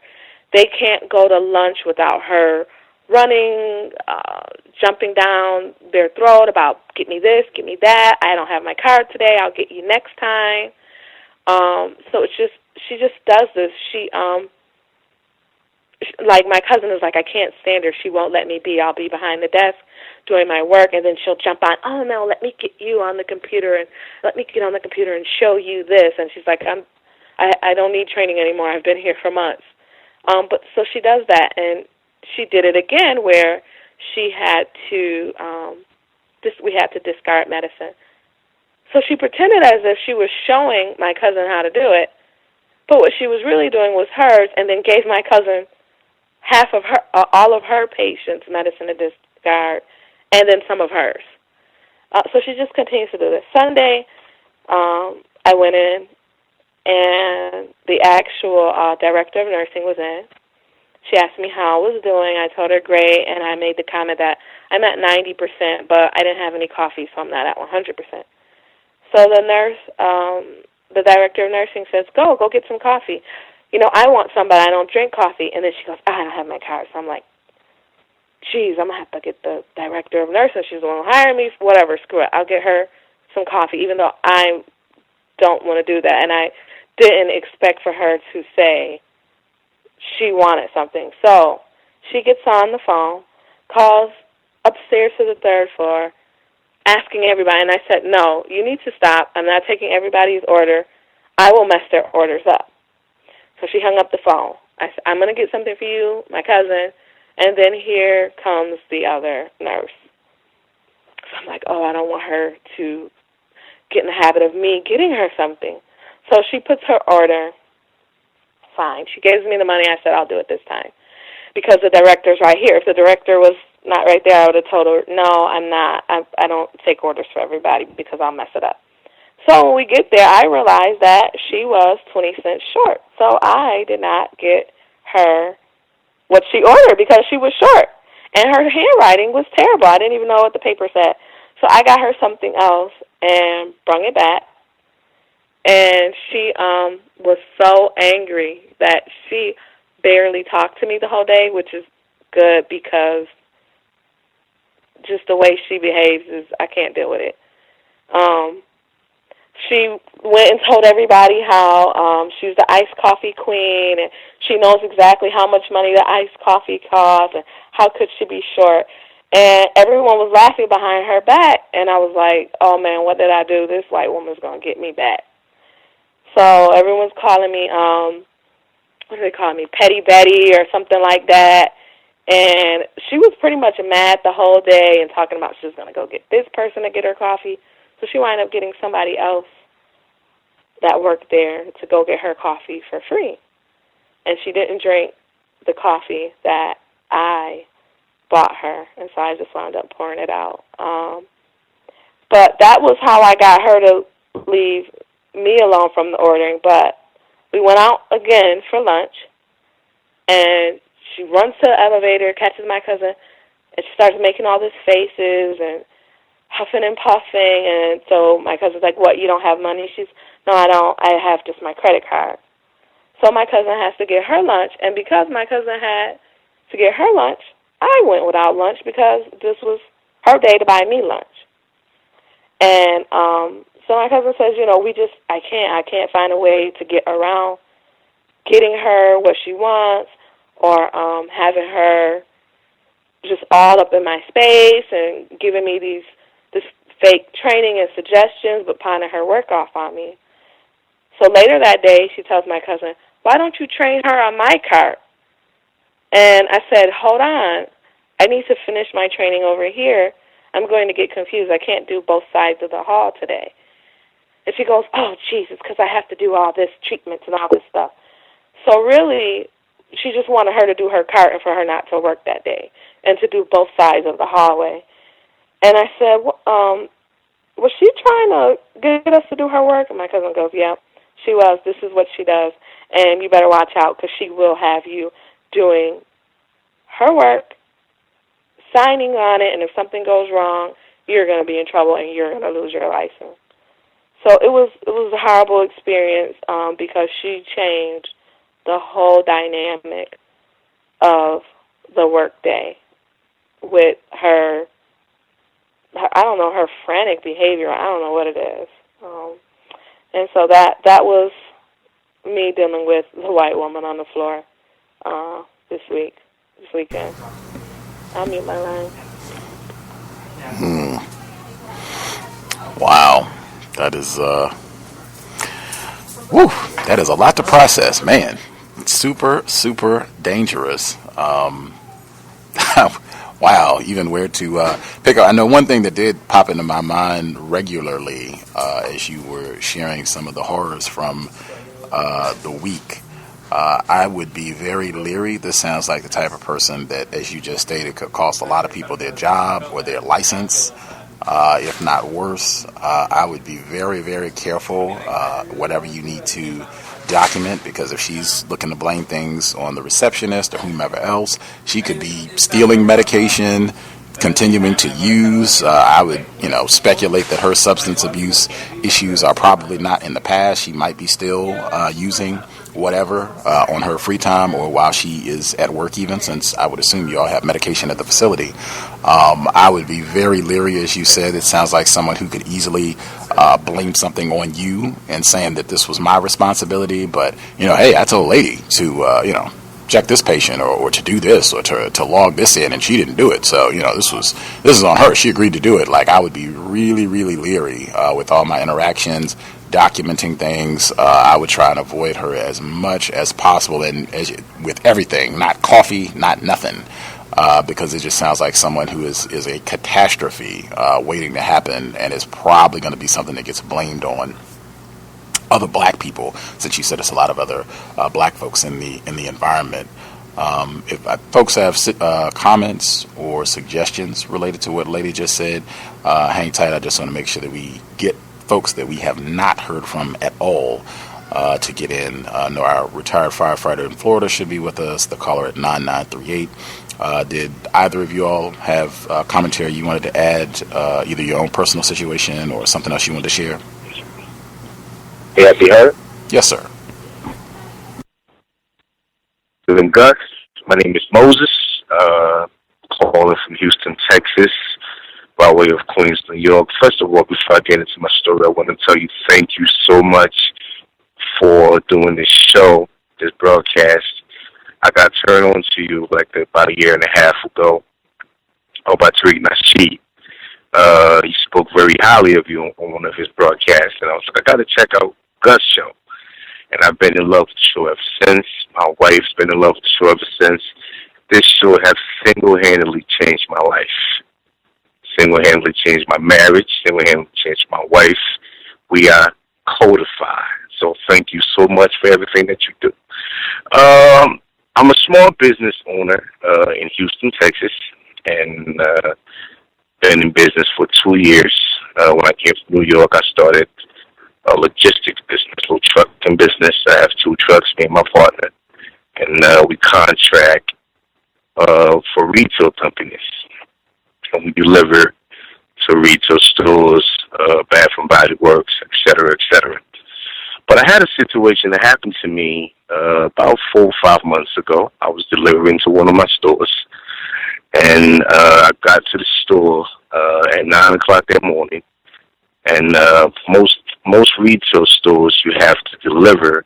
They can't go to lunch without her running, jumping down their throat about, get me this, get me that. I don't have my card today. I'll get you next time. So she just does this. Like my cousin is like, I can't stand her. She won't let me be. I'll be behind the desk doing my work, and then she'll jump on, oh, no, let me get you on the computer, and let me get on the computer and show you this. And she's like, I don't need training anymore. I've been here for months. But so she does that, and she did it again where she had to, we had to discard medicine. So she pretended as if she was showing my cousin how to do it, but what she was really doing was hers, and then gave my cousin half of her, all of her patients' medicine to discard, and then some of hers. So she just continues to do this. Sunday, I went in, and the actual director of nursing was in. She asked me how I was doing. I told her great, and I made the comment that I'm at 90%, but I didn't have any coffee, so I'm not at 100%. So the nurse, the director of nursing says, go get some coffee. I want some, but I don't drink coffee. And then she goes, I don't have my card. So I'm like, geez, I'm going to have to get the director of nursing. She's the one who hired me. Whatever, screw it. I'll get her some coffee, even though I don't want to do that. And I didn't expect for her to say she wanted something. So she gets on the phone, calls upstairs to the third floor, asking everybody. And I said, no, you need to stop. I'm not taking everybody's order. I will mess their orders up. So she hung up the phone. I said, I'm going to get something for you, my cousin, and then here comes the other nurse. So I'm like, oh, I don't want her to get in the habit of me getting her something. So she puts her order. Fine. She gives me the money. I said, I'll do it this time, because the director's right here. If the director was not right there, I would have told her, no, I'm not. I don't take orders for everybody because I'll mess it up. So when we get there, I realized that she was 20 cents short. So I did not get her what she ordered because she was short. And her handwriting was terrible. I didn't even know what the paper said. So I got her something else and brung it back. And she was so angry that she barely talked to me the whole day, which is good because just the way she behaves is, I can't deal with it. She went and told everybody how she's the iced coffee queen, and she knows exactly how much money the iced coffee costs, and how could she be short. And everyone was laughing behind her back, and I was like, oh, man, what did I do? This white woman's going to get me back. So everyone's calling me, what do they call me, Petty Betty or something like that. And she was pretty much mad the whole day and talking about she was going to go get this person to get her coffee. So she wound up getting somebody else that worked there to go get her coffee for free. And she didn't drink the coffee that I bought her, and so I just wound up pouring it out. But that was how I got her to leave me alone from the ordering. But we went out again for lunch, and she runs to the elevator, catches my cousin, and she starts making all these faces and huffing and puffing. And so my cousin's like, what, you don't have money? She's, no, I don't. I have just my credit card. So my cousin has to get her lunch, and because my cousin had to get her lunch, I went without lunch because this was her day to buy me lunch. And so my cousin says, I can't find a way to get around getting her what she wants, or having her just all up in my space and giving me this fake training and suggestions, but pawning her work off on me. So later that day, she tells my cousin, why don't you train her on my cart? And I said, hold on. I need to finish my training over here. I'm going to get confused. I can't do both sides of the hall today. And she goes, oh, Jesus, because I have to do all this treatments and all this stuff. So really, she just wanted her to do her cart and for her not to work that day and to do both sides of the hallway. And I said, was she trying to get us to do her work? And my cousin goes, yeah, she was. This is what she does. And you better watch out because she will have you doing her work, signing on it, and if something goes wrong, you're going to be in trouble and you're going to lose your license. So it was a horrible experience because she changed the whole dynamic of the workday with her I don't know, her frantic behavior. I don't know what it is. And so that was me dealing with the white woman on the floor this weekend. I'll mute my line. Wow. That is, that is a lot to process, man. Super, super dangerous. Wow, even where to pick up. I know one thing that did pop into my mind regularly as you were sharing some of the horrors from the week. I would be very leery. This sounds like the type of person that, as you just stated, could cost a lot of people their job or their license, if not worse. I would be very, very careful, whatever you need to document, because if she's looking to blame things on the receptionist or whomever else, she could be stealing medication, continuing to use. I would, speculate that her substance abuse issues are probably not in the past. She might be still using whatever on her free time or while she is at work, even, since I would assume you all have medication at the facility. I would be very leery, as you said. It sounds like someone who could easily blame something on you and saying that this was my responsibility. But, hey, I told a lady to, check this patient or to do this or to log this in, and she didn't do it. So, this is on her. She agreed to do it. Like, I would be really, really leery with all my interactions, documenting things. I would try and avoid her as much as possible, and with everything, not coffee, not nothing, because it just sounds like someone who is a catastrophe waiting to happen, and is probably going to be something that gets blamed on other black people, since you said it's a lot of other black folks in the environment. If folks have comments or suggestions related to what Lady just said, hang tight. I just want to make sure that we get folks that we have not heard from at all to get in. Know our retired firefighter in Florida should be with us, the caller at 9938. Did either of you all have commentary you wanted to add, either your own personal situation or something else you wanted to share? May I be heard? Yes, sir. Living Gus. My name is Moses. Calling from Houston, Texas, by way of Queens, New York. First of all, before I get into my story, I want to tell you thank you so much for doing this show, this broadcast. I got turned on to you about a year and a half ago by Tariq Nasheed. He spoke very highly of you on one of his broadcasts, and I was like, I got to check out Gus' show. And I've been in love with the show ever since. My wife's been in love with the show ever since. This show has single-handedly changed my life. Single-handedly changed my marriage. Single-handedly changed my wife. We are codified. So thank you so much for everything that you do. I'm a small business owner in Houston, Texas, and been in business for 2 years. When I came to New York, I started a logistics business, a little trucking business. I have 2 trucks, me and my partner, and we contract for retail companies, and we deliver to retail stores, Bath and Body Works, et cetera, et cetera. But I had a situation that happened to me about 4 or 5 months ago. I was delivering to one of my stores, and I got to the store at 9 o'clock that morning. And most retail stores, you have to deliver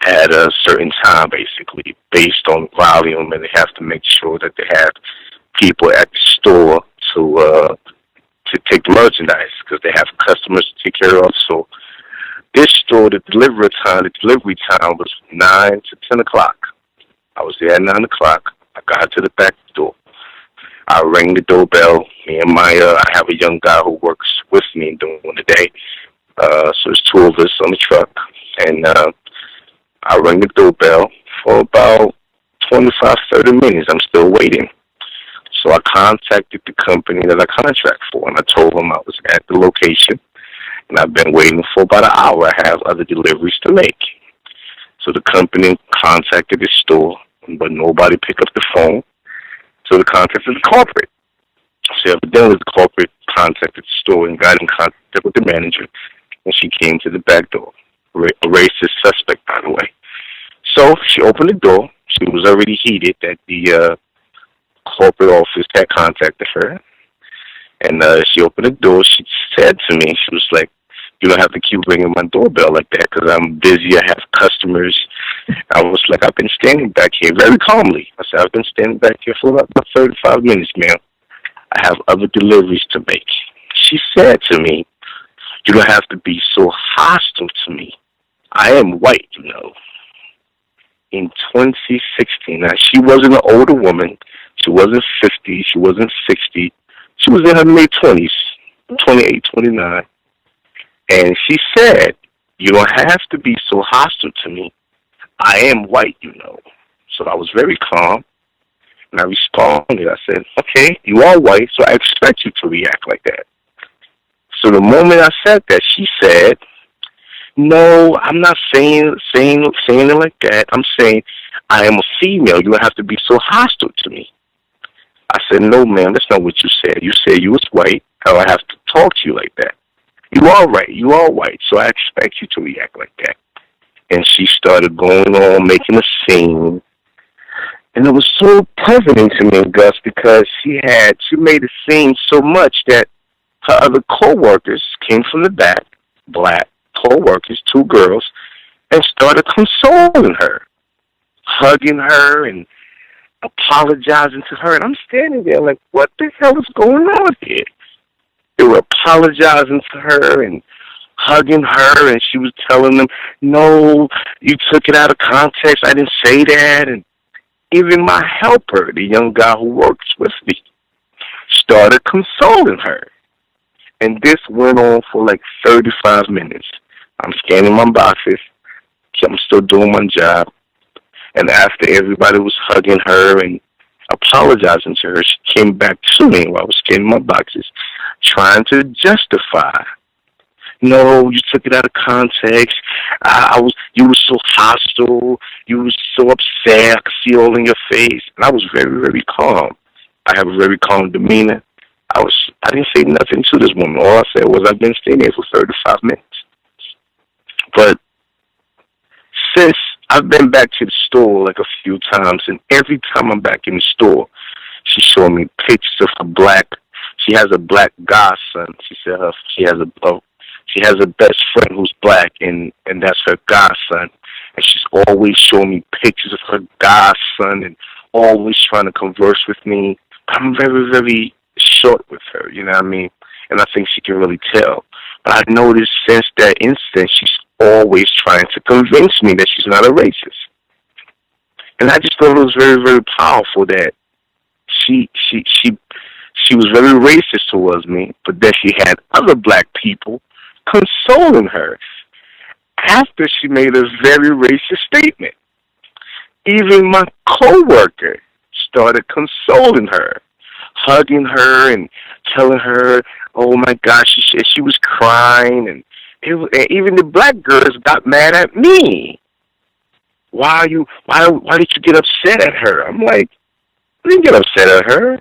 at a certain time, basically, based on volume, and they have to make sure that they have people at the store to take the merchandise, because they have customers to take care of. So this store, the delivery time was 9 to 10 o'clock. I was there at 9 o'clock. I got to the back door. I rang the doorbell. Me and I have a young guy who works with me during the day. So there's 2 of us on the truck. And I rang the doorbell for about 25, 30 minutes. I'm still waiting. So I contacted the company that I contract for, and I told them I was at the location, and I've been waiting for about an hour. I have other deliveries to make. So the company contacted the store, but nobody picked up the phone. So they contacted the corporate. So evidently the corporate contacted the store and got in contact with the manager, and she came to the back door. A racist suspect, by the way. So she opened the door. She was already heated that the corporate office had contacted her. And she opened the door. She said to me, she was like, "You don't have to keep ringing my doorbell like that because I'm busy. I have customers." I was like, "I've been standing back here," very calmly. I said, "I've been standing back here for about 35 minutes, ma'am. I have other deliveries to make." She said to me, "You don't have to be so hostile to me. I am white, you know." In 2016, now she wasn't an older woman. She wasn't 50. She wasn't 60. She was in her mid-20s, 28, 29. And she said, "You don't have to be so hostile to me. I am white, you know." So I was very calm, and I responded. I said, "Okay, you are white, so I expect you to react like that." So the moment I said that, she said, "No, I'm not saying it like that. I'm saying I am a female. You don't have to be so hostile to me." I said, "No, ma'am, that's not what you said. You said you was white. How I have to talk to you like that? You are right. You are white, so I expect you to react like that." And she started going on, making a scene. And it was so puzzling to me, Gus, because she made a scene so much that her other co-workers came from the back, black co-workers, 2 girls, and started consoling her, hugging her and apologizing to her. And I'm standing there like, what the hell is going on here? They were apologizing to her and hugging her, and she was telling them, "No, you took it out of context. I didn't say that." And even my helper, the young guy who works with me, started consoling her. And this went on for like 35 minutes. I'm scanning my boxes. I'm still doing my job. And after everybody was hugging her and apologizing to her, she came back to me while I was scanning my boxes, trying to justify. "No, you took it out of context. You were so hostile. You were so upset. I could see all in your face." And I was very, very calm. I have a very calm demeanor. I didn't say nothing to this woman. All I said was, "I've been staying here for 35 minutes. But since I've been back to the store like a few times, and every time I'm back in the store, she showed me pictures of her black. She has a black godson. She said she has a best friend who's black, and that's her godson. And she's always showing me pictures of her godson and always trying to converse with me. I'm very, very short with her, you know what I mean? And I think she can really tell. But I noticed since that incident, she's always trying to convince me that she's not a racist. And I just thought it was very, very powerful that she was very racist towards me, but then she had other black people consoling her after she made a very racist statement. Even my coworker started consoling her, hugging her and telling her, oh my gosh, she was crying, and even the black girls got mad at me. Why did you get upset at her? I'm like, I didn't get upset at her.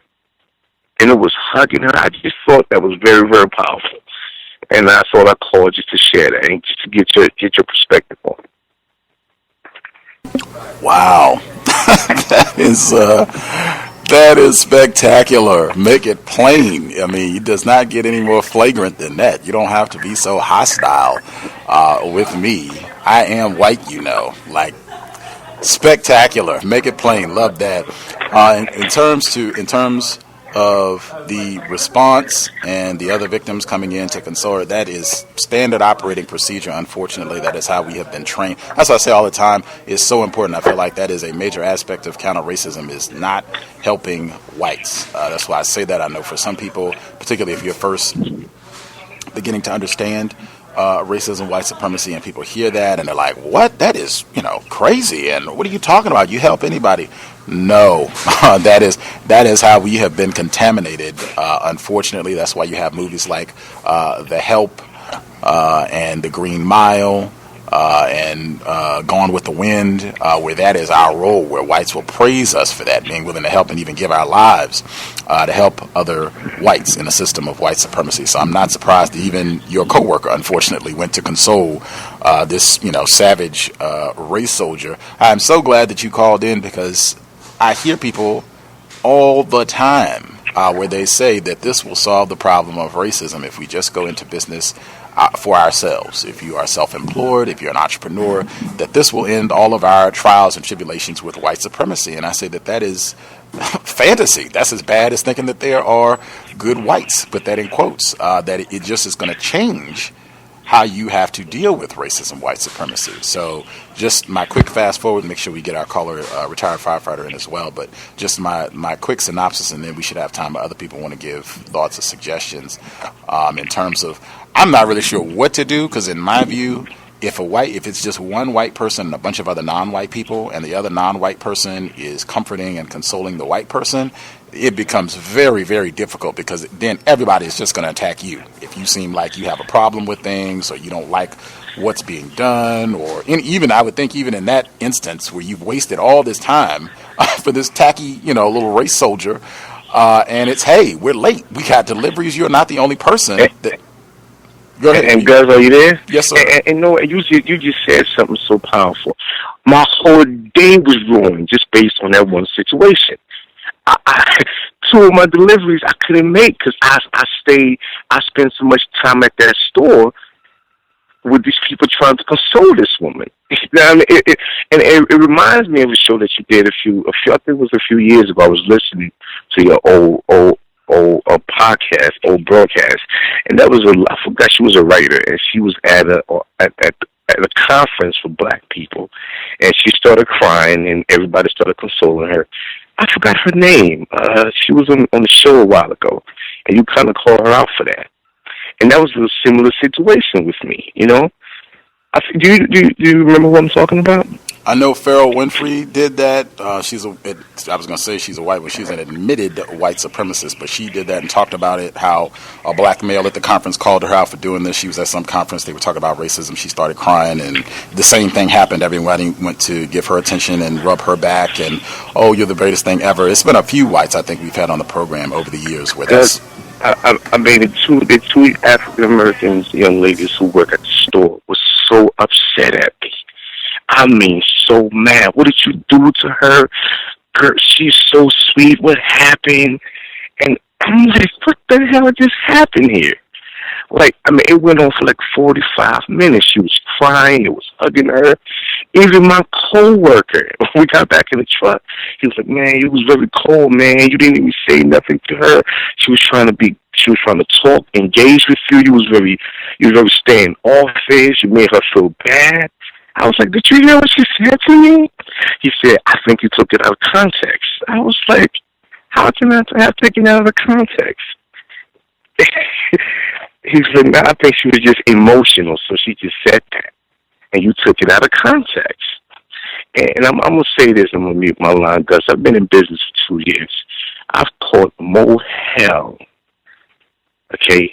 And it was hugging her. I just thought that was very, very powerful. And that's all I called, just to share that and just to get your perspective on it. Wow. That is spectacular. Make it plain. I mean, it does not get any more flagrant than that. You don't have to be so hostile with me. I am white, like spectacular. Make it plain. Love that. In terms of the response and the other victims coming in to console, that is standard operating procedure. Unfortunately, that is how we have been trained. That's what I say all the time. It's so important. I feel like that is a major aspect of counter-racism, is not helping whites. That's why I say that. I know for some people, particularly if you're first beginning to understand racism, white supremacy, and people hear that and they're like, what? That is, crazy. And what are you talking about? You help anybody? No, that is how we have been contaminated. Unfortunately, that's why you have movies like The Help and The Green Mile and Gone with the Wind, where that is our role, where whites will praise us for that, being willing to help and even give our lives to help other whites in a system of white supremacy. So I'm not surprised that even your coworker, unfortunately, went to console this, savage race soldier. I'm so glad that you called in, because I hear people all the time where they say that this will solve the problem of racism if we just go into business for ourselves. If you are self-employed, if you're an entrepreneur, that this will end all of our trials and tribulations with white supremacy. And I say that is fantasy. That's as bad as thinking that there are good whites, put that in quotes, that it just is going to change how you have to deal with racism, white supremacy. So just my quick fast forward, make sure we get our caller, retired firefighter, in as well. But just my quick synopsis, and then we should have time for other people want to give thoughts or suggestions in terms of, I'm not really sure what to do, because in my view, if it's just one white person and a bunch of other non-white people, and the other non-white person is comforting and consoling the white person, it becomes very, very difficult, because then everybody is just going to attack you. If you seem like you have a problem with things, or you don't like what's being done, or even, I would think, even in that instance where you've wasted all this time for this tacky, little race soldier, and it's, hey, we're late, we got deliveries, you're not the only person that... Go ahead. And Gus, are you there? Yes, sir. And no, you just said something so powerful. My whole day was ruined just based on that one situation. Two of my deliveries I couldn't make because I spent so much time at that store with these people trying to console this woman. It reminds me of a show that you did I think it was a few years ago. I was listening to your old podcast, old broadcast, and that was I forgot she was a writer, and she was at a conference for black people, and she started crying, and everybody started consoling her. I forgot her name. She was on the show a while ago, and you kind of called her out for that. And that was a similar situation with me, Do you remember what I'm talking about? I know Pharrell Winfrey did that. I was going to say she's a white, but she's an admitted white supremacist, but she did that and talked about it, how a black male at the conference called her out for doing this. She was at some conference. They were talking about racism. She started crying, and the same thing happened. Everybody went to give her attention and rub her back, and, oh, you're the greatest thing ever. It's been a few whites I think we've had on the program over the years where that's... I mean, the two African-American young ladies who work at the store were so upset at me. I mean, so mad. What did you do to her? Girl, she's so sweet. What happened? And I'm like, what the hell just happened here? Like, I mean, it went on for like 45 minutes. She was crying. It was hugging her. Even my coworker, when we got back in the truck, he was like, man, it was very cold, man. You didn't even say nothing to her. She was trying to talk, engage with you. You was very standoffish. You made her feel bad. I was like, did you hear what she said to me? He said, I think you took it out of context. I was like, how can I have taken it out of context? He's like, no, I think she was just emotional, so she just said that. And you took it out of context. And I'm going to say this, I'm going to mute my line, Gus. I've been in business for 2 years. I've caught more hell, okay,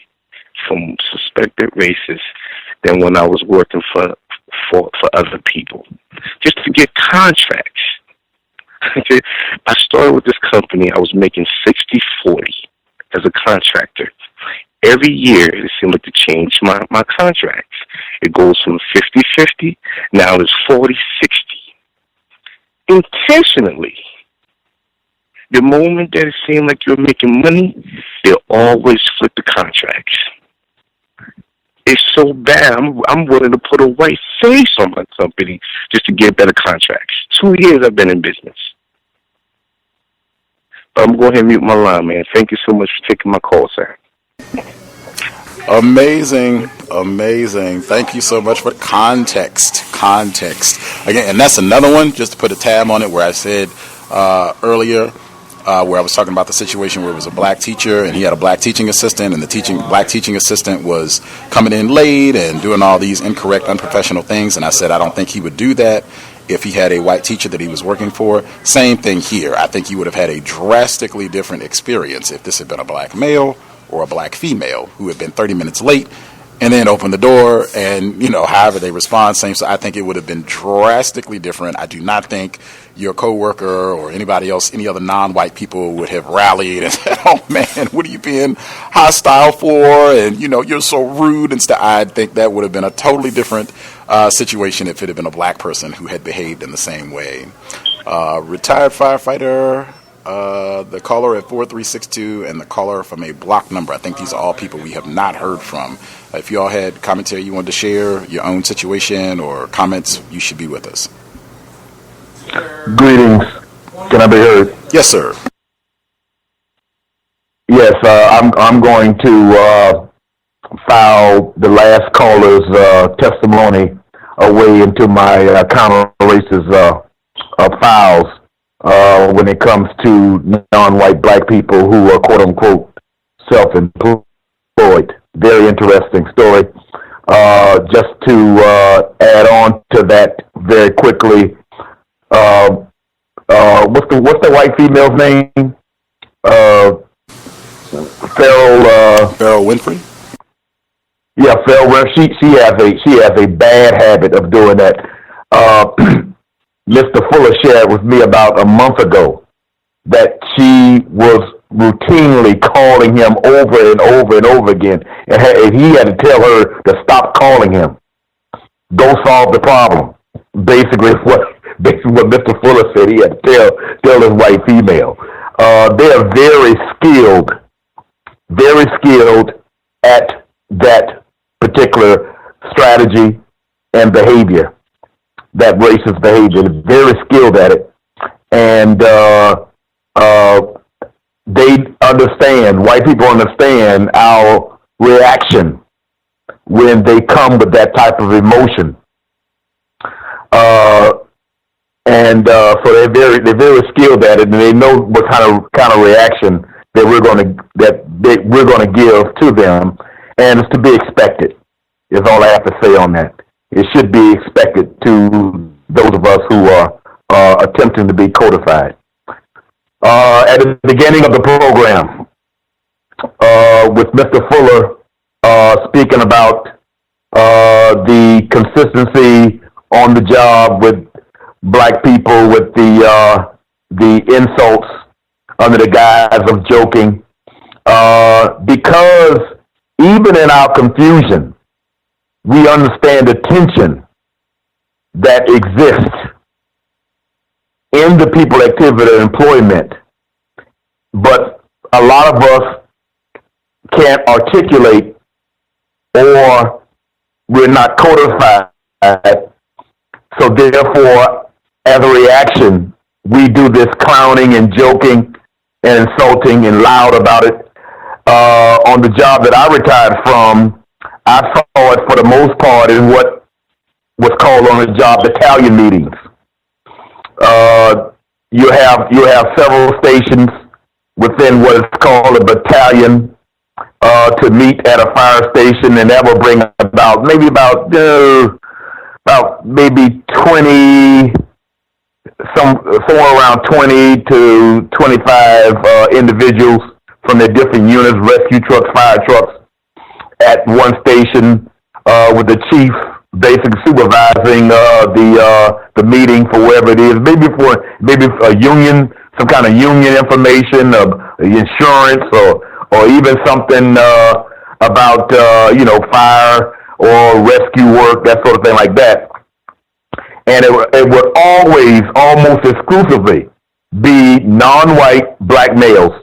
from suspected racists than when I was working for other people, just to get contracts. Okay, I started with this company. I was making 60-40 as a contractor. Every year, it seemed like to change my contracts. It goes from 50-50, now it's 40-60. Intentionally. The moment that it seemed like you're making money, they'll always flip the contracts. It's so bad, I'm willing to put a white face on my company just to get better contracts. 2 years I've been in business. I'm going to mute my line, man. Thank you so much for taking my call, sir. Amazing. Thank you so much for context. Again, and that's another one, just to put a tab on it, where I said earlier, where I was talking about the situation where it was a black teacher and he had a black teaching assistant, and the black teaching assistant was coming in late and doing all these incorrect, unprofessional things. And I said, I don't think he would do that if he had a white teacher that he was working for. Same thing here. I think he would have had a drastically different experience if this had been a black male or a black female who had been 30 minutes late and then opened the door, and, however they respond, same. So I think it would have been drastically different. I do not think your coworker or anybody else, any other non-white people would have rallied and said, oh man, what are you being hostile for? And, you're so rude and stuff. I think that would have been a totally different situation if it had been a black person who had behaved in the same way. Retired firefighter, the caller at 4362, and the caller from a block number. I think these are all people we have not heard from. If you all had commentary you wanted to share, your own situation or comments, you should be with us. Greetings. Can I be heard? Yes, sir. Yes, I'm going to file the last caller's testimony away into my counter-racist files when it comes to non-white black people who are quote-unquote self-employed. Very interesting story. Just to add on to that very quickly, what's the white female's name? Farrell Winfrey. Yeah, Farrell Winfrey. She has a bad habit of doing that. Mr. Fuller shared with me about a month ago that she was routinely calling him over and over and over again, and he had to tell her to stop calling him. Go solve the problem. Basically what Mr. Fuller said he had to tell his white female. They are very skilled at that particular strategy and behavior, that racist behavior. They're very skilled at it, and they understand, white people understand our reaction when they come with that type of emotion. So they're very skilled at it, and they know what kind of reaction that we're going to give to them, and it's to be expected. Is all I have to say on that. It should be expected to those of us who are attempting to be codified. At the beginning of the program, with Mr. Fuller speaking about the consistency on the job with black people, with the insults under the guise of joking, because even in our confusion, we understand the tension that exists in the people activity and employment, but a lot of us can't articulate, or we're not codified. So therefore, as a reaction, we do this clowning and joking and insulting and loud about it. On the job that I retired from, I saw it for the most part in what was called on the job battalion meetings. You have several stations within what is called a battalion to meet at a fire station, and that will bring about maybe 20 somewhere around 20 to 25 individuals from their different units, rescue trucks, fire trucks, at one station with the chief basically supervising the meeting for wherever it is. Maybe a union, some kind of union information, insurance, or even something about fire or rescue work, that sort of thing like that. And it would always, almost exclusively, be non-white black males,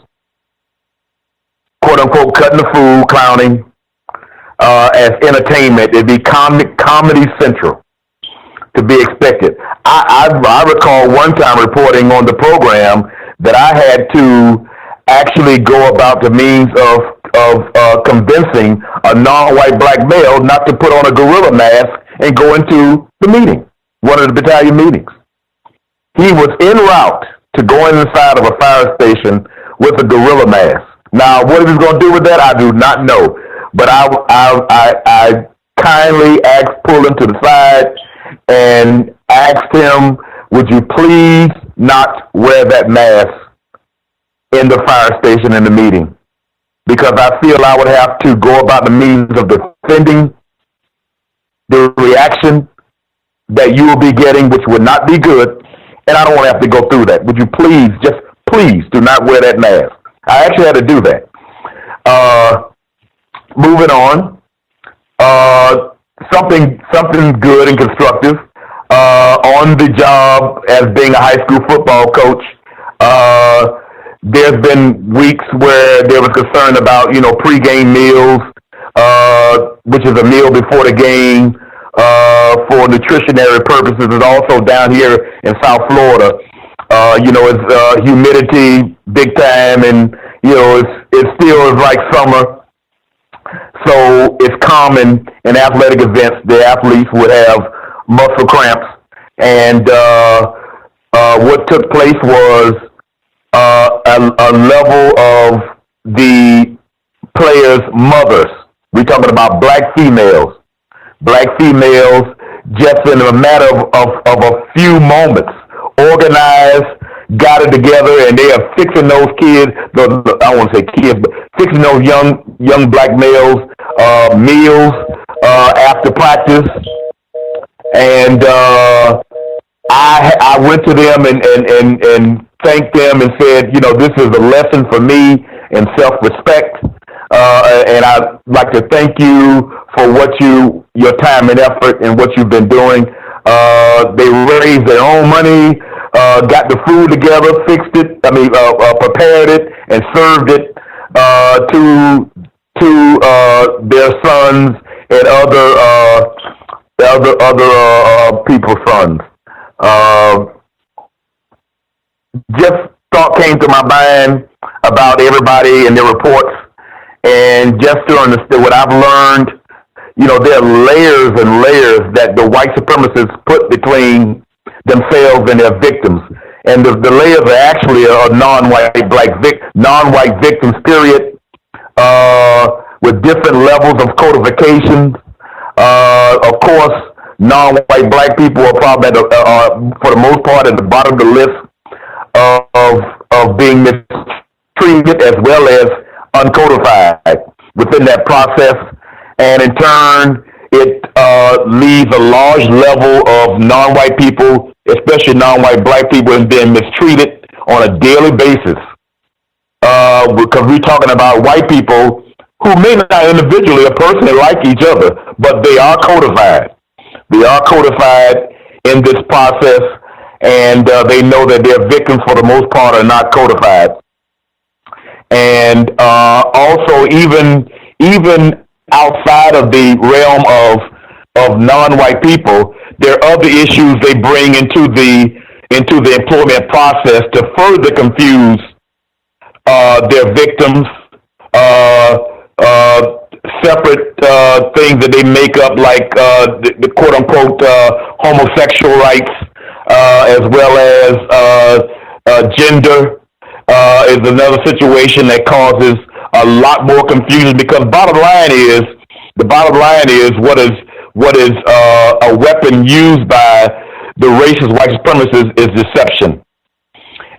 quote unquote, cutting the food, clowning, as entertainment. It'd be comedy central, to be expected. I recall one time reporting on the program that I had to actually go about the means of convincing a non-white black male not to put on a gorilla mask and go into the meeting, one of the battalion meetings. He was en route to go inside of a fire station with a gorilla mask. Now, what he was going to do with that, I do not know. But I kindly pulled him to the side and asked him, would you please not wear that mask in the fire station in the meeting? Because I feel I would have to go about the means of defending the reaction that you will be getting, which would not be good, and I don't want to have to go through that. Would you please, just please do not wear that mask? I actually had to do that. Moving on, something good and constructive. On the job as being a high school football coach, there's been weeks where there was concern about, pregame meals, which is a meal before the game, for nutritionary purposes, and also down here in South Florida. It's humidity big time, and it still is like summer. So it's common in athletic events the athletes would have muscle cramps, and what took place was a level of the players' mothers. We're talking about black females. Black females, just in a matter of a few moments, organized, got it together, and they are fixing those kids, I don't want to say kids, but fixing those young black males meals after practice. And I went to them and thanked them and said, this is a lesson for me in self-respect. And I'd like to thank you for your time and effort and what you've been doing. They raised their own money, got the food together, fixed it, prepared it and served it to their sons and other people's sons. Just thought came to my mind about everybody and their reports, and just to understand what I've learned, there are layers and layers that the white supremacists put between themselves and their victims. And the layers are actually non-white victims, period, with different levels of codification. Of course, non-white black people are probably, for the most part, at the bottom of the list of being mistreated, as well as uncodified within that process. And in turn, it leaves a large level of non-white people, especially non-white black people, being mistreated on a daily basis. Because we're talking about white people who may not individually or personally like each other, but they are codified. They are codified in this process, and they know that their victims, for the most part, are not codified. And also, even outside of the realm of non-white people, there are other issues they bring into the employment process to further confuse their victims. Separate things that they make up, like the quote-unquote homosexual rights, as well as gender, is another situation that causes a lot more confusion, because the bottom line is what is a weapon used by the racist white supremacists is deception.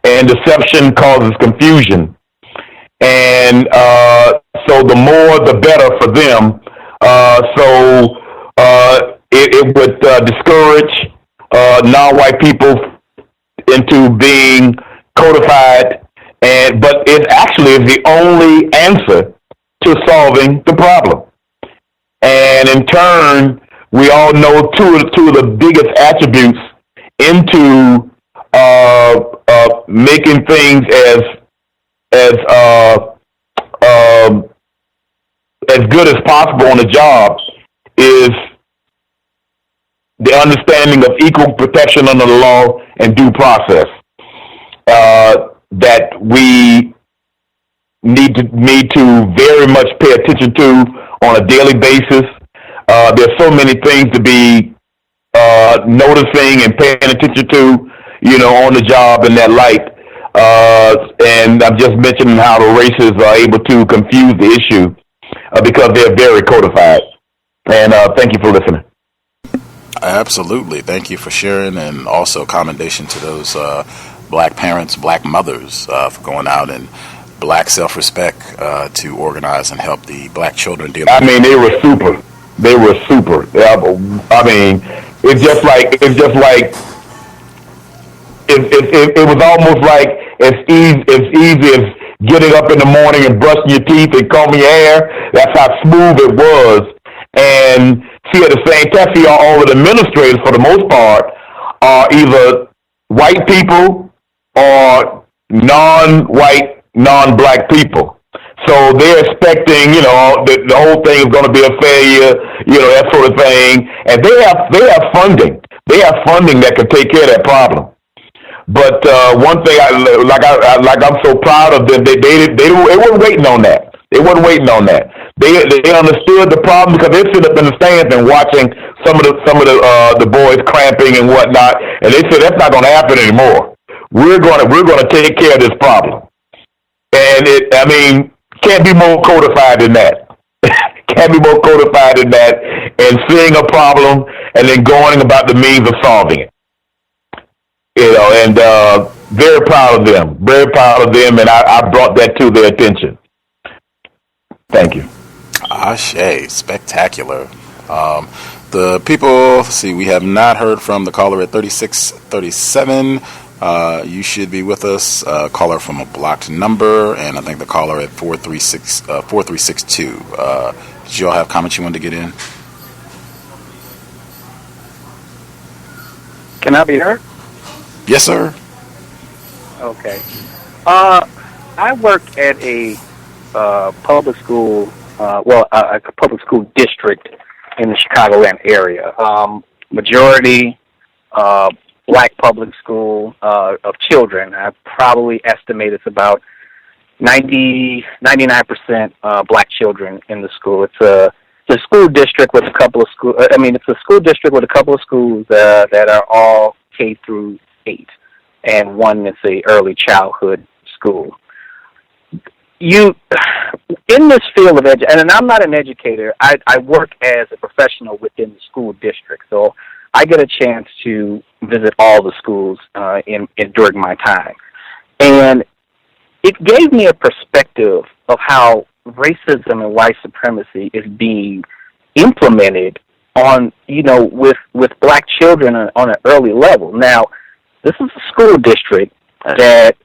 And deception causes confusion. And so the more, the better for them. It would discourage non-white people into being codified, but it actually is the only answer to solving the problem. And in turn, we all know two of the biggest attributes into making things as good as possible on the job is the understanding of equal protection under the law and due process that we need to very much pay attention to on a daily basis. There's so many things to be noticing and paying attention to, on the job in that light. And I'm just mentioning how the racists are able to confuse the issue because they're very codified. And thank you for listening. Absolutely. Thank you for sharing, and also commendation to those black parents, black mothers for going out and black self-respect to organize and help the black children deal with I mean, they were super. They were super. I mean, it was almost like as easy as getting up in the morning and brushing your teeth and combing your hair. That's how smooth it was. And see, at the same time, all of the administrators, for the most part, are either white people or non-white, non-black people. So they're expecting, the whole thing is going to be a failure, that sort of thing. And they have funding. They have funding that could take care of that problem. But one thing, I'm so proud of them. They weren't waiting on that. They weren't waiting on that. They understood the problem because they sit up in the stands and watching some of the boys cramping and whatnot, and they said that's not going to happen anymore. We're going to take care of this problem. And can't be more codified than that. Can't be more codified than that. And seeing a problem and then going about the means of solving it. And very proud of them. Very proud of them, and I brought that to their attention. Thank you. Ashe, spectacular. The people, we have not heard from the caller at 3637. You should be with us. Caller from a blocked number, and I think the caller at 4362. Did you all have comments you wanted to get in? Can I be heard? Yes, sir. Okay. I work at a public school, a public school district in the Chicagoland area. Majority black public school of children. I probably estimate it's about 99% black children in the school. It's a school district with a couple of schools. It's a school district with a couple of schools that are all K through 8, and one is a early childhood school. In this field of education, and I'm not an educator, I work as a professional within the school district, so I get a chance to visit all the schools during my time. And it gave me a perspective of how racism and white supremacy is being implemented on, with black children on an early level. Now, this is a school district that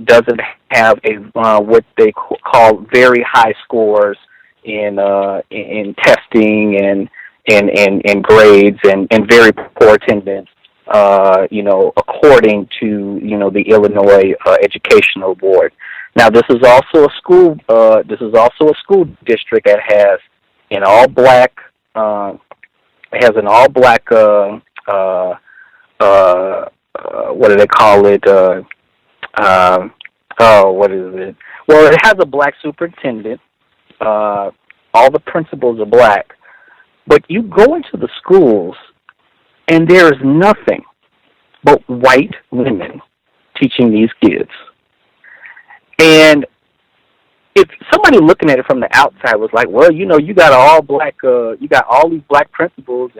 doesn't have what they call very high scores in testing and grades and very poor attendance, according to the Illinois Educational Board. Now, this is also a school. This is also a school district that has an all black. What do they call it? What is it? Well, it has a black superintendent. All the principals are black. But you go into the schools, and there is nothing but white women teaching these kids. And if somebody looking at it from the outside was like, well, you got all black, you got all these black principals,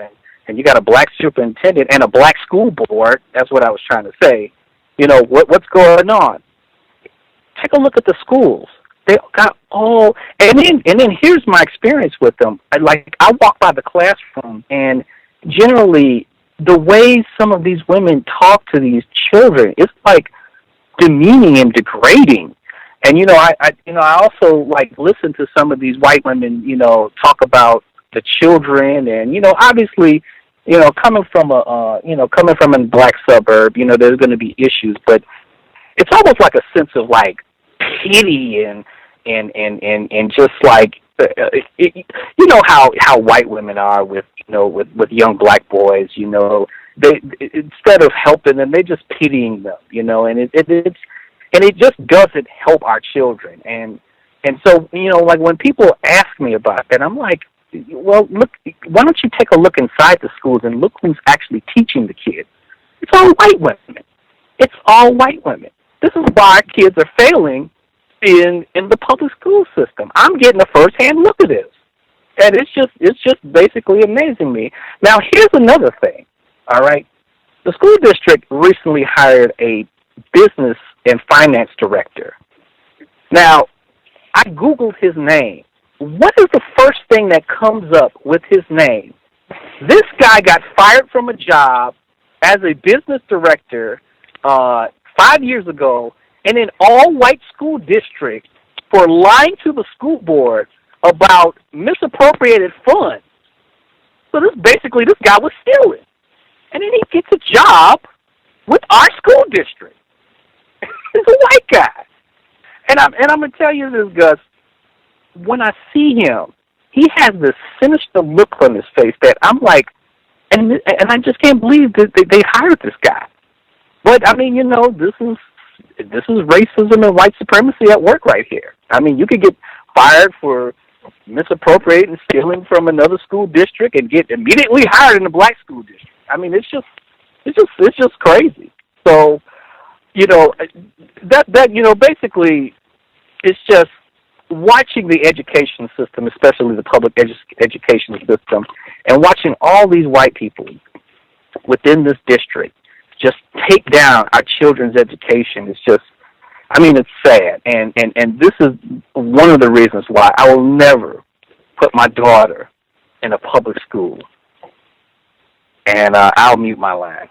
and you got a black superintendent and a black school board, that's what I was trying to say, what's going on? Take a look at the schools. They got all, and then here's my experience with them. I walk by the classroom, and generally the way some of these women talk to these children, it's like demeaning and degrading. And I also listen to some of these white women, talk about the children, and obviously, coming from a black suburb, there's going to be issues, but it's almost like a sense of pity and just how white women are with young black boys, they, instead of helping them, they're just pitying them, and it just doesn't help our children. And so, when people ask me about that, I'm like, well, look, why don't you take a look inside the schools and look who's actually teaching the kids? It's all white women. It's all white women. This is why our kids are failing in the public school system. I'm getting a first-hand look at this. And it's just basically amazing me. Now, here's another thing, all right? The school district recently hired a business and finance director. Now, I Googled his name. What is the first thing that comes up with his name? This guy got fired from a job as a business director 5 years ago in an all-white school district for lying to the school board about misappropriated funds. So this guy was stealing. And then he gets a job with our school district. He's a white guy. And I'm going to tell you this, Gus. When I see him, he has this sinister look on his face that I'm like, and I just can't believe that they hired this guy. But, I mean, this is racism and white supremacy at work right here. I mean, you could get fired for misappropriating, stealing from another school district and get immediately hired in a black school district. I mean, it's just crazy. So, basically, it's just watching the education system, especially the public education system, and watching all these white people within this district just take down our children's education. It's just, it's sad. And this is one of the reasons why I will never put my daughter in a public school. And I'll mute my line.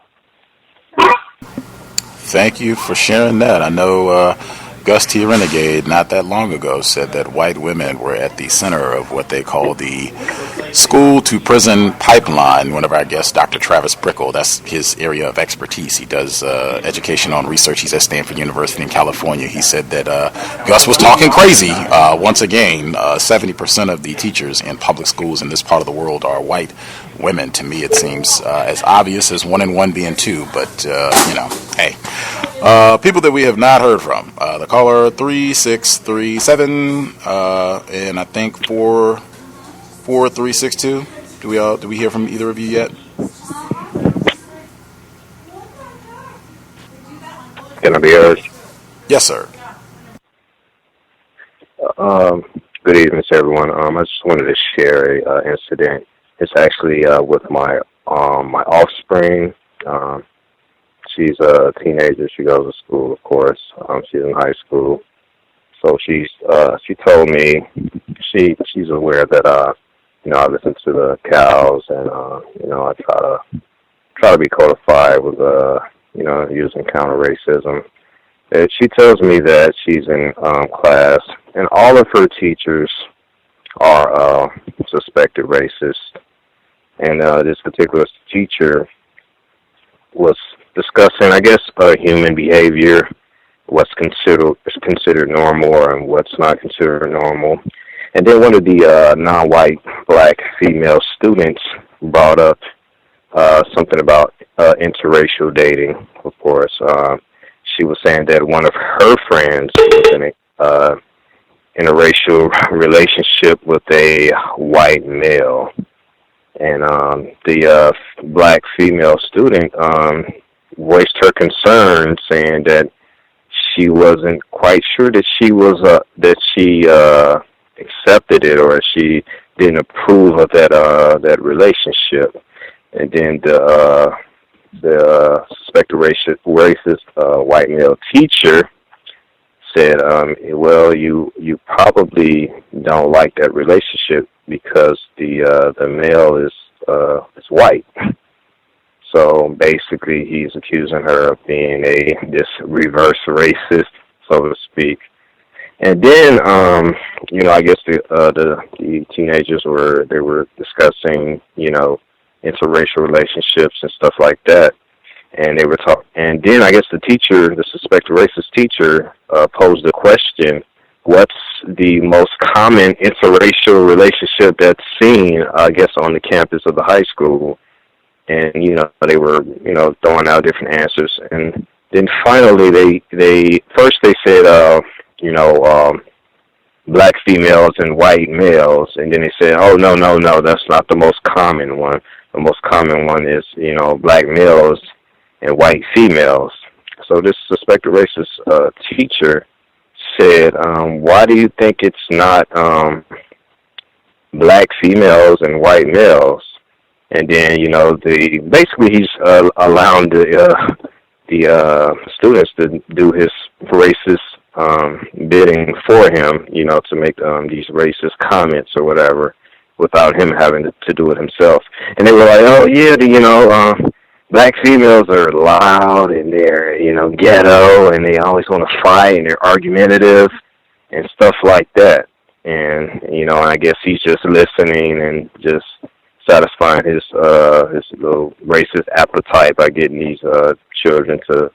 Thank you for sharing that. I know Gus T Renegade not that long ago said that white women were at the center of what they call the school to prison pipeline. One of our guests, Dr. Travis Brickle, that's his area of expertise. He does education on research. He's at Stanford University in California. He said that Gus was talking crazy. Once again, 70% of the teachers in public schools in this part of the world are white women. To me, it seems as obvious as 1 and 1 being 2, but hey. People that we have not heard from. The caller 3637 and I think 4362. Do we hear from either of you yet? Can I be heard? Yes, sir. Good evening to everyone. I just wanted to share a incident. It's actually with my offspring. She's a teenager. She goes to school, of course. She's in high school. So she told me she's aware that I listen to the cows and I try to be codified with using counter racism. And she tells me that she's in class and all of her teachers are suspected racist. And this particular teacher was discussing, I guess, human behavior, what's considered normal and what's not considered normal. And then one of the non-white black female students brought up something about interracial dating, of course. She was saying that one of her friends was in a interracial relationship with a white male. And the black female student voiced her concern, saying that she wasn't quite sure that she was that she accepted it or she didn't approve of that relationship. And then the suspected racist white male teacher said, well, you probably don't like that relationship because the male is white. So basically, he's accusing her of being this reverse racist, so to speak. And then, I guess the teenagers were discussing, interracial relationships and stuff like that. And they were and then I guess the suspected racist teacher, posed the question, what's the most common interracial relationship that's seen, I guess, on the campus of the high school? And, they were, throwing out different answers. And then finally they said, black females and white males. And then they said, oh, no, that's not the most common one. The most common one is, black males and white females. So this suspected racist teacher said, why do you think it's not black females and white males? And then, basically he's allowing the students to do his racist bidding for him, to make these racist comments or whatever without him having to do it himself. And they were like, oh, yeah, black females are loud and they're, ghetto and they always want to fight and they're argumentative and stuff like that. And, I guess he's just listening and just satisfying his little racist appetite by getting these children to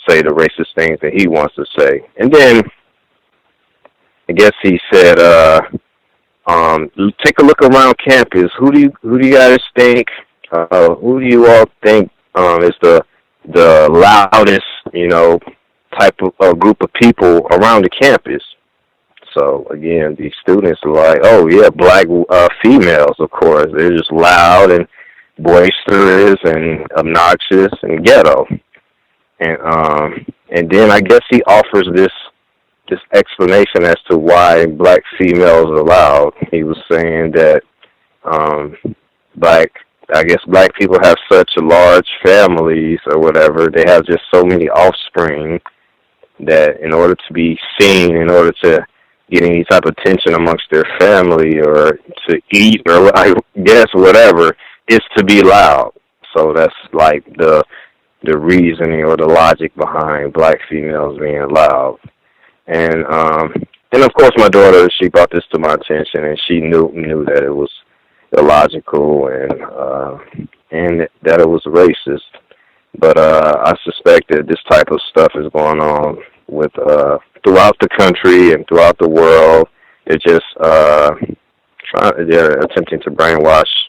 say the racist things that he wants to say. And then I guess he said, take a look around campus. Who do you guys think? Who do you all think is the loudest, type of group of people around the campus? So again, these students are like, oh yeah, black females, of course. They're just loud and boisterous and obnoxious and ghetto. And then I guess he offers this explanation as to why black females are loud. He was saying that black people have such large families or whatever. They have just so many offspring that in order to be seen, in order to get any type of attention amongst their family or to eat or I guess whatever, is to be loud. So that's like the reasoning or the logic behind black females being loud. And of course my daughter, she brought this to my attention and she knew that it was illogical and that it was racist. But I suspect that this type of stuff is going on with throughout the country and throughout the world. They're just they're attempting to brainwash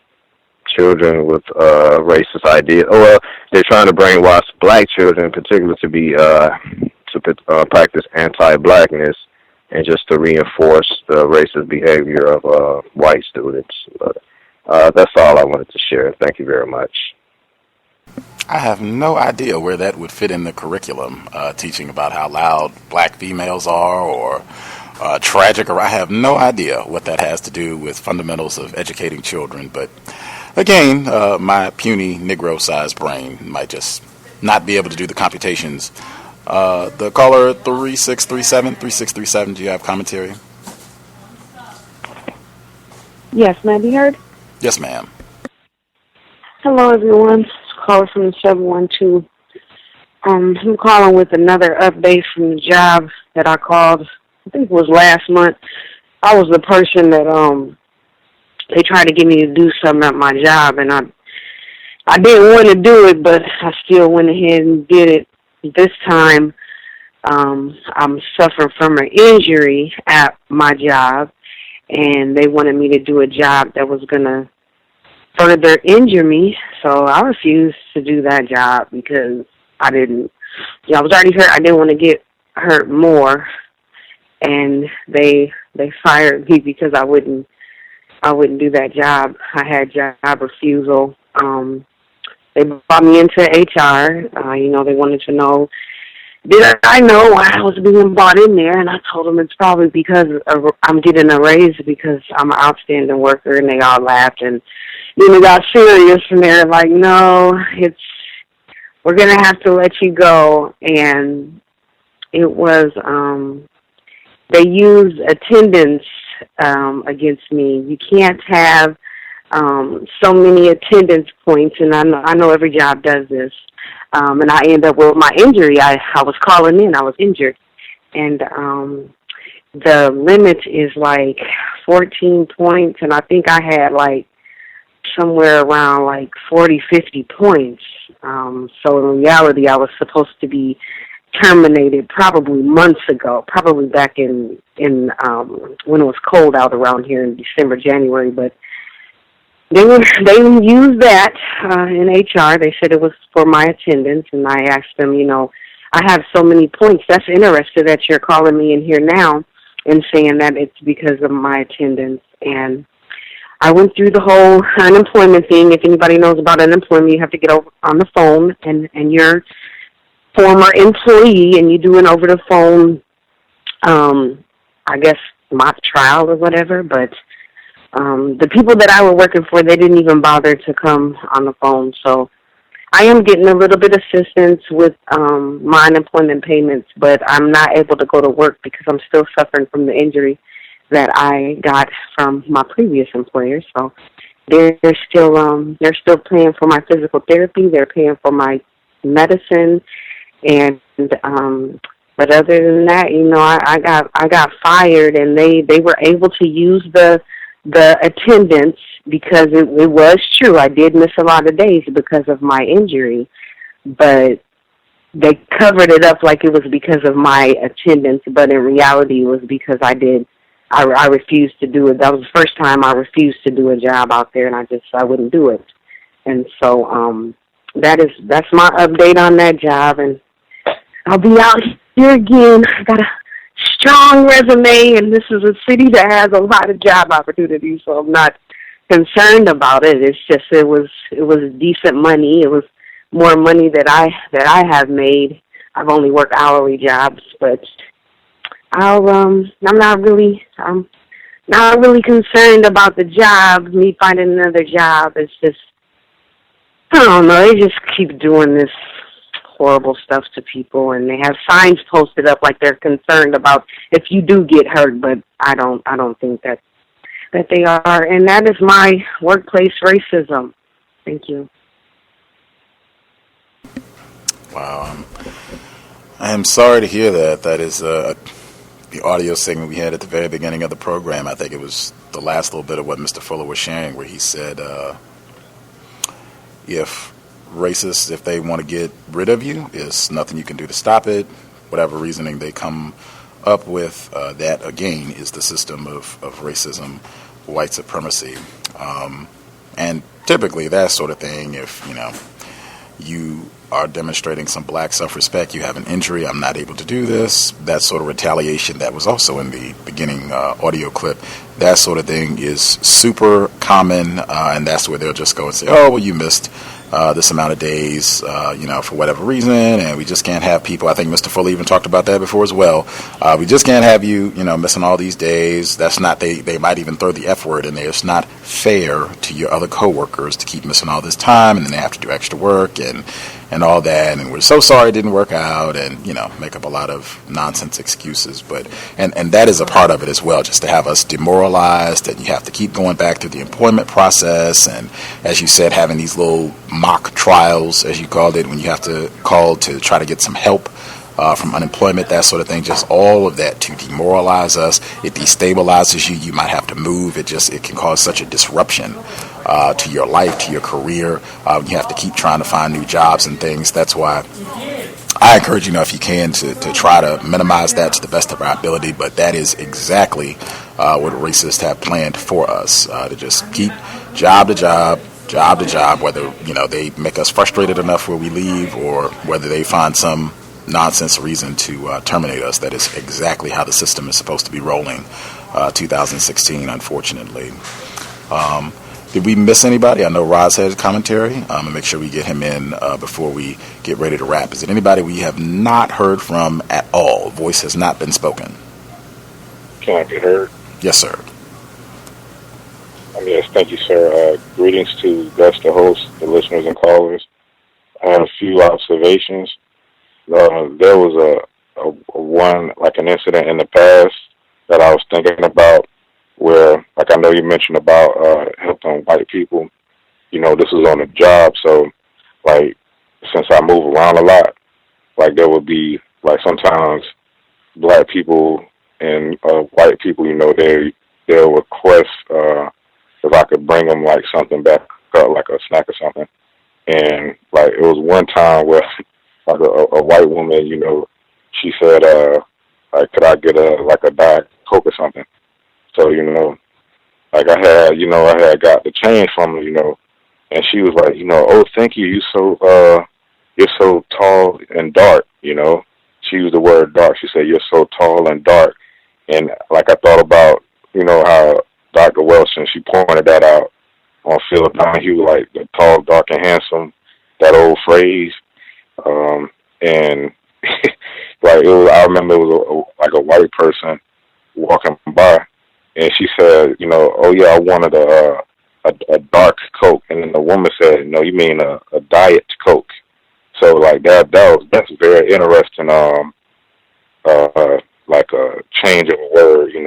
children with racist ideas, or they're trying to brainwash black children in particular to be to practice anti-blackness and just to reinforce the racist behavior of white students. But that's all I wanted to share. Thank you very much. I have no idea where that would fit in the curriculum, teaching about how loud black females are or tragic, or I have no idea what that has to do with fundamentals of educating children. But again, my puny Negro-sized brain might just not be able to do the computations. The caller 3637, do you have commentary? Yes, may I be heard? Yes, ma'am. Hello, everyone. Caller from the 712. I'm calling with another update from the job that I called, I think it was last month. I was the person that they tried to get me to do something at my job, and I didn't want to do it, but I still went ahead and did it. This time, I'm suffering from an injury at my job, and they wanted me to do a job that was going to further injure me, so I refused to do that job because I was already hurt. I didn't want to get hurt more, and they fired me because I wouldn't do that job. I had job refusal. They brought me into HR. They wanted to know, did I know why I was being brought in there? And I told them it's probably because I'm getting a raise because I'm an outstanding worker, and they all laughed. And then it got serious, and they're like, no, we're going to have to let you go. And it was, they used attendance against me. You can't have so many attendance points, and I know every job does this. And I end up with my injury. I was calling in. I was injured. And the limit is like 14 points, and I think I had like somewhere around like 40, 50 points. So in reality, I was supposed to be terminated probably months ago, probably back in when it was cold out around here in December, January. But they used that in HR. They said it was for my attendance, and I asked them, I have so many points. That's interesting that you're calling me in here now and saying that it's because of my attendance. And I went through the whole unemployment thing. If anybody knows about unemployment, you have to get over on the phone, and your former employee, and you do an over the phone, I guess, mock trial or whatever. But the people that I were working for, they didn't even bother to come on the phone. So I am getting a little bit of assistance with my unemployment payments, but I'm not able to go to work because I'm still suffering from the injury that I got from my previous employer. So they're still paying for my physical therapy. They're paying for my medicine, and but other than that, I got fired, and they were able to use the attendance because it was true. I did miss a lot of days because of my injury, but they covered it up like it was because of my attendance, but in reality it was because I refused to do it. That was the first time I refused to do a job out there, and I wouldn't do it. And so that's my update on that job, and I'll be out here again. I got a strong resume, and this is a city that has a lot of job opportunities, so I'm not concerned about it. It's just it was decent money. It was more money that I have made. I've only worked hourly jobs, but I'm not really concerned about the job. Me finding another job. It's just, I don't know. They just keep doing this horrible stuff to people, and they have signs posted up like they're concerned about if you do get hurt, but I don't think that they are, and that is my workplace racism. Thank you. Wow, I am sorry to hear that. That is the audio segment we had at the very beginning of the program. I think it was the last little bit of what Mr. Fuller was sharing, where he said if racists, if they want to get rid of you, there's nothing you can do to stop it. Whatever reasoning they come up with, that again is the system of racism, white supremacy, and typically that sort of thing. If you are demonstrating some black self-respect, you have an injury, I'm not able to do this, that sort of retaliation that was also in the beginning audio clip, that sort of thing is super common, and that's where they'll just go and say, oh, well, you missed this amount of days, for whatever reason, and we just can't have people. I think Mr. Fuller even talked about that before as well. We just can't have you, missing all these days. That's not, they might even throw the F word in there. It's not fair to your other coworkers to keep missing all this time, and then they have to do extra work and all that, and we're so sorry it didn't work out, and make up a lot of nonsense excuses. But and that is a part of it as well, just to have us demoralized, and you have to keep going back through the employment process, and as you said, having these little mock trials, as you called it, when you have to call to try to get some help from unemployment, that sort of thing. Just all of that to demoralize us. It destabilizes you. You might have to move. It can cause such a disruption to your life, to your career. You have to keep trying to find new jobs and things. That's why I encourage if you can to try to minimize that to the best of our ability. But that is exactly what racists have planned for us, to just keep job to job, whether they make us frustrated enough where we leave, or whether they find some nonsense reason to terminate us. That is exactly how the system is supposed to be rolling 2016, unfortunately. Did we miss anybody? I know Roz had a commentary. And make sure we get him in before we get ready to wrap. Is it anybody we have not heard from at all? Voice has not been spoken. Can I be heard? Yes, sir. I'm just Thank you, sir. Greetings to Gus, the host, the listeners and callers. I have a few observations. There was an incident in the past that I was thinking about where, like I know you mentioned about helping white people. You know, this was on a job, so, like, since I move around a lot, like, there would be, like, sometimes black people and white people, you know, they'll request if I could bring them, like, something back, like a snack or something. And, like, it was one time where, like, a white woman, you know, she said, like, could I get a Diet Coke or something? So, you know, like, I had got the change from her, you know, and she was like, you know, oh, thank you, you're so tall and dark, you know. She used the word dark. She said, you're so tall and dark. And, like, I thought about, you know, how Dr. Wilson, she pointed that out on Phil Donahue, like, the tall, dark, and handsome, that old phrase. And, like, I remember it was like a white person walking by, and she said, you know, oh, yeah, I wanted a dark Coke. And then the woman said, no, you mean a Diet Coke. So, like, that's very interesting, like a change of a word, you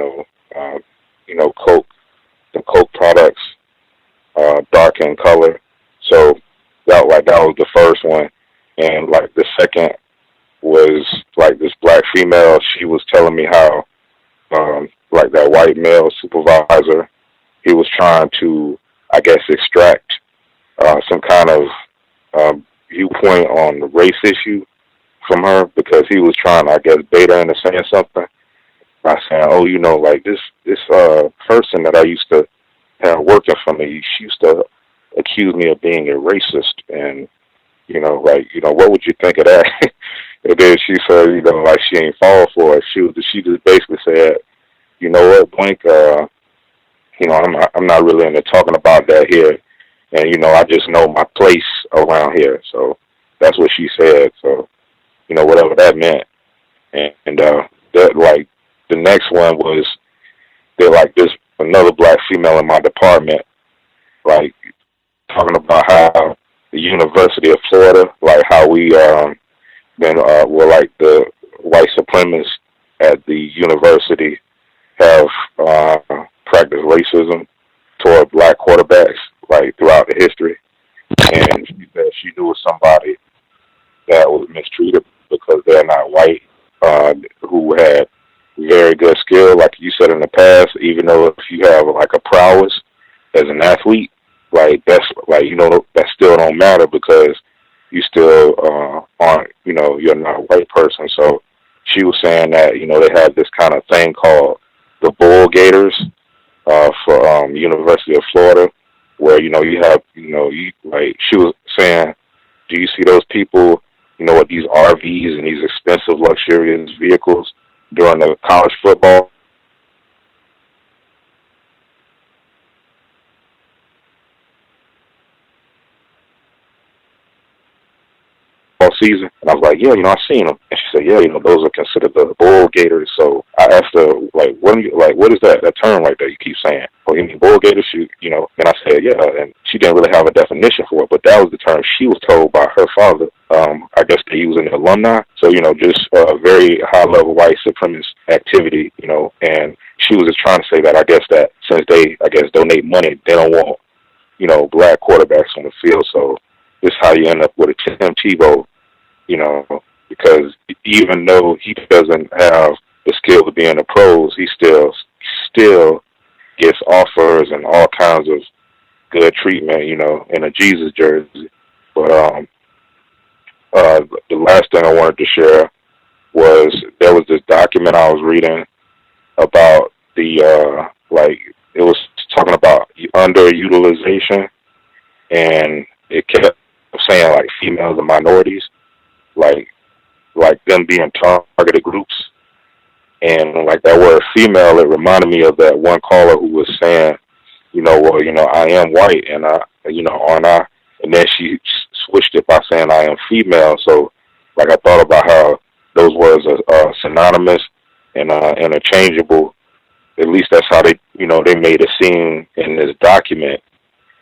know, Coke, the Coke products, dark in color. So that was the first one. And, like, the second was, like, this black female, she was telling me how, like, that white male supervisor, he was trying to, I guess, extract some kind of viewpoint on the race issue from her, because he was trying to, I guess, bait her into saying something by saying, oh, you know, like, this person that I used to have working for me, she used to accuse me of being a racist, and, you know, like, you know, what would you think of that? And then she said, you know, like, she ain't fall for it. She just basically said, you know what, Blink, you know, I'm not really into talking about that here, and, you know, I just know my place around here. So that's what she said. So, you know, whatever that meant. And that, like, the next one was, they're like, this another black female in my department, like, talking about how the University of Florida, like, how we were like the white supremacists at the university have practiced racism toward black quarterbacks, like, throughout the history. And she said she knew of somebody that was mistreated because they're not white, who had very good skill, like you said in the past, even though if you have, like, a prowess as an athlete, like, that's, like, you know, that still don't matter because you still aren't, you know, you're not a white person. So she was saying that, you know, they had this kind of thing called the Bull Gators for University of Florida, where, you know, you have, you know, like, she was saying, do you see those people, you know, with these RVs and these expensive, luxurious vehicles during the college football season? And I was like, yeah, you know, I've seen them. And she said, yeah, you know, those are considered the Bull Gators. So I asked her, like, what is that term right there you keep saying? Oh, you mean Bull Gators? You know, and I said, yeah, and she didn't really have a definition for it, but that was the term she was told by her father. I guess they use an alumni. So, you know, just very high-level white supremacist activity, you know, and she was just trying to say that I guess that since they, I guess, donate money, they don't want, you know, black quarterbacks on the field. So this is how you end up with a Tim Tebow, you know, because even though he doesn't have the skill to be in the pros, he still gets offers and all kinds of good treatment, you know, in a Jesus jersey. But the last thing I wanted to share was there was this document I was reading about the like, it was talking about underutilization, and it kept saying, like, females and minorities, like them being targeted groups. And, like, that word female, it reminded me of that one caller who was saying, you know, well, you know, I am white, and you know, aren't I? And then she switched it by saying I am female. So, like, I thought about how those words are synonymous and interchangeable, at least that's how they, they made it seem in this document.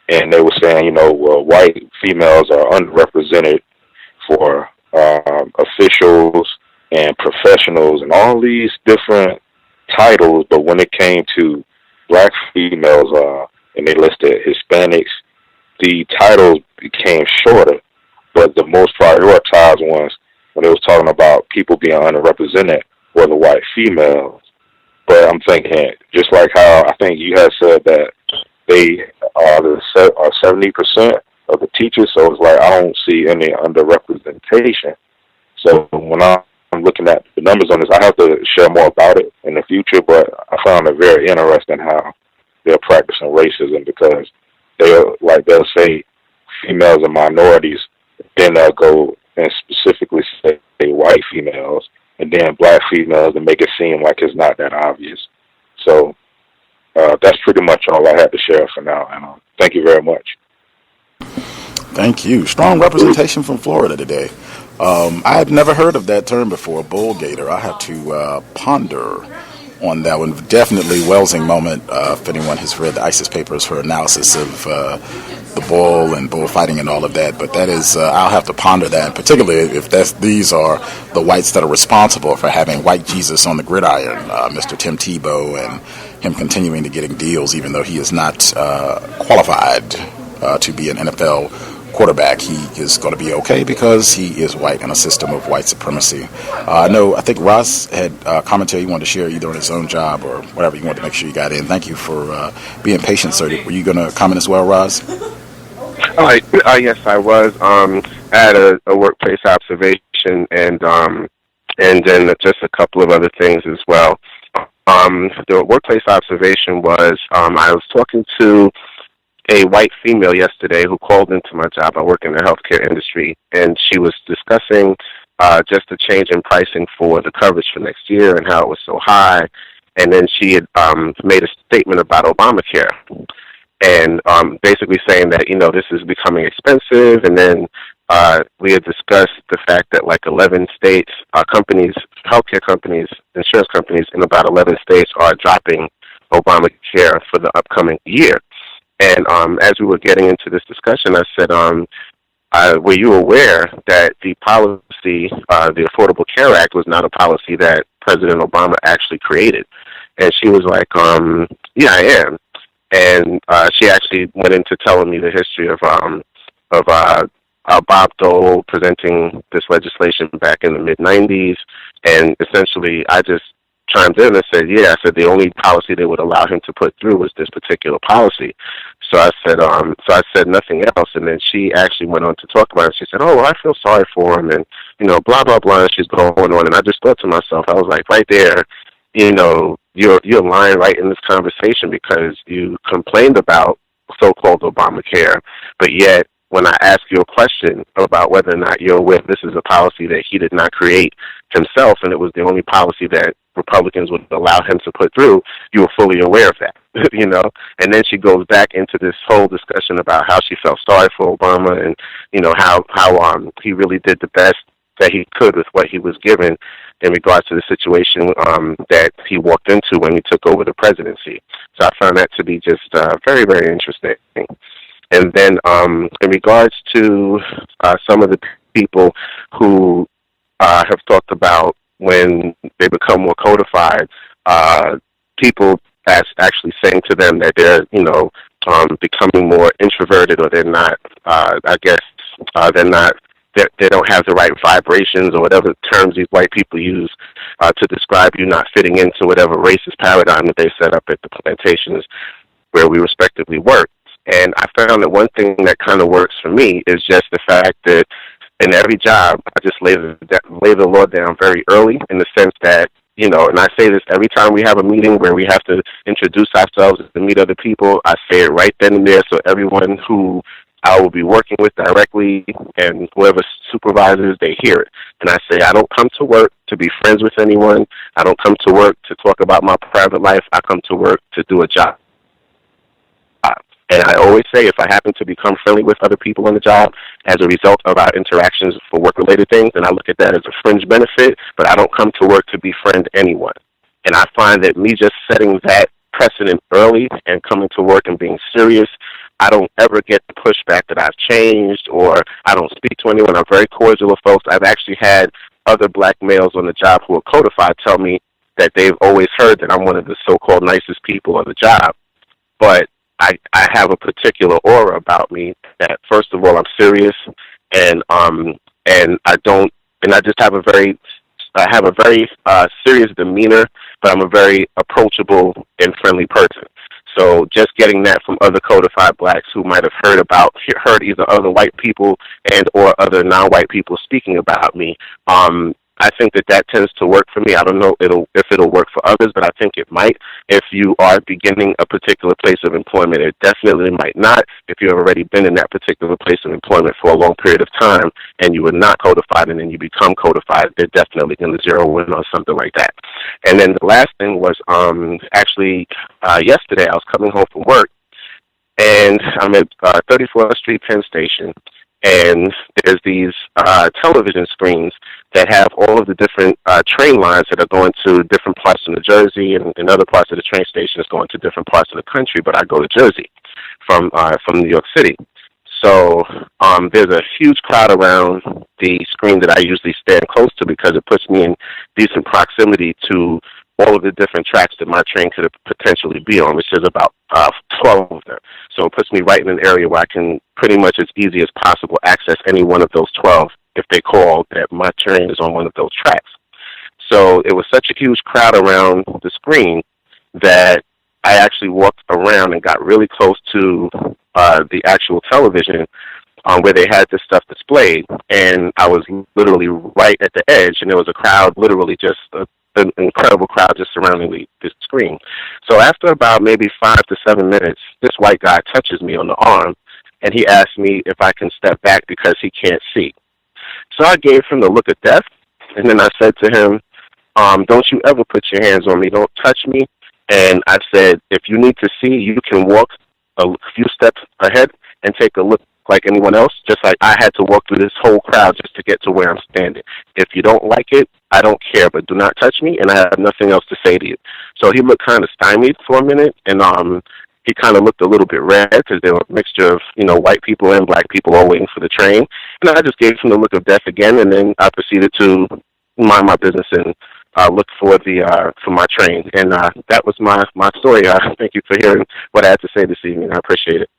And they were saying, well, white females are underrepresented for officials and professionals and all these different titles. But when it came to black females, and they listed Hispanics, the titles became shorter. But the most prioritized ones, when they was talking about people being underrepresented, were the white females. But I'm thinking, just like how I think you had said that they are 70% of the teachers, so it's like I don't see any underrepresentation. So when I'm looking at the numbers on this, I have to share more about it in the future, but I found it very interesting how they're practicing racism, because they'll say females and minorities, then they'll go and specifically say white females, and then black females, and make it seem like it's not that obvious. So that's pretty much all I had to share for now, and thank you very much. Thank you. Strong representation from Florida today. I had never heard of that term before, bull gator. I had to ponder on that one. Definitely Welsing moment, if anyone has read the ISIS papers, her analysis of the bull and bullfighting and all of that. But that is, I'll have to ponder that, particularly if these are the whites that are responsible for having white Jesus on the gridiron, Mr. Tim Tebow, and him continuing to getting deals even though he is not qualified to be an NFL quarterback. He is going to be okay because he is white in a system of white supremacy. I think Ross had commentary you wanted to share either on his own job or whatever you wanted to make sure you got in. Thank you for being patient, sir. Were you going to comment as well, Ross? Yes, I was. I had a workplace observation and then just a couple of other things as well. The workplace observation was I was talking to a white female yesterday who called into my job. I work in the healthcare industry, and she was discussing just the change in pricing for the coverage for next year and how it was so high. And then she had made a statement about Obamacare, and basically saying that, this is becoming expensive. And then we had discussed the fact that 11 states, companies, healthcare companies, insurance companies in about 11 states are dropping Obamacare for the upcoming year. And as we were getting into this discussion, I said, were you aware that the policy, the Affordable Care Act, was not a policy that President Obama actually created? And she was like, yeah, I am. And she actually went into telling me the history of Bob Dole presenting this legislation back in the mid-'90s. And essentially, I just chimed in and said, yeah, I said the only policy they would allow him to put through was this particular policy. So I said nothing else. And then she actually went on to talk about it. She said, oh, well, I feel sorry for him, and, blah, blah, blah. And she's going on. And I just thought to myself, I was like, right there, you're lying right in this conversation, because you complained about so-called Obamacare, but yet when I ask you a question about whether or not you're aware this is a policy that he did not create himself, and it was the only policy that Republicans would allow him to put through, you were fully aware of that, And then she goes back into this whole discussion about how she felt sorry for Obama, and, how he really did the best that he could with what he was given in regards to the situation that he walked into when he took over the presidency. So I found that to be just very, very interesting. And then in regards to some of the people who have talked about when they become more codified, people that's actually saying to them that they're, becoming more introverted, or they're not, they don't have the right vibrations, or whatever terms these white people use to describe you not fitting into whatever racist paradigm that they set up at the plantations where we respectively work. And I found that one thing that kind of works for me is just the fact that in every job, I just lay the law down very early, in the sense that, and I say this every time we have a meeting where we have to introduce ourselves and meet other people. I say it right then and there, so everyone who I will be working with directly and whoever supervises, they hear it. And I say, I don't come to work to be friends with anyone. I don't come to work to talk about my private life. I come to work to do a job. And I always say, if I happen to become friendly with other people on the job as a result of our interactions for work-related things, then I look at that as a fringe benefit, but I don't come to work to befriend anyone. And I find that me just setting that precedent early and coming to work and being serious, I don't ever get the pushback that I've changed or I don't speak to anyone. I'm very cordial with folks. I've actually had other black males on the job who are codified tell me that they've always heard that I'm one of the so-called nicest people on the job. But I have a particular aura about me that, first of all, I'm serious, and I just have a very serious demeanor, but I'm a very approachable and friendly person. So just getting that from other codified blacks who might have heard either other white people and or other non-white people speaking about me, I think that tends to work for me. I don't know if it'll work for others, but I think it might. If you are beginning a particular place of employment, it definitely might not. If you've already been in that particular place of employment for a long period of time and you were not codified and then you become codified, they're definitely going to zero in on something like that. And then the last thing was yesterday I was coming home from work, and I'm at 34th Street Penn Station, and there's these television screens that have all of the different train lines that are going to different parts of New Jersey and other parts of the train station is going to different parts of the country, but I go to Jersey from New York City. So there's a huge crowd around the screen that I usually stand close to because it puts me in decent proximity to all of the different tracks that my train could potentially be on, which is about 12 of them. So it puts me right in an area where I can pretty much as easy as possible access any one of those 12 if they call that my train is on one of those tracks. So it was such a huge crowd around the screen that I actually walked around and got really close to the actual television where they had this stuff displayed, and I was literally right at the edge, and there was a crowd, literally just an incredible crowd just surrounding the screen. So after about maybe 5 to 7 minutes, this white guy touches me on the arm, and he asked me if I can step back because he can't see. So I gave him the look of death, and then I said to him, don't you ever put your hands on me, don't touch me. And I said, if you need to see, you can walk a few steps ahead and take a look like anyone else, just like I had to walk through this whole crowd just to get to where I'm standing. If you don't like it, I don't care, but do not touch me, and I have nothing else to say to you. So he looked kind of stymied for a minute, and he kind of looked a little bit red because there were a mixture of, white people and black people all waiting for the train. And I just gave him the look of death again, and then I proceeded to mind my business and look for my train. And that was my story. Thank you for hearing what I had to say this evening. I appreciate it.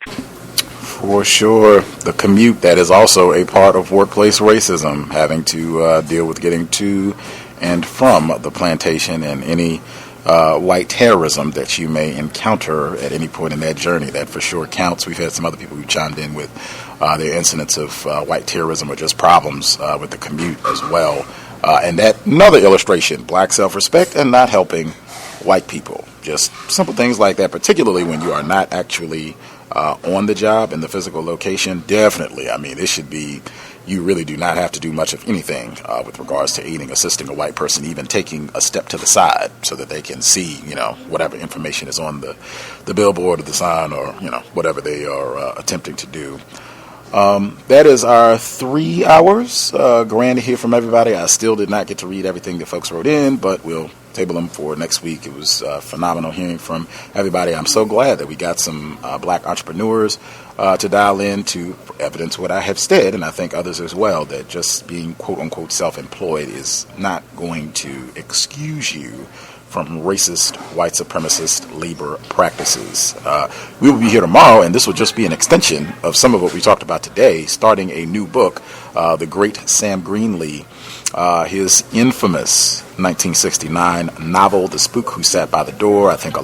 For sure. The commute, that is also a part of workplace racism, having to deal with getting to and from the plantation and any white terrorism that you may encounter at any point in that journey. That for sure counts. We've had some other people who chimed in with their incidents of white terrorism or just problems with the commute as well. And that another illustration, black self-respect and not helping white people. Just simple things like that, particularly when you are not actually on the job in the physical location. Definitely. I mean, it should be, you really do not have to do much of anything with regards to aiding, assisting a white person, even taking a step to the side so that they can see, whatever information is on the billboard or the sign or, whatever they are attempting to do. That is our 3 hours. Grand to hear from everybody. I still did not get to read everything that folks wrote in, but we'll table them for next week. It was phenomenal hearing from everybody. I'm so glad that we got some black entrepreneurs to dial in to evidence what I have said, and I think others as well, that just being quote-unquote self-employed is not going to excuse you from racist, white supremacist labor practices. We will be here tomorrow, and this will just be an extension of some of what we talked about today, starting a new book, the great Sam Greenlee, his infamous 1969 novel, The Spook Who Sat by the Door. I think I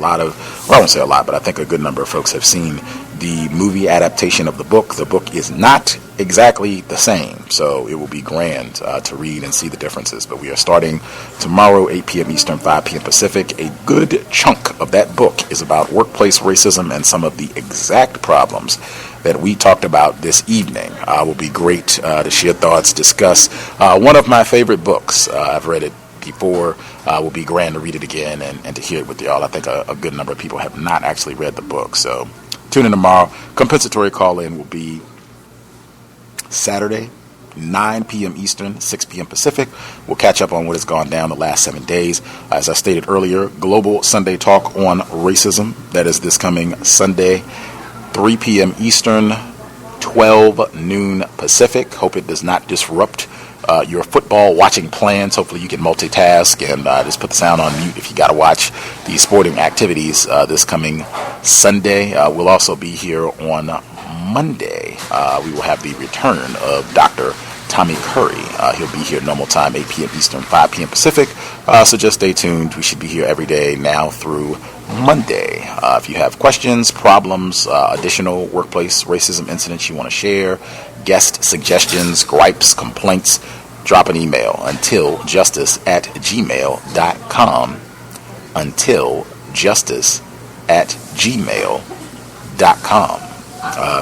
won't say a lot, but I think a good number of folks have seen the movie adaptation of the book. The book is not exactly the same, so it will be grand to read and see the differences. But we are starting tomorrow, 8 p.m. Eastern, 5 p.m. Pacific. A good chunk of that book is about workplace racism and some of the exact problems that we talked about this evening. Will be great to share thoughts, discuss. One of my favorite books. I've read it before. Will be grand to read it again and to hear it with y'all. I think a good number of people have not actually read the book, so tune in tomorrow. Compensatory call-in will be Saturday, 9 p.m. Eastern, 6 p.m. Pacific. We'll catch up on what has gone down the last 7 days. As I stated earlier, Global Sunday Talk on Racism. That is this coming Sunday, 3 p.m. Eastern, 12 noon Pacific. Hope it does not disrupt your football watching plans. Hopefully you can multitask and just put the sound on mute if you got to watch the sporting activities this coming Sunday. We'll also be here on Monday. We will have the return of Dr. Tommy Curry. He'll be here normal time, 8 p.m. Eastern, 5 p.m. Pacific. So just stay tuned. We should be here every day now through Monday. If you have questions, problems, additional workplace racism incidents you want to share, guest suggestions, gripes, complaints, drop an email untiljustice@gmail.com. untiljustice@gmail.com.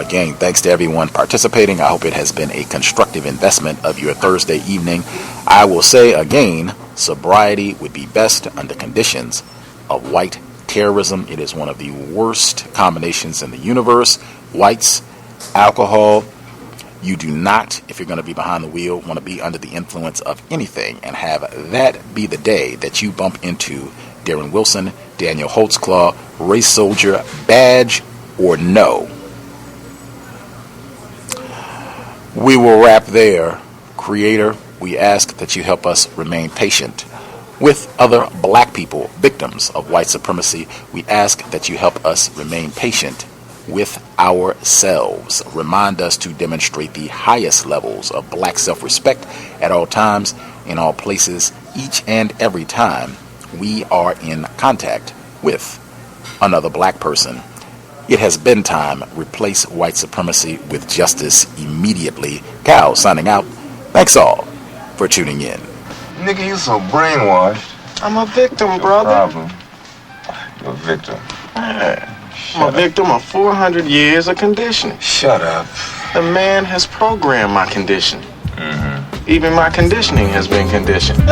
Again, thanks to everyone participating. I hope it has been a constructive investment of your Thursday evening. I will say again, sobriety would be best under conditions of white terrorism. It is one of the worst combinations in the universe. Whites, alcohol. You do not, if you're going to be behind the wheel, want to be under the influence of anything and have that be the day that you bump into Darren Wilson, Daniel Holtzclaw, race soldier, badge or no. We will wrap there. Creator, we ask that you help us remain patient with other black people, victims of white supremacy. We ask that you help us remain patient with ourselves. Remind us to demonstrate the highest levels of black self-respect at all times, in all places, each and every time we are in contact with another black person. It has been time. Replace white supremacy with justice immediately. Cal signing out. Thanks all for tuning in. Nigga, you so brainwashed. I'm a victim, brother. Problem. You're a victim. Yeah. I'm a victim of 400 years of conditioning. Shut up. The man has programmed my condition. Even my conditioning has been conditioned.